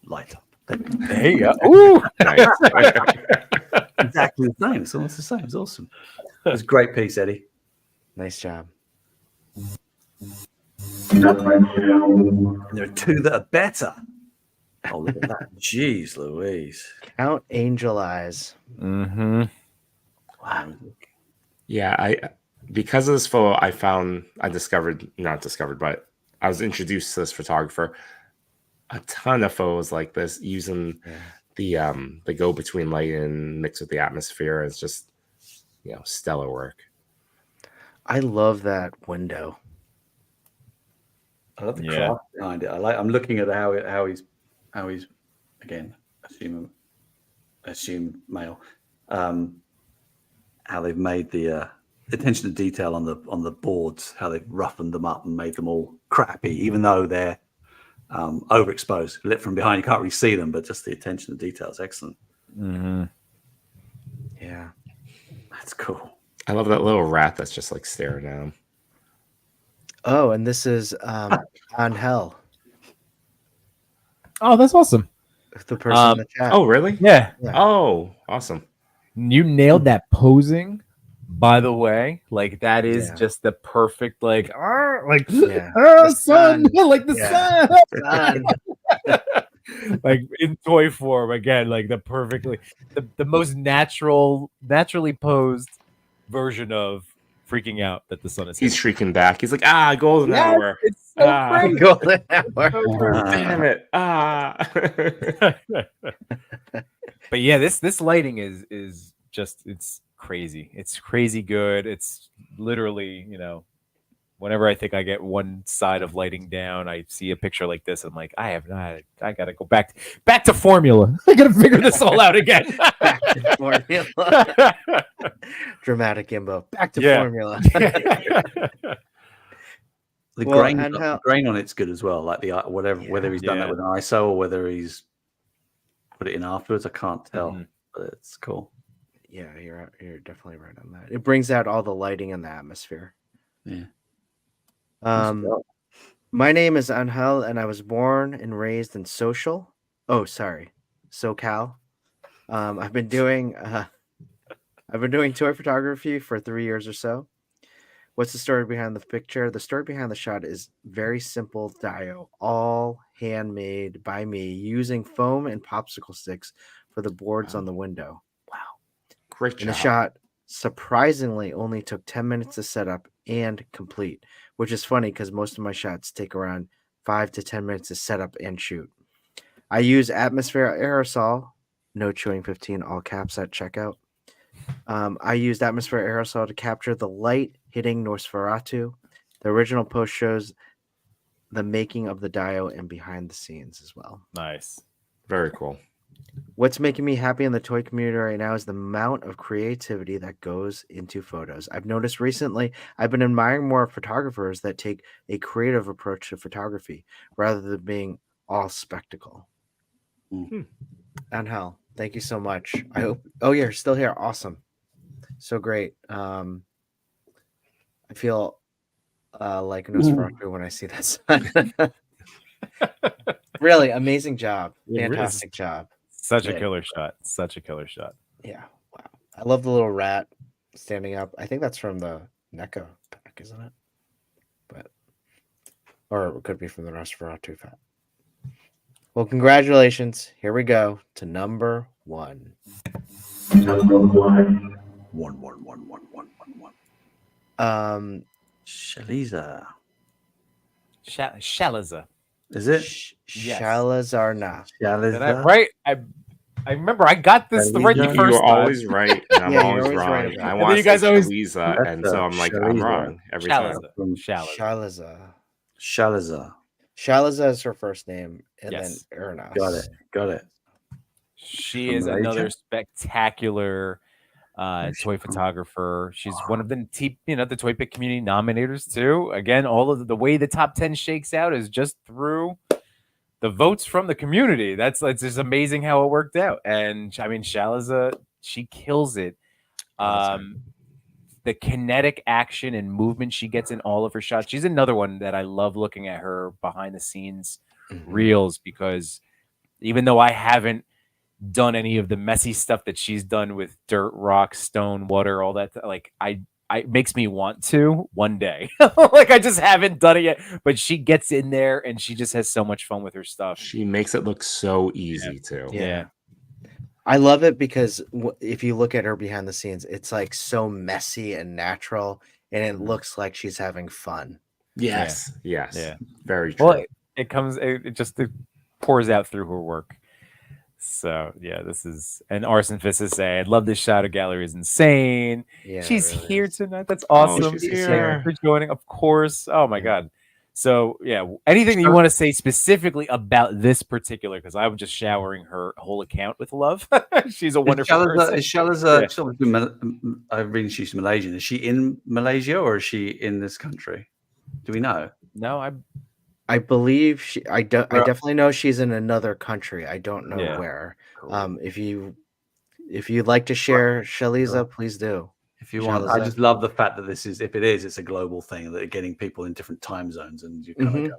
light up. There you go. Ooh. Nice. Exactly the same. It's almost the same. It's awesome. It was a great piece, Eddie. Nice job. Number 2. And there are two that are better. Oh, look at that. Jeez Louise. Count Angel Eyes. Mm-hmm. Wow. Yeah, because of this photo, I was introduced to this photographer. A ton of photos like this using the go between light and mixed with the atmosphere. It's just stellar work. I love that window. I love the craft behind it. I'm looking at how he's again assume male. How they've made the attention to detail on the boards, how they've roughened them up and made them all crappy, even though they're overexposed, lit from behind. You can't really see them, but just the attention to detail is excellent. Mm-hmm. Yeah, that's cool. I love that little rat that's just like staring at him. Oh, and this is Angel. Oh, that's awesome. The person in the chat. Oh, really? Yeah. Oh, awesome. You nailed that posing, by the way. Like that is just the perfect sun, like the sun. Like in toy form again, like the perfectly the most naturally posed version of freaking out that the sun is He's hitting. shrieking back. He's like, golden hour. It's so great. Golden hour. Damn it. But yeah, this lighting is just it's crazy. It's crazy good. It's literally, whenever I think I get one side of lighting down, I see a picture like this. I'm like, I gotta go back to formula. I gotta figure this all out again. Back to formula. Dramatic imbo. Back to formula. The grain on it's good as well. Like whether he's done that with an ISO or whether he's put it in afterwards, I can't tell. But it's cool. Yeah, you're definitely right on that. It brings out all the lighting and the atmosphere. Yeah. My name is Angel, and I was born and raised in SoCal. I've been doing toy photography for 3 years or so. What's the story behind the picture? The story behind the shot is very simple dio, all handmade by me using foam and popsicle sticks for the boards on the window. Wow. Great job. And the shot surprisingly only took 10 minutes to set up and complete, which is funny because most of my shots take around 5 to 10 minutes to set up and shoot. I use atmosphere aerosol, no chewing 15, all caps at checkout. I used atmosphere aerosol to capture the light hitting Nosferatu. The original post shows the making of the dio and behind the scenes as well. Nice. Very cool. What's making me happy in the toy community right now is the amount of creativity that goes into photos. I've noticed recently I've been admiring more photographers that take a creative approach to photography rather than being all spectacle. Angel, thank you so much. I hope. Oh, yeah, you're still here. Awesome. So great. I feel like Nosferatu when I see that sun. Really amazing job. Fantastic job. Such a killer shot. Such a killer shot. Yeah. Wow. I love the little rat standing up. I think that's from the NECA pack, isn't it? But or it could be from the Nosferatu pack. Well, congratulations. Here we go to number 1. Number 1. 1. Shaliza. Shalaza. Is it? Yes. Shalazarna. Shaliza. Right? I remember I got this the right the You first were time. always right, and I'm Yeah, you're always always wrong. right And about I it. want You to guys say always- Shaliza, and That's so I'm like, I'm Shaliza. wrong every time. Shalaza. Shalaza. Shaliza. Shalaza is her first name, and Yes. then Ernas. Got it. She From is Malaysia? another spectacular toy photographer. She's one of the the Toy Pick community nominators too. Again, all of the way the top 10 shakes out is just through the votes from the community. It's just amazing how it worked out. And I mean, Shalaza, she kills it. The kinetic action and movement she gets in all of her shots. She's another one that I love looking at her behind the scenes reels, because even though I haven't done any of the messy stuff that she's done with dirt, rock, stone, water, all that, like it makes me want to one day. Like I just haven't done it yet, but she gets in there and she just has so much fun with her stuff. She makes it look so easy too. Yeah. I love it because if you look at her behind the scenes, it's like so messy and natural, and it looks like she's having fun. Yes. Yeah. Very true. Well, it just pours out through her work. So yeah, this is an Arson Fist to say. I love this shot of gallery is insane. Yeah, she's really here is. tonight. That's awesome. she's Thank here. you for joining, of course. Oh my god. So yeah, anything that you want to say specifically about this particular? Because I was just showering her whole account with love. She's a wonderful person. Is Shaliza? I read she's Malaysian. Is she in Malaysia or is she in this country? Do we know? No, I believe she. I definitely know she's in another country. I don't know where. Cool. If you'd like to share Shaliza, please do. If you want, I just love the fact that this is, if it is, it's a global thing, that they're getting people in different time zones, and you kind of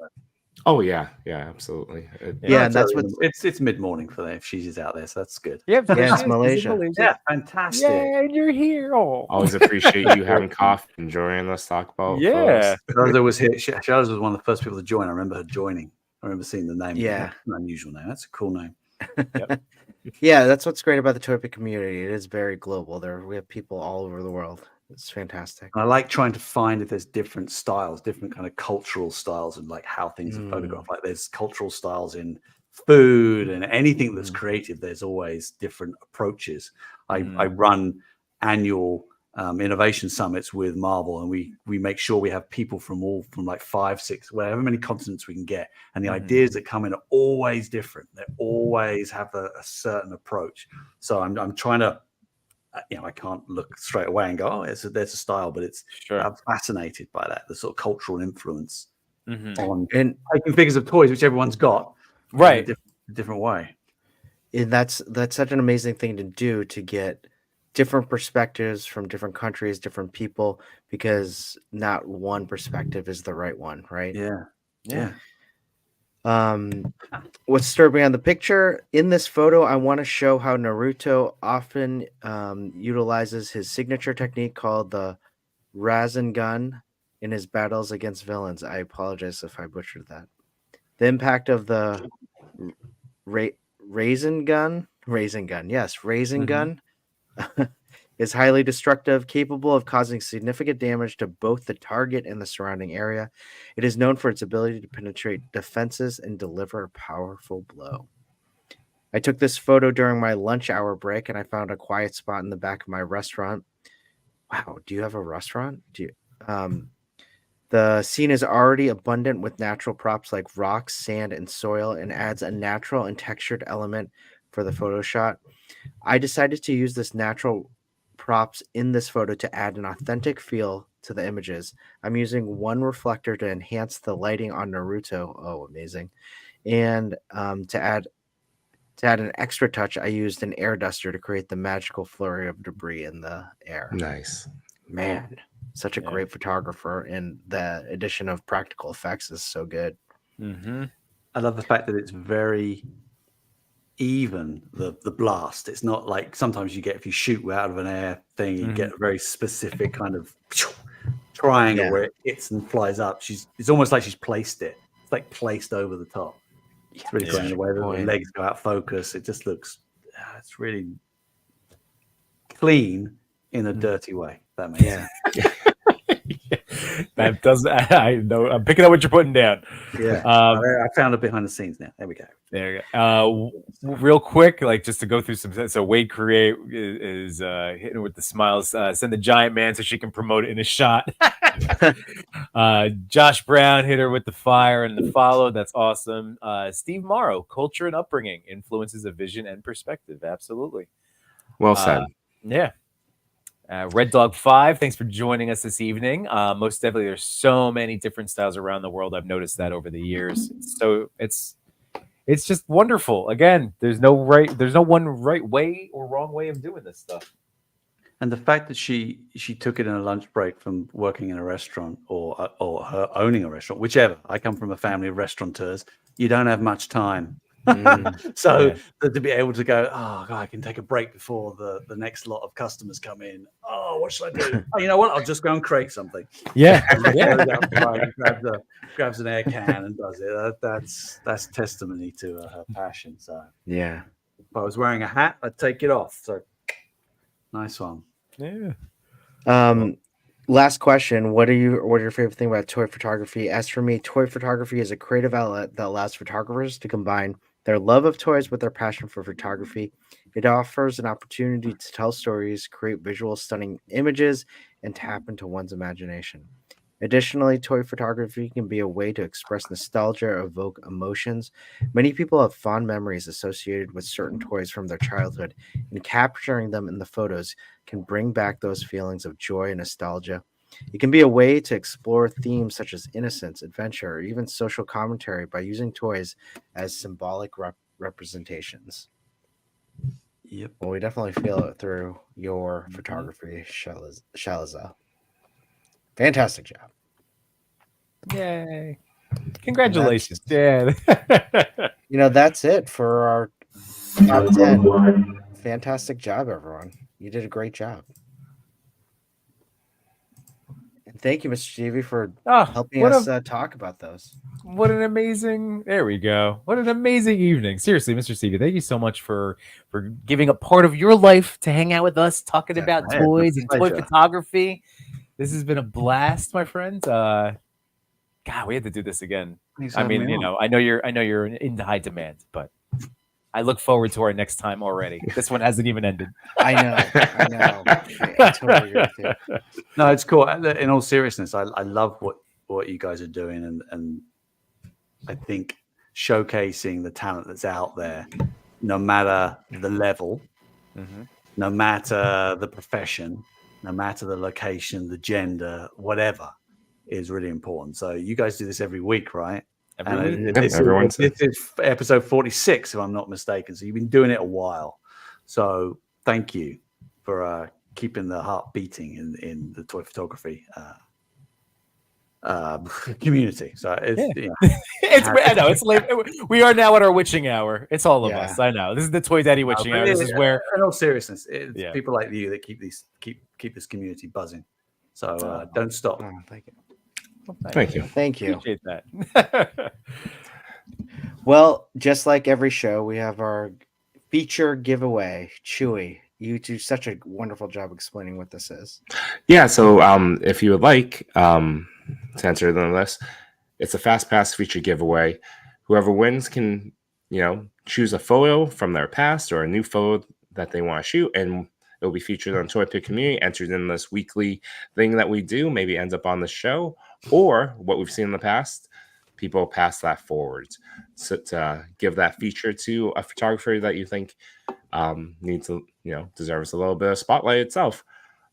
Oh yeah, absolutely. Yeah, and that's what it's mid morning for them if she's out there, so that's good. Yeah, it's Malaysia. Yeah, fantastic. Yeah, and you're here. Oh, Always appreciate you having coffee and joining us talk about. Yeah. Shaliza was here. Shaliza was one of the first people to join. I remember her joining. I remember seeing the name. Yeah. That's an unusual name. That's a cool name. Yeah, that's what's great about the Toy Pick community. It is very global. We have people all over the world. It's fantastic. I like trying to find if there's different styles, different kind of cultural styles, and like how things are photographed. Like there's cultural styles in food and anything that's creative. There's always different approaches. I run annual innovation summits with Marvel, and we make sure we have people from like 5, 6, whatever many continents we can get, and the ideas that come in are always different. They always have a certain approach. So I'm trying to, I can't look straight away and go, oh, there's a style, but it's I'm fascinated by that, the sort of cultural influence on taking figures of toys, which everyone's got, right, in a different way. And that's such an amazing thing to do, to get different perspectives from different countries, different people, because not one perspective is the right one, right? Yeah. What's disturbing on the picture in this photo, I want to show how Naruto often utilizes his signature technique called the Rasengan in his battles against villains. I apologize if I butchered that. The impact of the Rasengan is highly destructive, capable of causing significant damage to both the target and the surrounding area. It is known for its ability to penetrate defenses and deliver a powerful blow. I took this photo during my lunch hour break, and I found a quiet spot in the back of my restaurant. Wow, do you have a restaurant? The scene is already abundant with natural props like rocks, sand, and soil, and adds a natural and textured element for the photo shot. I decided to use this natural props in this photo to add an authentic feel to the images. I'm using one reflector to enhance the lighting on Naruto. Oh, amazing. And to add an extra touch, I used an air duster to create the magical flurry of debris in the air. Nice. Man, such a great photographer, and the addition of practical effects is so good. I love the fact that it's very even, the blast. It's not like sometimes you get, if you shoot out of an air thing, you get a very specific kind of triangle where it hits and flies up. It's almost like she's placed it. It's like placed over the top. It's really great in the way that the legs go out focus. It just looks, it's really clean in a dirty way. That makes sense. That does. I know. I'm picking up what you're putting down. Yeah. I found it behind the scenes now. There we go. There you go. Real quick, like just to go through some. So Wade Create is hitting with the smiles. Send the giant man so she can promote it in a shot. Josh Brown hit her with the fire and the follow. That's awesome. Steve Morrow, culture and upbringing influences of vision and perspective. Absolutely. Well said. Yeah. Red Dog 5, thanks for joining us this evening. Most definitely, there's so many different styles around the world. I've noticed that over the years. So it's just wonderful. Again, there's no one right way or wrong way of doing this stuff. And the fact that she took it in a lunch break from working in a restaurant or her owning a restaurant, whichever. I come from a family of restaurateurs. You don't have much time. So to be able to go, oh God, I can take a break before the next lot of customers come in. Oh, what should I do? Oh, you know what? I'll just go and create something. Grabs an air can and does it. That's testimony to her passion. So Yeah. if I was wearing a hat, I'd take it off. So nice one. Yeah. Last question. What are your favorite thing about toy photography? As for me, toy photography is a creative outlet that allows photographers to combine their love of toys with their passion for photography. It offers an opportunity to tell stories, create visual stunning images, and tap into one's imagination. Additionally, toy photography can be a way to express nostalgia or evoke emotions. Many people have fond memories associated with certain toys from their childhood, and capturing them in the photos can bring back those feelings of joy and nostalgia. It can be a way to explore themes such as innocence, adventure, or even social commentary by using toys as symbolic representations. Yep. Well, we definitely feel it through your photography, Shaliza. Fantastic job. Yay. Congratulations, Dan. Dan. That's it for our top 10. Fantastic job, everyone. You did a great job. And thank you, Mr. Stevie, for helping us talk about those. What an amazing, there we go. What an amazing evening. Seriously, Mr. Stevie, thank you so much for giving a part of your life to hang out with us, talking about toys and toy photography. This has been a blast, my friend. God, we had to do this again. I mean, I know you're in high demand, but I look forward to our next time already. This one hasn't even ended. I know. I totally agree with you. No, it's cool. In all seriousness, I love what you guys are doing, and I think showcasing the talent that's out there, no matter the level, no matter the profession, no matter the location, the gender, whatever, is really important. So you guys do this every week, right? This is episode 46, if I'm not mistaken. So you've been doing it a while. So thank you for keeping the heart beating in the toy photography community. So I know it's late. We are now at our witching hour. It's all of us. I know this is the Toy Daddy witching hour. This is where, in all seriousness, it's people like you that keep this community buzzing. So don't stop. Thank you. Well, Thank you. Appreciate that. Well, just like every show, we have our feature giveaway. Chewy, you do such a wonderful job explaining what this is. Yeah, so if you would like to answer the list, it's a Fast Pass feature giveaway. Whoever wins can, choose a photo from their past or a new photo that they want to shoot, and it will be featured on Toy Pick Community, entered in this weekly thing that we do, maybe ends up on the show, or what we've seen in the past, people pass that forward. So to give that feature to a photographer that you think needs to, deserves a little bit of spotlight itself.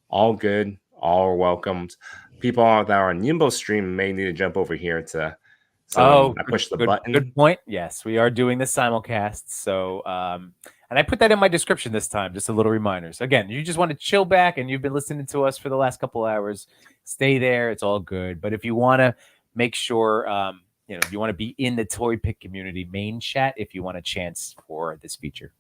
All good, all welcomed. People that are on Yimbo stream may need to jump over here to. So I push the button. Good point. Yes, we are doing the simulcast. So, and I put that in my description this time. Just a little reminders. Again, you just want to chill back, and you've been listening to us for the last couple hours. Stay there. It's all good. But if you want to make sure, if you want to be in the Toy Pick community main chat, if you want a chance for this feature.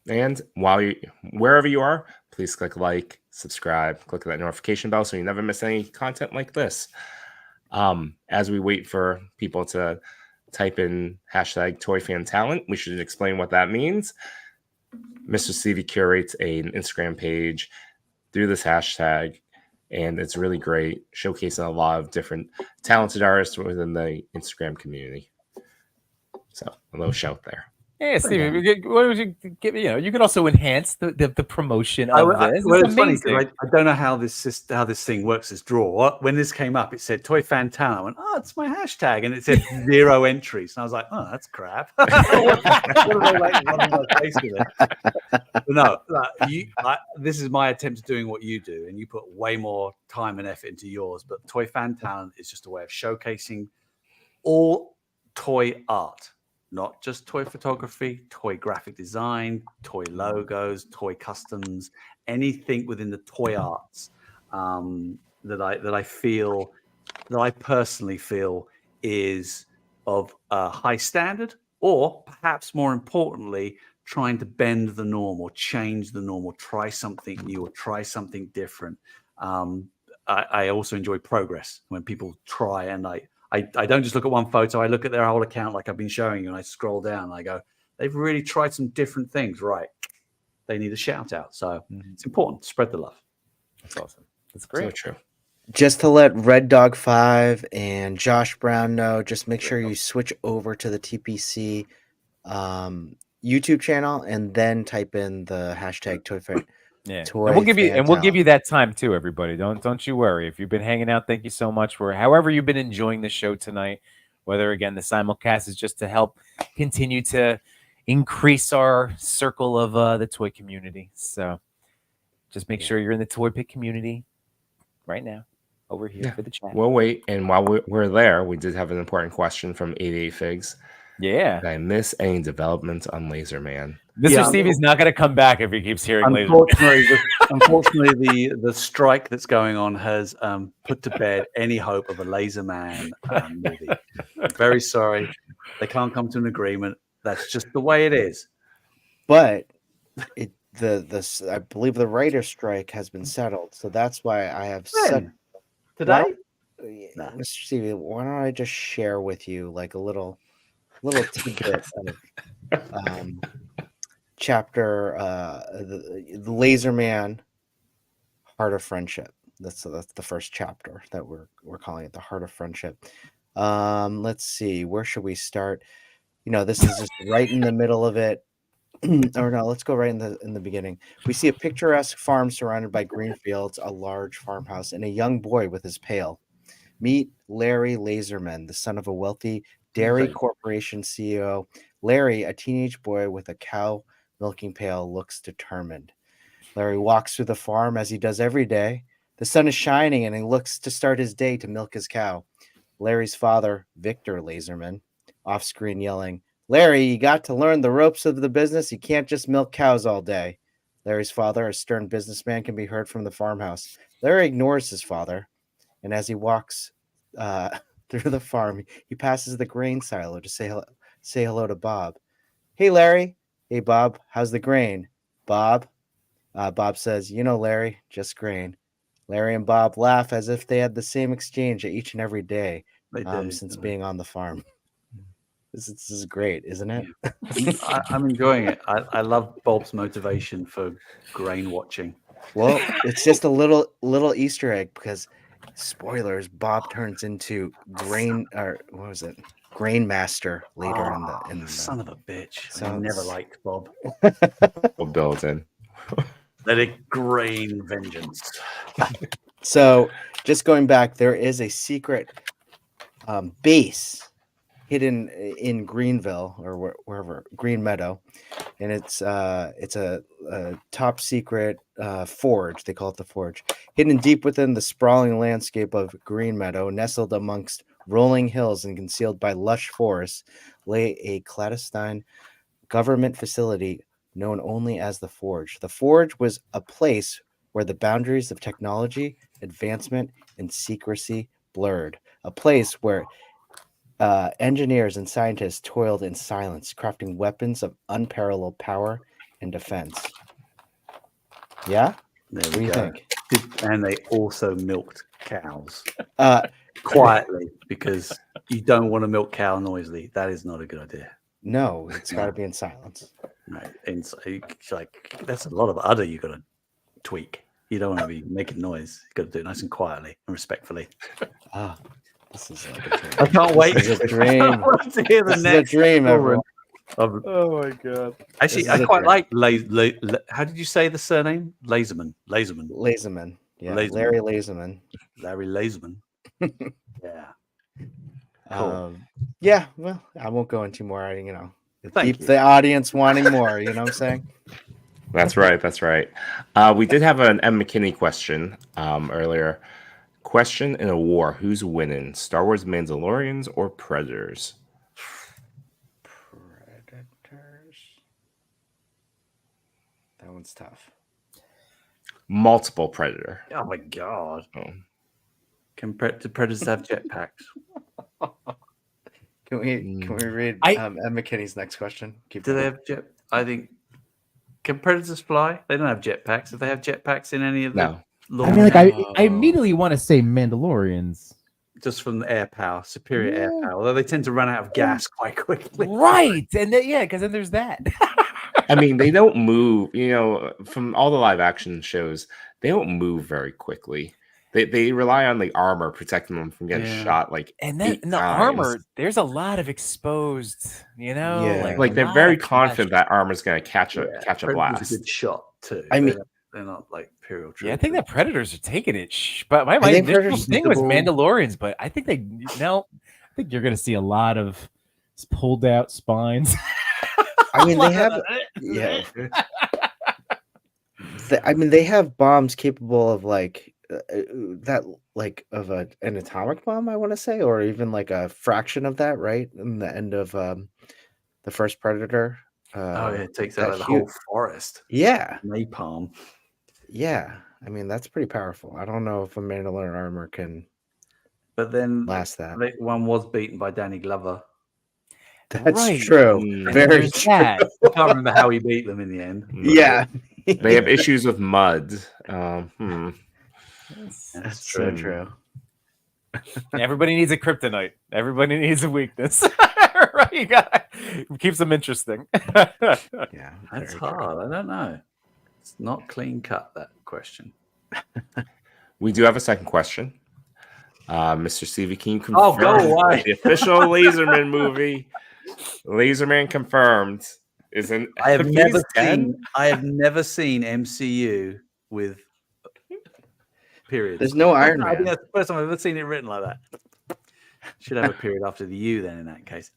And wherever you are, please click like, subscribe, click that notification bell so you never miss any content like this. As we wait for people to type in hashtag #ToyFanTalent, we should explain what that means. Mr. Stevie curates an Instagram page through this hashtag, and it's really great, showcasing a lot of different talented artists within the Instagram community. So a little shout there. Yeah, Stevie, what would you give? You can also enhance the promotion of this. Well, it's funny because I don't know how this thing works. This draw. When this came up, it said "Toy Fan Talent." I went, "Oh, it's my hashtag," and it said 0 entries. And I was like, "Oh, that's crap." What are they like running my face with it? But no, this is my attempt at doing what you do, and you put way more time and effort into yours. But Toy Fan Talent is just a way of showcasing all toy art. Not just toy photography, toy graphic design, toy logos, toy customs, anything within the toy arts that I personally feel is of a high standard, or perhaps more importantly, trying to bend the norm or change the norm or try something new or try something different. I also enjoy progress when people try, and I don't just look at one photo. I look at their whole account like I've been showing you, and I scroll down and I go, they've really tried some different things, right? They need a shout out. So it's important to spread the love. That's awesome. That's great. So true. Just to let Red Dog 5 and Josh Brown know, just make sure you switch over to the TPC YouTube channel and then type in the hashtag ToyFan. Yeah, and we'll give you that time too, everybody. Don't you worry. If you've been hanging out, thank you so much for however you've been enjoying the show tonight. Whether again the simulcast is just to help continue to increase our circle of the toy community. So just make sure you're in the Toy Pick community right now over here for the chat. We'll wait, and while we're there, we did have an important question from 88 Figs. Yeah, did I miss any development on Laser Man? Mr. Stevie's not going to come back if he keeps hearing Unfortunately, the strike that's going on has put to bed any hope of a Laser Man movie. Very sorry. They can't come to an agreement. That's just the way it is. But I believe the writer's strike has been settled. So that's why I have today. Mr. Stevie, why don't I just share with you like a little tidbit of chapter the Laser Man Heart of Friendship. That's the first chapter that we're calling it, the Heart of Friendship. Let's see, where should we start? This is just right in the middle of it. Or no, let's go right in the beginning. We see a picturesque farm surrounded by green fields, a large farmhouse, and a young boy with his pail. Meet Larry Laserman, the son of a wealthy dairy corporation CEO. Larry, a teenage boy with a cow milking pail, looks determined. Larry walks through the farm as he does every day. The sun is shining and he looks to start his day to milk his cow. Larry's father, Victor Laserman, off screen yelling, "Larry, you got to learn the ropes of the business. You can't just milk cows all day." Larry's father, a stern businessman, can be heard from the farmhouse. Larry ignores his father, and as he walks through the farm, he passes the grain silo to say hello to Bob. "Hey, Larry." "Hey, Bob, how's the grain?" "Bob?" Bob says, "Larry, just grain." Larry and Bob laugh as if they had the same exchange each and every day since being on the farm. This is great, isn't it? I'm enjoying it. I love Bob's motivation for grain watching. Well, it's just a little Easter egg because, spoilers, Bob turns into Grain Master later in the son of a bitch. So I never liked Bob. We'll build in. Let it grain vengeance. So, just going back, there is a secret base hidden in Greenville or wherever, Green Meadow, and it's a top secret forge. They call it the Forge. Hidden deep within the sprawling landscape of Green Meadow, nestled amongst rolling hills and concealed by lush forests, lay a clandestine government facility known only as the Forge. The Forge was a place where the boundaries of technology, advancement, and secrecy blurred. A place where engineers and scientists toiled in silence, crafting weapons of unparalleled power and defense. Yeah? There What do we you go. think? And they also milked cows Uh, quietly because you don't want to milk cow noisily. That is not a good idea. no, it's got to be in silence. Right. And so it's like that's a lot of udder you got to tweak. You don't want to be making noise. You got to do it nice and quietly and respectfully. Ah, this is like a dream. I can't wait. This is a dream. to hear the This is a next dream, story everyone. of- Oh my god. Actually, This is I a quite dream. like. How did you say the surname? Laserman. Laserman. Yeah, Laserman. Larry Laserman. Larry Laserman. Yeah. Cool. Yeah, well, I won't go into more. Thank Keep you. the audience wanting more. You know what I'm saying? That's right. That's right. We did have an M. McKinney question earlier. Question in a war: who's winning? Star Wars Mandalorians or Predators? Predators. That one's tough. Multiple Predator. Oh my god. Oh. Can predators have jetpacks? Can we read Ed McKinney's next question? Do they have jet? I think. Can predators fly? They don't have jetpacks. If they have jetpacks in any of the I mean, like I immediately want to say Mandalorians. Just from the air power, superior air power. Although they tend to run out of gas quite quickly. Right. And because then there's that. I mean, they don't move, from all the live action shows, they don't move very quickly. They rely on the armor protecting them from getting shot and then the armor, there's a lot of exposed, like they're very confident that armor's going to catch a blast. It's a good shot too. I mean, they're not like Imperial troopers. Yeah, I think that Predators are taking it. But my think initial Predators thing was Mandalorians, but I think I think you're going to see a lot of pulled out spines. I mean, they have they have bombs capable of an atomic bomb, I want to say, or even like a fraction of that, right? In the end of the first Predator. It takes out the whole forest. Yeah. Napalm. Yeah. I mean, that's pretty powerful. I don't know if a Mandalorian armor can last that. One was beaten by Danny Glover. That's true. Very true. I can't remember how he beat them in the end. Yeah. They have issues with mud. That's true. Everybody needs a kryptonite. Everybody needs a weakness. Right? Keeps them interesting. Yeah. That's hard. I don't know. It's not clean cut, that question. We do have a second question. Mr. Stevie, can you confirm go away. the official Laserman movie? Laserman confirmed is in. I have never seen MCU with periods. There's no Iron I think Man. that's the first time I've ever seen it written like that. Should have a period after the U then in that case.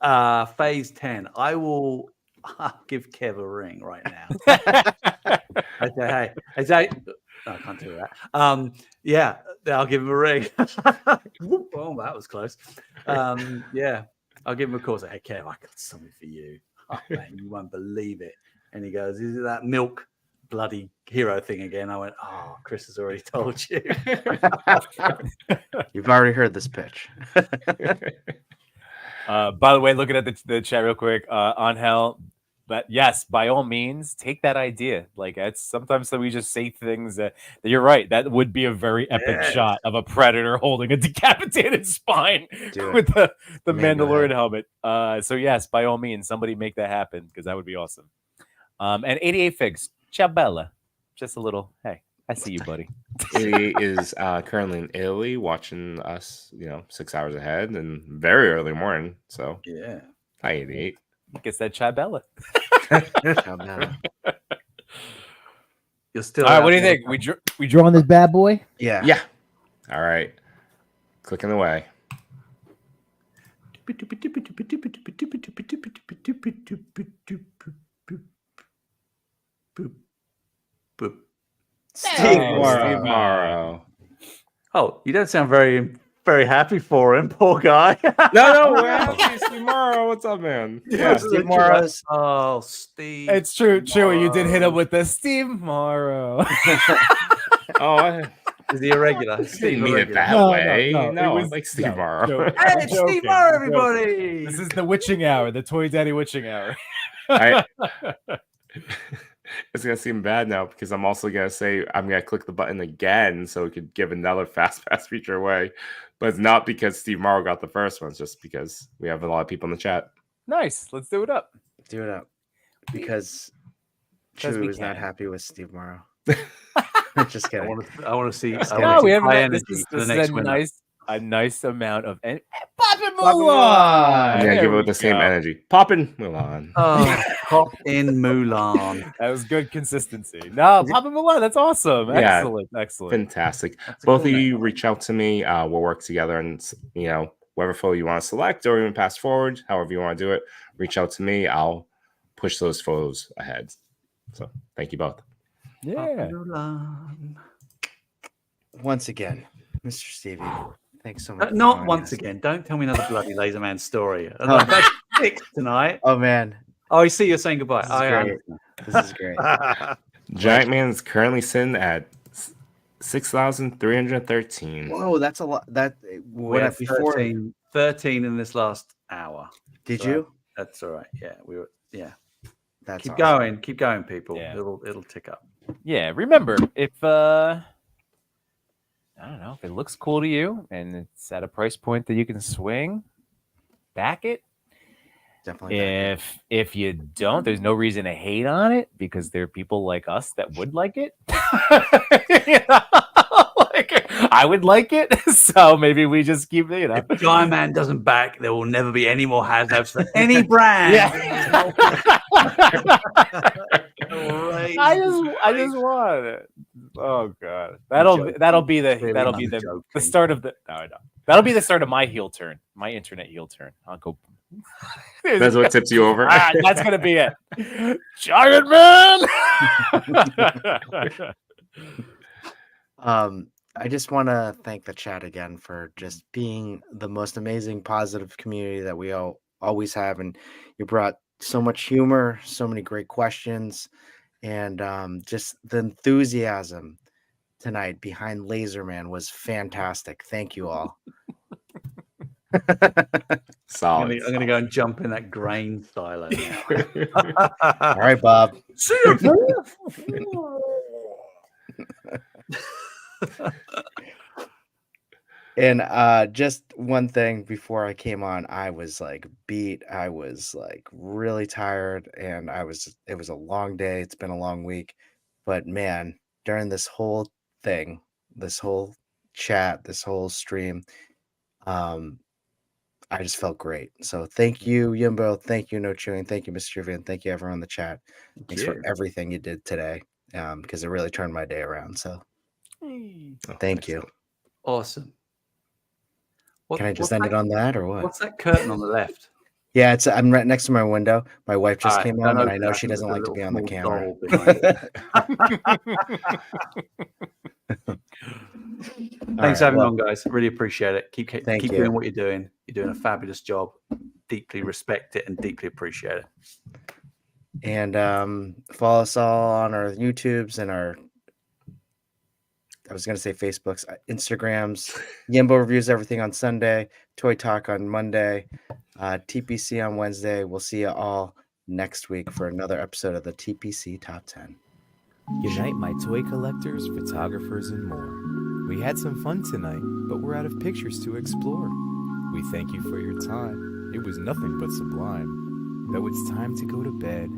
Phase 10. I'll give Kev a ring right now. I can't do that. Yeah, I'll give him a ring. Oh, that was close. Yeah, I'll give him a call. Say, hey, Kev, I got something for you. Oh, man, you won't believe it. And he goes, is it that milk bloody hero thing again? I went, oh, Chris has already told you. You've already heard this pitch. By the way, looking at the chat real quick, on hell. But yes, by all means, take that idea. Like it's sometimes we just say things that you're right. That would be a very epic shot of a predator holding a decapitated spine with the Mandalorian helmet. So yes, by all means, somebody make that happen because that would be awesome. And 88 Figs, ciao bella. Just a little, hey, I see you, buddy. He is currently in Italy watching us, 6 hours ahead and very early morning. So yeah, hi 88. Gets that ciao bella. You're still all right. What do you think? We drawing this bad boy? Yeah. All right. Clicking away. Steve Morrow. Steve Morrow. Oh, you don't sound very, very happy for him, poor guy. No, we're happy. Steve Morrow. What's up, man? Yeah. Steve Morrow's. Oh, Steve. It's true. You did hit him with the Steve Morrow. Oh, Is he a regular? I Steve didn't mean it irregular. that way. It No, was- like Steve no, Morrow. joke. Hey, I'm it's joking, Steve Morrow, I'm joking. everybody. This is the witching hour, the Toy Daddy witching hour. I, it's gonna seem bad now because I'm also gonna say I'm gonna click the button again so we could give another fast pass feature away, but it's not because Steve Morrow got the first one. It's just because we have a lot of people in the chat. Nice. Let's do it up. Do it up. Because Because we Chewy was not can. happy with Steve Morrow. Just I kidding. want to see. Just I kidding. wanna No, see we haven't. high This energy is, for the this next is winner. a nice amount of Poppin' I'm gonna There give we it the same go. energy. Poppin' Mulan. Oh, pop in Mulan. That was good consistency. No, Papa Milan, that's awesome. Yeah. Excellent. Fantastic. That's a Both cool of you name. reach out to me. We'll work together, and whatever photo you want to select or even pass forward, however you want to do it, reach out to me. I'll push those photos ahead. So thank you both. Yeah. Mulan. Once again, Mr. Stevie, thanks so much. for Not joining once us. again. Don't tell me another bloody Laser Man story. Oh. I've had 6 tonight. Oh man, Oh, you see, you're saying goodbye. This is great. this is great. Giant Man is currently sitting at 6,313. Whoa, that's a lot. That We what had before? 13 in this last hour. Did So you? That's all right. Yeah, we were. Yeah, That's keep awesome. going, people. Yeah. It'll tick up. Yeah. Remember, if I don't know, if it looks cool to you and it's at a price point that you can swing, back it. Definitely. If you don't, there's no reason to hate on it because there are people like us that would like it. You know? Like, I would like it, so maybe we just keep If Giant Man doesn't back, there will never be any more HasLabs for any brand. Yeah. Crazy, I just crazy. want it. Oh god, joking. that'll be the Clearly that'll I'm be the joking. start of the no, I know. That'll be the start of my heel turn, my internet heel turn. I'll go. That's what tips you over. That's gonna be it. Giant Man. I just want to thank the chat again for just being the most amazing, positive community that we always have, and you brought so much humor, so many great questions, and just the enthusiasm tonight behind Laserman was fantastic. Thank you all. Solid. I'm gonna go and jump in that grain silo now. All right, Bob. See you. And just one thing before I came on, I was like beat. I was like really tired, and it was a long day. It's been a long week, but man, during this whole thing, this whole chat, this whole stream, I just felt great. So thank you, Yimbo. Thank you, No Chewing. Thank you, Mr. Vian. Thank you, everyone in the chat. Thanks for everything you did today, because it really turned my day around. So thank you. Awesome. Can I just end it on that or what? What's that curtain on the left? Yeah, I'm right next to my window. My wife just All right, came don't on, and I open know that. she There's doesn't a like to be on the little camera. doll behind it. Thanks, everyone, guys. Really appreciate it. Keep Thank you. doing what you're doing. You're doing a fabulous job. Deeply respect it and deeply appreciate it. And follow us all on our YouTubes and our, I was going to say Facebooks, Instagrams. Yimbo reviews everything on Sunday. Toy Talk on Monday. TPC on Wednesday. We'll see you all next week for another episode of the TPC Top 10. Unite my toy collectors, photographers, and more. We had some fun tonight, but we're out of pictures to explore. We thank you for your time. It was nothing but sublime. Though it's time to go to bed,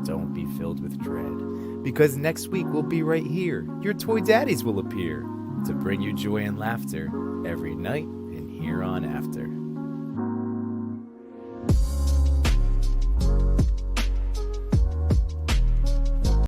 don't be filled with dread. Because next week we'll be right here. Your toy daddies will appear to bring you joy and laughter every night and here on after.